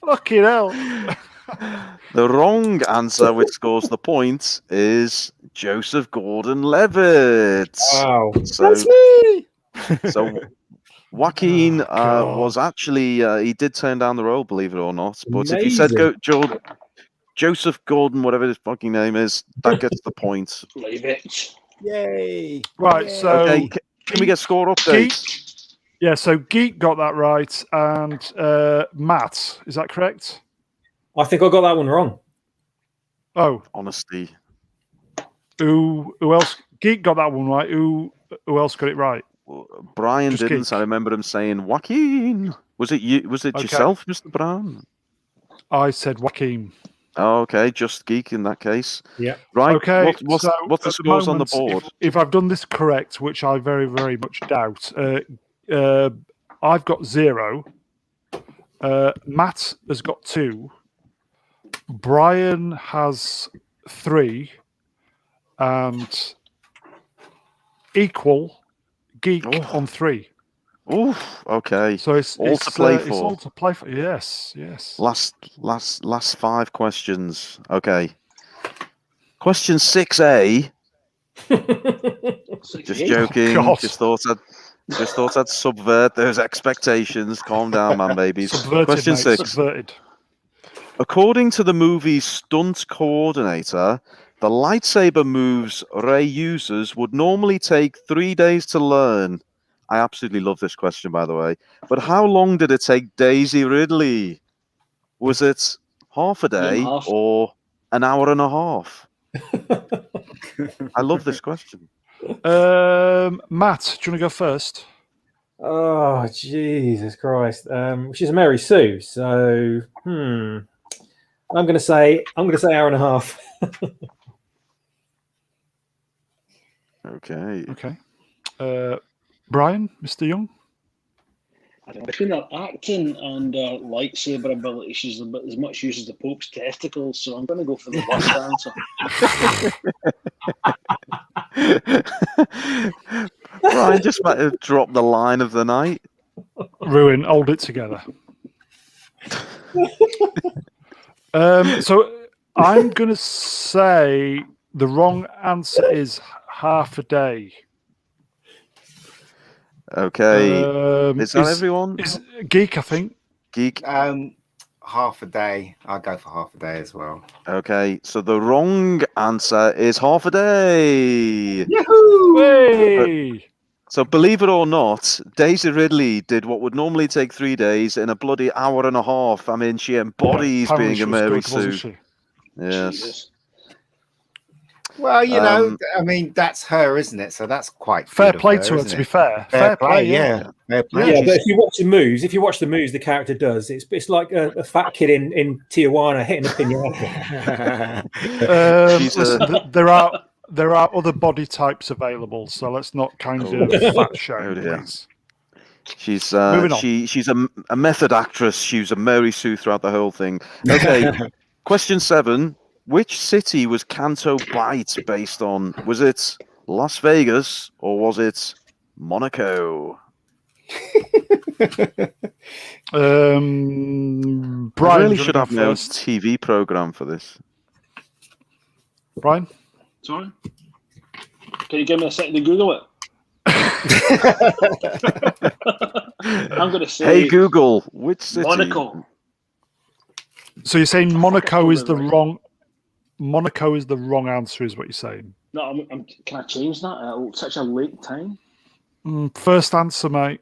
Fucking hell. the wrong answer, which scores the point, is Joseph Gordon-Levitt. Wow. So, me. so Joaquin God. was actually he did turn down the role, believe it or not. But if you said Amazing. Joseph Gordon, whatever his fucking name is, that gets the point. Leave it. Yay! Right, Yay. so Okay, can we get score updates? yeah, so Geek got that right, and Matt, is that correct? I think I got that one wrong. Oh, Honesty. who else? Geek got that one right. Who else got it right? Brian Just didn't. Geek. I remember him saying Joaquin. Was it you? Was it Okay. yourself, Mr. Brown? I said Joaquin. Oh, okay, just Geek in that case. Yeah. Right. Okay, What's so the at scores on the moment, board? If I've done this correct, which I very, very much doubt, I've got 0. Matt has got 2. Brian has 3. And equal Geek on 3. Oof. Okay. So it's All to play for. It's all to play for. Yes, yes. Last 5 questions. Okay. Question 6A. Just joking. God. Just thought I'd subvert those expectations. Calm down, man, babies. Subverted, Question mate, 6. Subverted. According to the movie's stunt coordinator, the lightsaber moves Rey uses would normally take 3 days to learn. I absolutely love this question, by the way. But how long did it take Daisy Ridley? Was it half a day or an hour and a half? I love this question. Matt, do you want to go first? Oh, Jesus Christ. She's a Mary Sue, so I'm gonna say hour and a half. Okay. Okay. Brian, Mr. Young? I don't know. Between her acting and lightsaber ability, she's about as much use as the Pope's testicles, so I'm going to go for the last answer. Brian just might have dropped the line of the night. Ruin, hold it together. So I'm going to say the wrong answer is half a day. Okay. Is that everyone? Is Geek, I think. Geek? Half a day. I'll go for half a day as well. Okay, so the wrong answer is half a day. Yahoo! Hey! So believe it or not, Daisy Ridley did what would normally take 3 days in a bloody hour and a half. I mean, she embodies Apparently being she a was Mary good, wasn't Sue. she? Yes. Jesus. Well, you know, I mean, that's her, isn't it? So that's quite Fair good play of to her, isn't to it? be fair. Fair play, yeah. Fair play. Yeah, but if you watch the moves the character does, it's like a fat kid in Tijuana hitting a pinata. Listen, there are other body types available, so let's not kind of fat shame, please. She's Moving on. she's a method actress. She's a Mary Sue throughout the whole thing. Okay, question 7. Which city was Canto Bight based on? Was it Las Vegas or was it Monaco? Brian, I really do you should wanna have go my own first? TV program for this. Brian? Sorry? Can you give me a second to Google it? I'm going to say Hey Google, which city? Monaco. So you're saying Monaco is the wrong... Monaco is the wrong answer, is what you're saying. No, can I change that at such a late time? First answer, mate.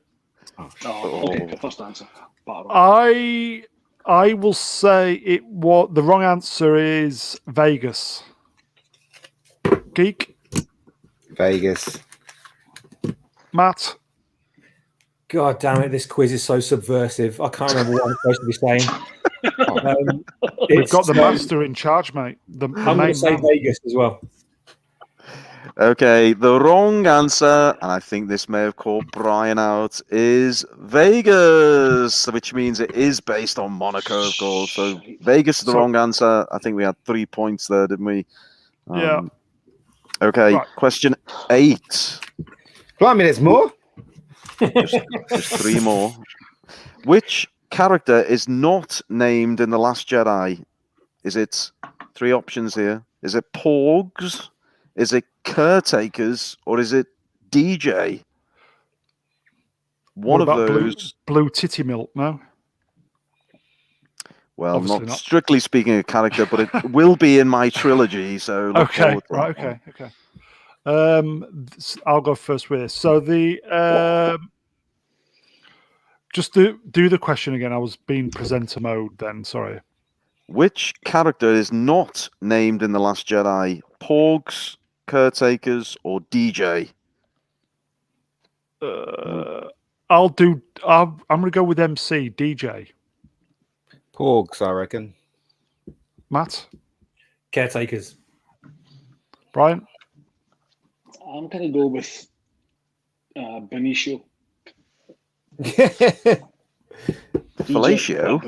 Oh, okay. First answer. I will say it. What the wrong answer is Vegas. Geek. Vegas. Matt. God damn it! This quiz is so subversive. I can't remember what I'm supposed to be saying. We've got the master in charge, mate. The I'm going main to say man. Vegas as well. Okay, the wrong answer, and I think this may have caught Brian out, is Vegas, which means it is based on Monaco, of course. So Vegas is the wrong answer. I think we had 3 points there, didn't we? Yeah. Okay, Right. question 8. Blimey, there's more? Just 3 more. Which character is not named in The Last Jedi? Is it 3 options here? Is it Porgs? Is it Caretakers? Or is it DJ? One What of about those. blue titty milk, no? Well, Obviously not not. strictly speaking a character, but it will be in my trilogy. So look Okay, forward to that right, one. okay. I'll go first with this. So the just do the question again. I was being presenter mode then. Sorry. Which character is not named in The Last Jedi? Porgs, Caretakers, or DJ? I'm going to go with MC DJ. Porgs, I reckon. Matt, Caretakers. Brian. I'm going to go with Benicio. Fellatio?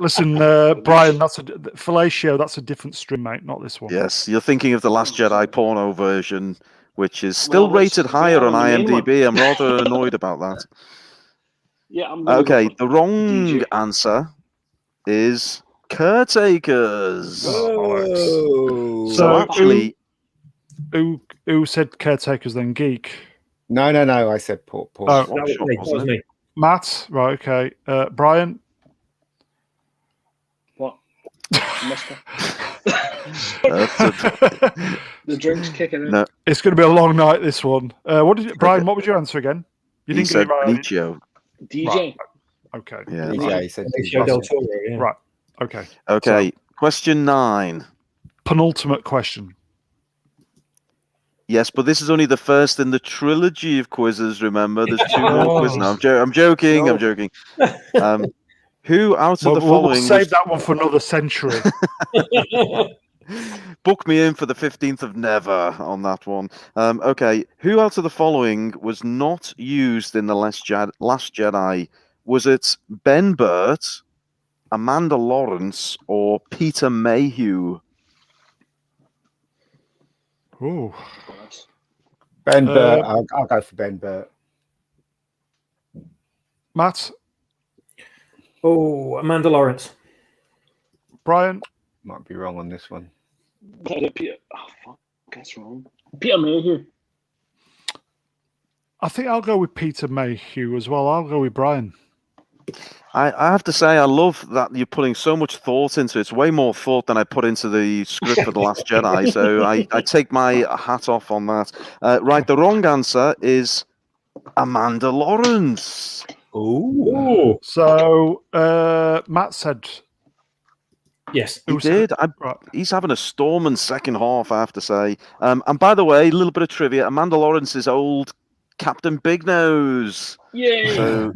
Listen, Brian, fellatio. That's a different stream, mate, not this one. Yes, you're thinking of the Last Jedi porno version, which is still rated higher on the main one. IMDb. I'm rather annoyed about that. Yeah, I'm gonna go Okay, for the wrong DJ. answer is Caretakers. Oh. So actually, Who said caretakers then? Geek. No. I said Porgs. Oh, That was me. That was me. Matt. Right. Okay. Brian. What? Mister? that's a- The drink's kicking in. no, It's going to be a long night. This one. What did Brian? What was your answer again? You he didn't get said it right. Benicio. DJ. Right. Okay. Yeah. Yeah, he said Benicio del Toro, yeah. Right. Okay. Okay, question 9. Penultimate question. Yes, but this is only the first in the trilogy of quizzes. Remember, there's 2 more quizzes. No, I'm joking. I'm joking. Who out of the We'll following save that one for another century. book me in for the 15th of never on that one. Okay, who out of the following was not used in the Last Jedi? Was it Ben Burt, Amanda Lawrence, or Peter Mayhew? Ooh. Ben Burt. I'll go for Ben Burt. Matt. Oh, Amanda Lawrence. Brian. Might be wrong on this one. Peter. Oh fuck, that's wrong. Peter Mayhew. I think I'll go with Peter Mayhew as well. I'll go with Brian. I have to say, I love that you're putting so much thought into it. It's way more thought than I put into the script for The Last Jedi. So I take my hat off on that. Right, the wrong answer is Amanda Lawrence. Ooh. So Matt said Yes. He did. right. He's having a storming second half, I have to say. And by the way, a little bit of trivia. Amanda Lawrence is old Captain Big Nose. Yay! So,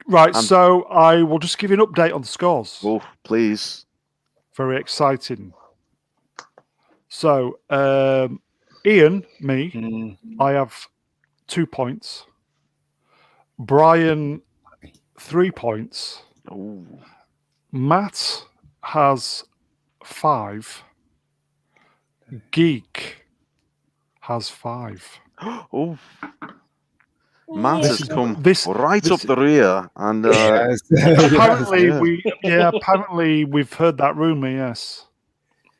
Right, so I will just give you an update on the scores. oh, please. Very exciting. So, Ian, me, I have 2 points. Brian, 3 points. Oh. Matt has 5. Geek has 5. Oh. Matt This has is- come this- right this- up the rear. And Apparently, Yeah. apparently we've heard that rumor. Yes,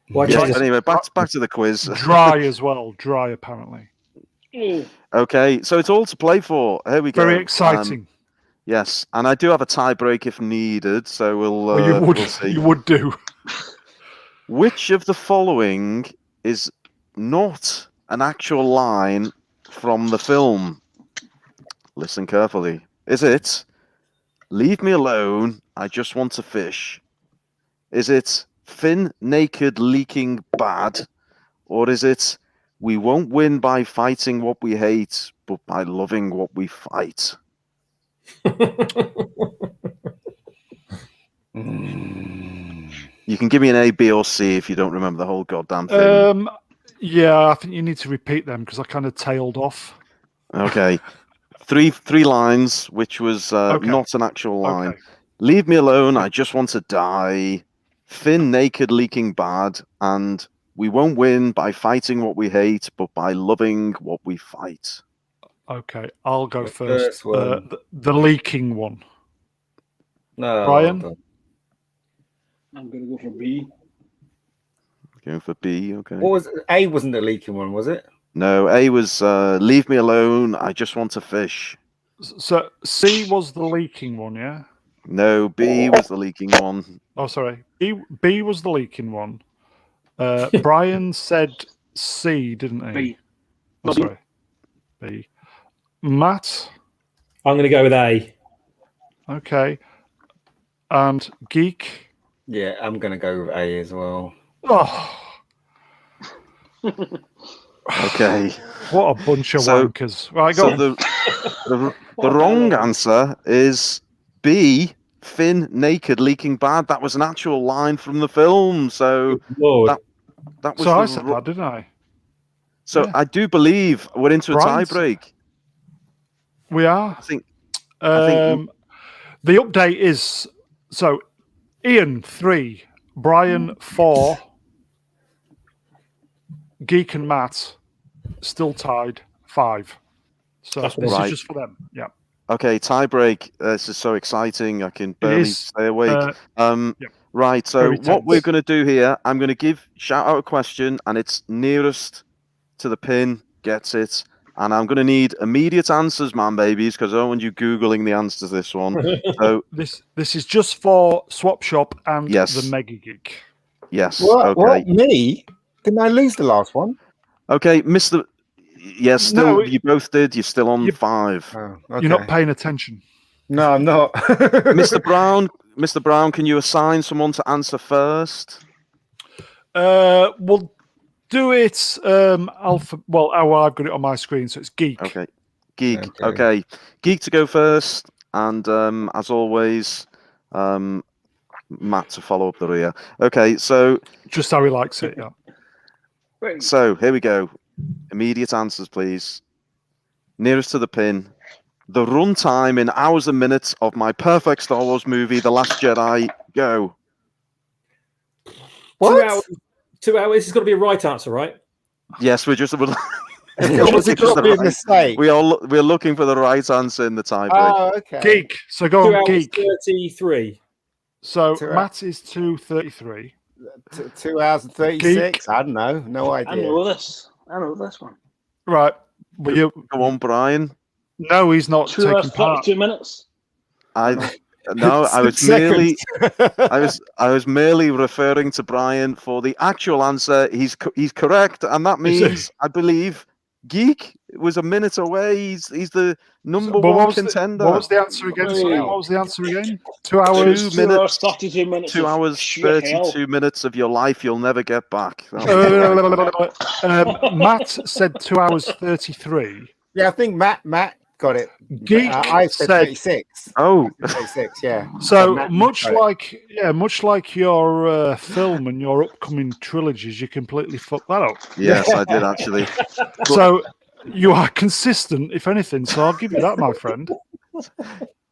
Watch yes, out. anyway, back to the quiz. dry as well. Dry, apparently. Oh, Okay, so it's all to play for. Here we go. Very exciting. Yes, and I do have a tie break if needed, so Well, you would, we'll see. you would do. Which of the following is not an actual line from the film? Listen carefully. Is it, "Leave me alone, I just want to fish"? Is it, "Fin naked leaking bad"? Or is it, "We won't win by fighting what we hate, but by loving what we fight"? You can give me an A, B, or C if you don't remember the whole goddamn thing. Yeah, I think you need to repeat them because I kind of tailed off. Okay. Three lines, which was not an actual line. Okay. "Leave me alone, I just want to die", "Fin naked leaking bad", and "We won't win by fighting what we hate, but by loving what we fight". Okay, I'll go The first. first one. The leaking one. No, Brian? hold on. I'm going to go for B. Going for B, okay. What was A? Wasn't the leaking one, was it? No, A was "Leave me alone, I just want to fish". So C was the leaking one, yeah? No, B was the leaking one. Oh, sorry. B was the leaking one. Brian said C, didn't he? B. Oh, sorry. B. Matt? I'm going to go with A. Okay. And Geek? Yeah, I'm going to go with A as well. Oh, Okay. what a bunch of So- wankers. Right, go So on. the wrong answer is B, "Fin naked leaking bad". That was an actual line from the film. So Lord. that was So I the said ro- that, didn't I? So yeah. I do believe we're into a tie Brian's- break. We are. I think The update is so Ian 3, Brian 4, Geek and Matt still tied 5. So That's this right. is just for them. Yeah. Okay, tie break. This is so exciting. I can barely is, stay awake. yep. Right. So Very what we're tense. going to do here, I'm going to shout out a question, and it's nearest to the pin gets it. And I'm going to need immediate answers, man, babies, because I don't want you Googling the answer to this one. So, This is just for Swap Shop and Yes. the MegaGeek. yes. What? Okay. What? Me? Didn't I lose the last one? Okay, Mr. Yes, still, No, you both did. You're still on you- 5. Oh, okay. You're not paying attention. No, I'm not. Mr. Brown, can you assign someone to answer first? We'll do it alpha. Well, I've got it on my screen, so it's Geek. Okay. Geek. Okay. Okay. Geek to go first. And as always, Matt to follow up the rear. Okay, so Just how he likes it. Yeah. Wait, here we go. Immediate answers, please. Nearest to the pin. The runtime in hours and minutes of my perfect Star Wars movie, The Last Jedi. Go. What? 2 hours. 2 hours. This has got to be a right answer, right? Yes, we're just. Was it got to be a mistake? We're looking for the right answer in the tiebreak. Oh, okay. Geek. So go 2 on, hours Geek. 33. So 2 Matt is 2:33. 2 hours and 36. I don't know. No I idea. know this. I know this one. Right. Well, you, Go on, Brian. no, he's not 2 taking hours, part. 32 minutes. I was 6 merely seconds. I was merely referring to Brian for the actual answer. He's correct, and that Is he? means I believe Geek was a minute away. He's the number But one contender. What was the answer again? Sorry, Hey. what was the answer again? 2 hours. 2 2 minutes. hours, 32 minutes. 2 of hours, sheer hell. 32 minutes of your life you'll never get back. Matt said 2 hours 33. Yeah, I think Matt got it. Geek I said said 36. Oh, 36, yeah. so Matt much got it. like your film and your upcoming trilogies, you completely fucked that up. yes, I did actually. So you are consistent, if anything. So I'll give you that, my friend.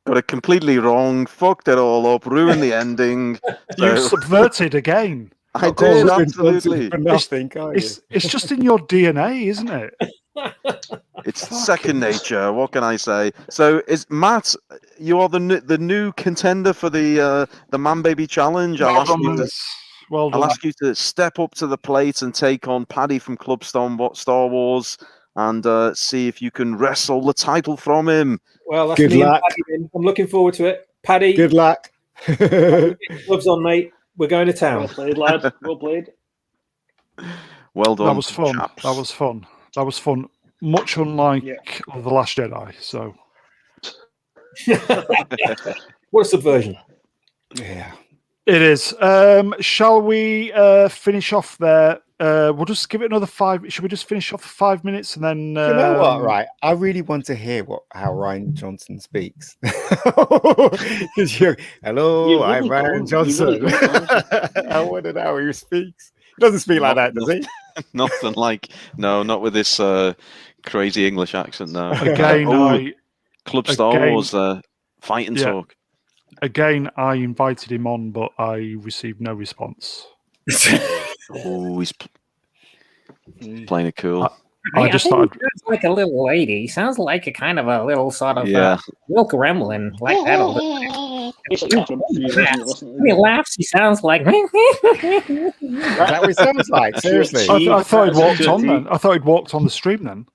Got it completely wrong. Fucked it all up. Ruined the ending. You So subverted again. I Of course, did it's been absolutely. for nothing, can't you? It's just in your DNA, isn't it? It's second nature. What can I say? So, is Matt? You are the new contender for the Manbaby challenge. I'll Well done. ask you to step up to the plate and take on Paddy from Club Star Wars. and see if you can wrestle the title from him. Well, that's Good me and luck. Paddy then. I'm looking forward to it. Paddy, Good luck. gloves on, mate. We're going to Well town. played, lad. Well played. Well done. That was fun. chaps. That was fun. That was fun. Much unlike The Last Jedi. So What a subversion. Yeah. it is. Shall we finish off there? We'll just give it another 5. Should we just finish off for 5 minutes and then? You know what? Right. I really want to hear how Ryan Johnson speaks. Because hello, You I'm really Ryan don't. You really Johnson. don't, I want to know how he speaks. He doesn't speak like that, does he? Nothing like not with this crazy English accent. No. Again, Club Star Wars fighting talk. Again, I invited him on, but I received no response. Oh, he's playing it cool. I just think thought. he sounds like a little lady. He sounds like a kind of a little sort of little gremlin, like that. When he laughs, he sounds like. Is that what he sounds like? Seriously. I thought he'd walked on then. I thought he'd walked on the stream then.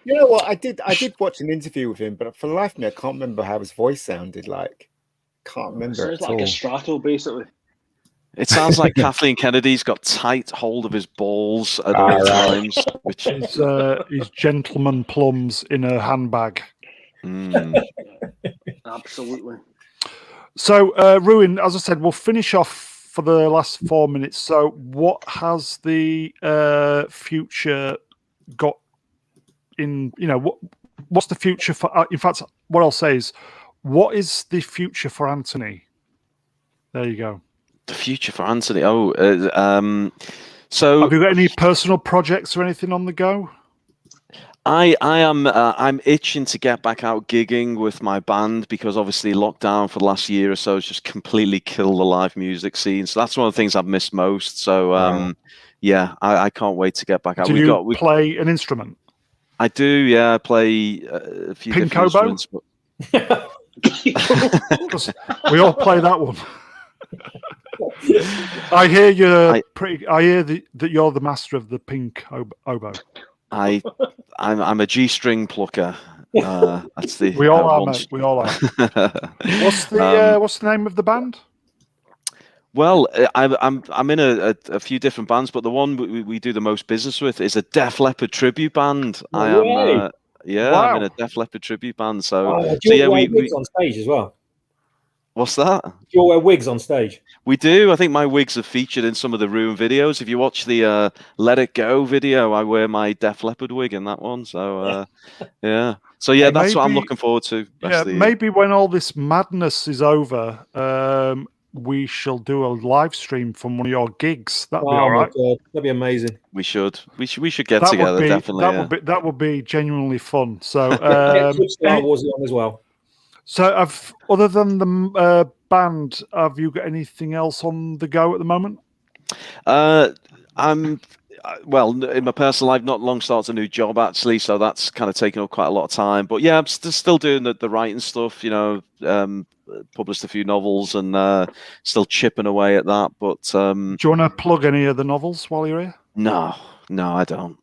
You know what? I did watch an interview with him, but for the life of me, I can't remember how his voice sounded like. Can't remember Sounds at like all. a strato, basically. It sounds like Kathleen Kennedy's got tight hold of his balls at all times. Which His gentleman plums in a handbag. Absolutely. So, Ruin, as I said, we'll finish off for the last 4 minutes. So, what has the future got in? What's the future for? In fact, what I'll say is, what is the future for Anthony? There you go. the future for Anthony. So have you got any personal projects or anything on the go? I'm itching to get back out gigging with my band, because obviously lockdown for the last year or so has just completely killed the live music scene. So that's one of the things I've missed most. So yeah, I can't wait to get back out. Do you play an instrument? I do, yeah. I play a few Pink different oboe? instruments. We all play that one. I hear you're pretty. I hear that you're the master of the pink oboe. I'm a G-string plucker. That's the we all are, mate. We all are. What's the name of the band? Well, I'm in a few different bands, but the one we do the most business with is a Def Leppard tribute band. Wow. I'm in a Def Leppard tribute band. So, do you wear wigs on stage as well? What's that? Do you all wear wigs on stage? We do. I think my wigs are featured in some of the Ruin videos. If you watch the Let It Go video, I wear my Def Leppard wig in that one. So yeah. So yeah, that's what I'm looking forward to. Yeah, maybe when all this madness is over, we shall do a live stream from one of your gigs. That'd be all right. God. That'd be amazing. We should get together. Definitely. That would be genuinely fun. So Star Wars on as well. So, other than the band, have you got anything else on the go at the moment? Well, in my personal life, not long started a new job actually, so that's kind of taken up quite a lot of time. But yeah, I'm still doing the writing stuff. Published a few novels and still chipping away at that. But do you want to plug any of the novels while you're here? No, I don't.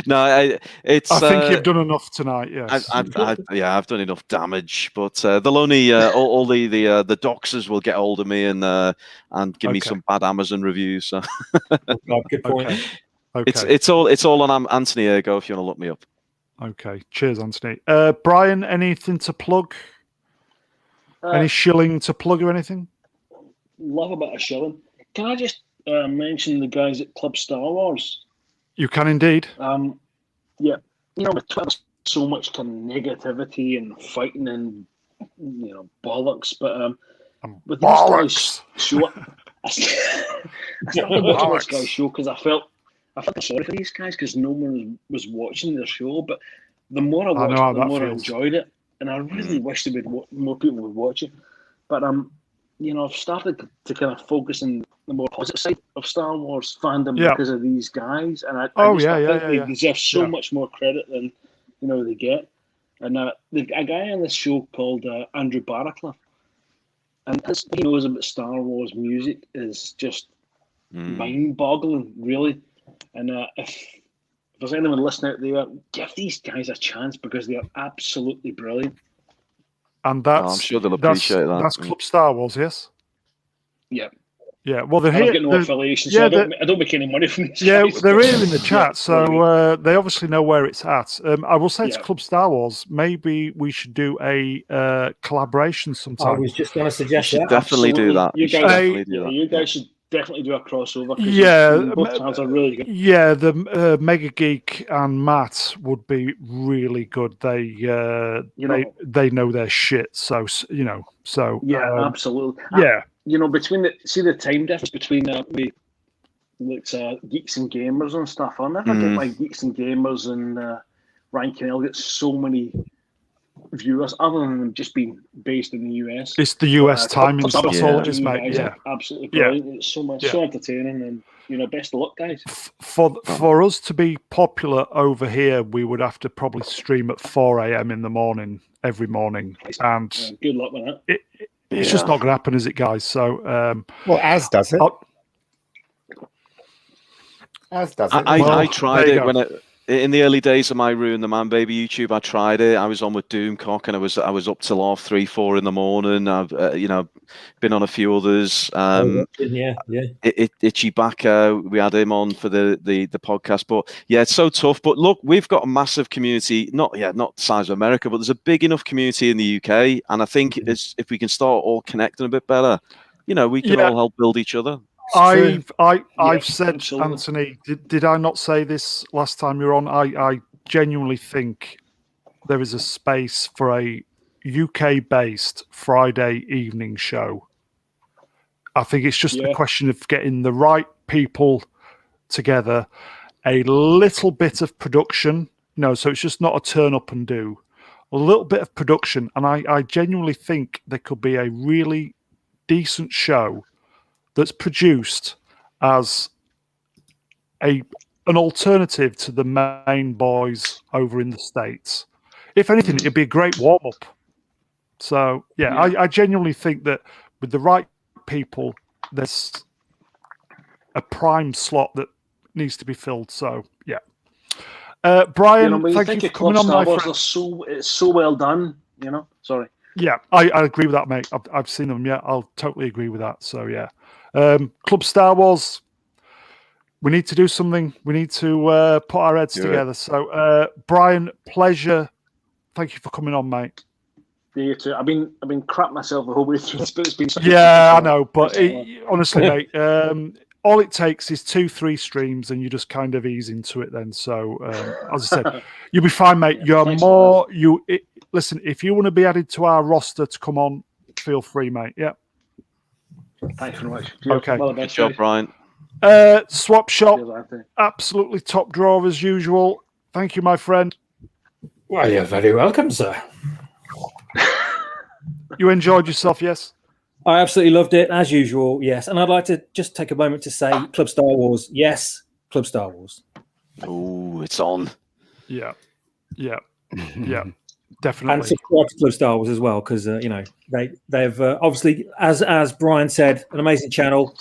No, I think you've done enough tonight. Yes, I've done enough damage, but they'll only all the doxers will get hold of me and give me some bad Amazon reviews. So good point. Okay. It's all on Anthony Ergo if you want to look me up. Okay, cheers, Anthony. Brian, anything to plug? Any shilling to plug or anything? Love a bit of shilling. Can I just mention the guys at Club Star Wars? You can indeed. Yeah, with Twitter, so much kind of negativity and fighting and bollocks. But with this guy's show, I started watching this guy's show because I felt sorry for these guys because no one was watching their show. But the more I watched it, the more I enjoyed it, and I really wish more people would watch it. But I've started to kind of focus on the more positive side of Star Wars fandom because of these guys, and I think they deserve so much more credit than they get. And a guy on this show called Andrew Barraclough, and what he knows about Star Wars music is just mind-boggling, really. And if there's anyone listening out there, give these guys a chance because they are absolutely brilliant. And that's I'm sure they'll appreciate that. That's Club Star Wars, yes. Yeah. Yeah, well, they're I've here. got no affiliation, yeah, so I don't make any money from these Yeah, guys. they're here in the chat, Yeah, so they obviously know where it's at. I will say it's Yeah. Club Star Wars. Maybe we should do a collaboration I sometime. was just going to suggest should that. definitely do that. You should guys, definitely do that. you guys should definitely do a crossover. 'Cause Yeah, both channels are really good. Yeah, the MegaGeek and Matt would be really good. They they know their shit, so Yeah, absolutely. yeah. Between the time difference between Geeks and Gamers and stuff. I never get why Geeks and Gamers and Ryan Kennell get so many viewers, other than them just being based in the US. It's the US timing. That's all it is, mate. Guys Yeah, are absolutely brilliant. It's so much, so entertaining, and best of luck, guys. For us to be popular over here, we would have to probably stream at 4 a.m. in the morning every morning, and Good luck with that. It's just not going to happen, is it, guys? So, well, as does it. As does it. I tried it when in the early days of my Ruin the Manbaby YouTube. I tried it. I was on with Doomcock, and I was up till 3-4 in the morning. I've been on a few others. Itchy Backer, we had him on for the podcast. But yeah, it's so tough. But look, we've got a massive community. Not the size of America, but there's a big enough community in the UK, and I think if we can start all connecting a bit better, we can all help build each other. I've said, absolutely. Anthony, did I not say this last time you were on? I genuinely think there is a space for a UK-based Friday evening show. I think it's just a question of getting the right people together, a little bit of production, so it's just not a turn up and do, a little bit of production, and I genuinely think there could be a really decent show that's produced as an alternative to the main boys over in the States. If anything, it'd be a great warm-up. So, I genuinely think that with the right people, there's a prime slot that needs to be filled. So, Brian, thank you for coming on, my friend. It's so well done, Sorry. Yeah, I agree with that, mate. I've seen them. Yeah, I'll totally agree with that. So, yeah. Club Star Wars, we need to do something. We need to put our heads together. So, Brian, pleasure. Thank you for coming on, mate. You too. I've been crap myself the whole way through this, but it's been I know. But honestly, mate, all it takes is 2-3 streams, and you just kind of ease into it. Then, so as I said, you'll be fine, mate. Listen, if you want to be added to our roster to come on, feel free, mate. Yeah. Thanks very much. Okay. Good job, Brian. Swap Shop, absolutely top drawer as usual. Thank you, my friend. Well, you're very welcome, sir. You enjoyed yourself, yes? I absolutely loved it, as usual, yes. And I'd like to just take a moment to say Club Star Wars, yes, Club Star Wars. Oh, it's on. Yeah. Definitely. And subscribe to Club Star Wars as well, because they've obviously, as Brian said, an amazing channel.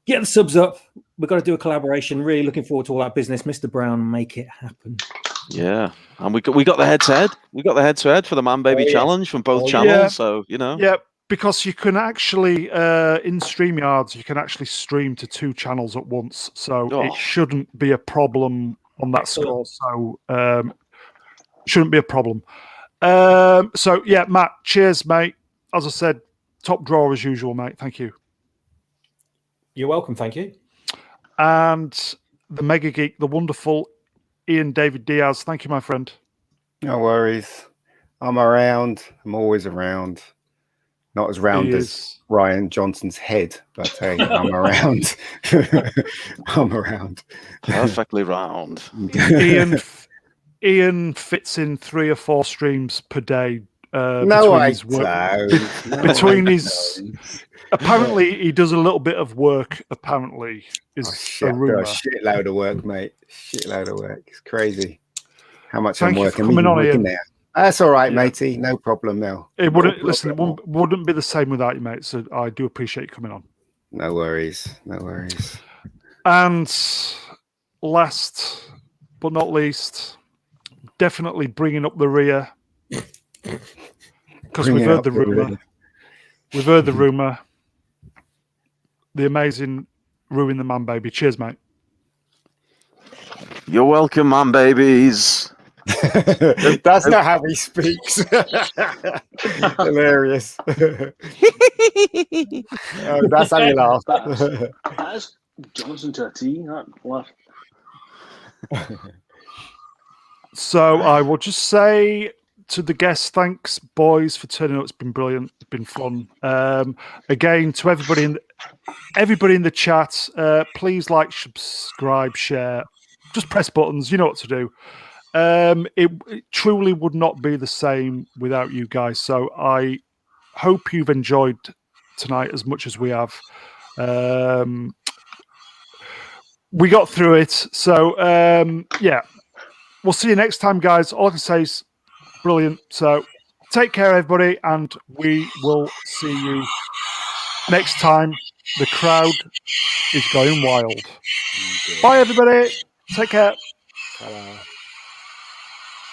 Get the subs up. We've got to do a collaboration. Really looking forward to all that business. Mr. Brown, make it happen. Yeah, and we got the head-to-head. We got the head-to-head for the Manbaby challenge from both channels. Yeah. So Yeah, because you can actually in StreamYards you can actually stream to 2 channels at once. So it shouldn't be a problem on that score. So shouldn't be a problem. So yeah, Matt, cheers, mate. As I said, top drawer as usual, mate. Thank you. You're welcome. Thank you. And the MegaGeek, the wonderful Ian David Diaz. Thank you, my friend. No worries. I'm around. I'm always around. Not as round as Ryan Johnson's head, but hey, I'm around. I'm around. Perfectly round. Ian fits in 3 or 4 streams per day. Between his apparently he does a little bit of work. Apparently, is a rumor. Shitload of work, mate. Shitload of work. It's crazy how much Thank I'm you working. for coming on, Ian. There. That's all right, matey. No problem now. It wouldn't wouldn't be the same without you, mate. So I do appreciate you coming on. No worries. No worries. And last but not least, definitely bringing up the rear because we've heard the rumor. We've heard the rumor. The amazing Ruin the Manbaby. Cheers, mate. You're welcome, Manbabies. That's not how he speaks. Hilarious. That's how you laugh. That's Johnson to a T. That laugh. So I will just say to the guests, thanks, boys, for turning up. It's been brilliant. It's been fun. Again, to everybody in the chat, please like, subscribe, share. Just press buttons. You know what to do. It truly would not be the same without you guys. So I hope you've enjoyed tonight as much as we have. We got through it. So, yeah, we'll see you next time, guys. All I can say is brilliant. So take care, everybody, and we will see you next time. The crowd is going wild. Bye, everybody. Take care. Ta-da.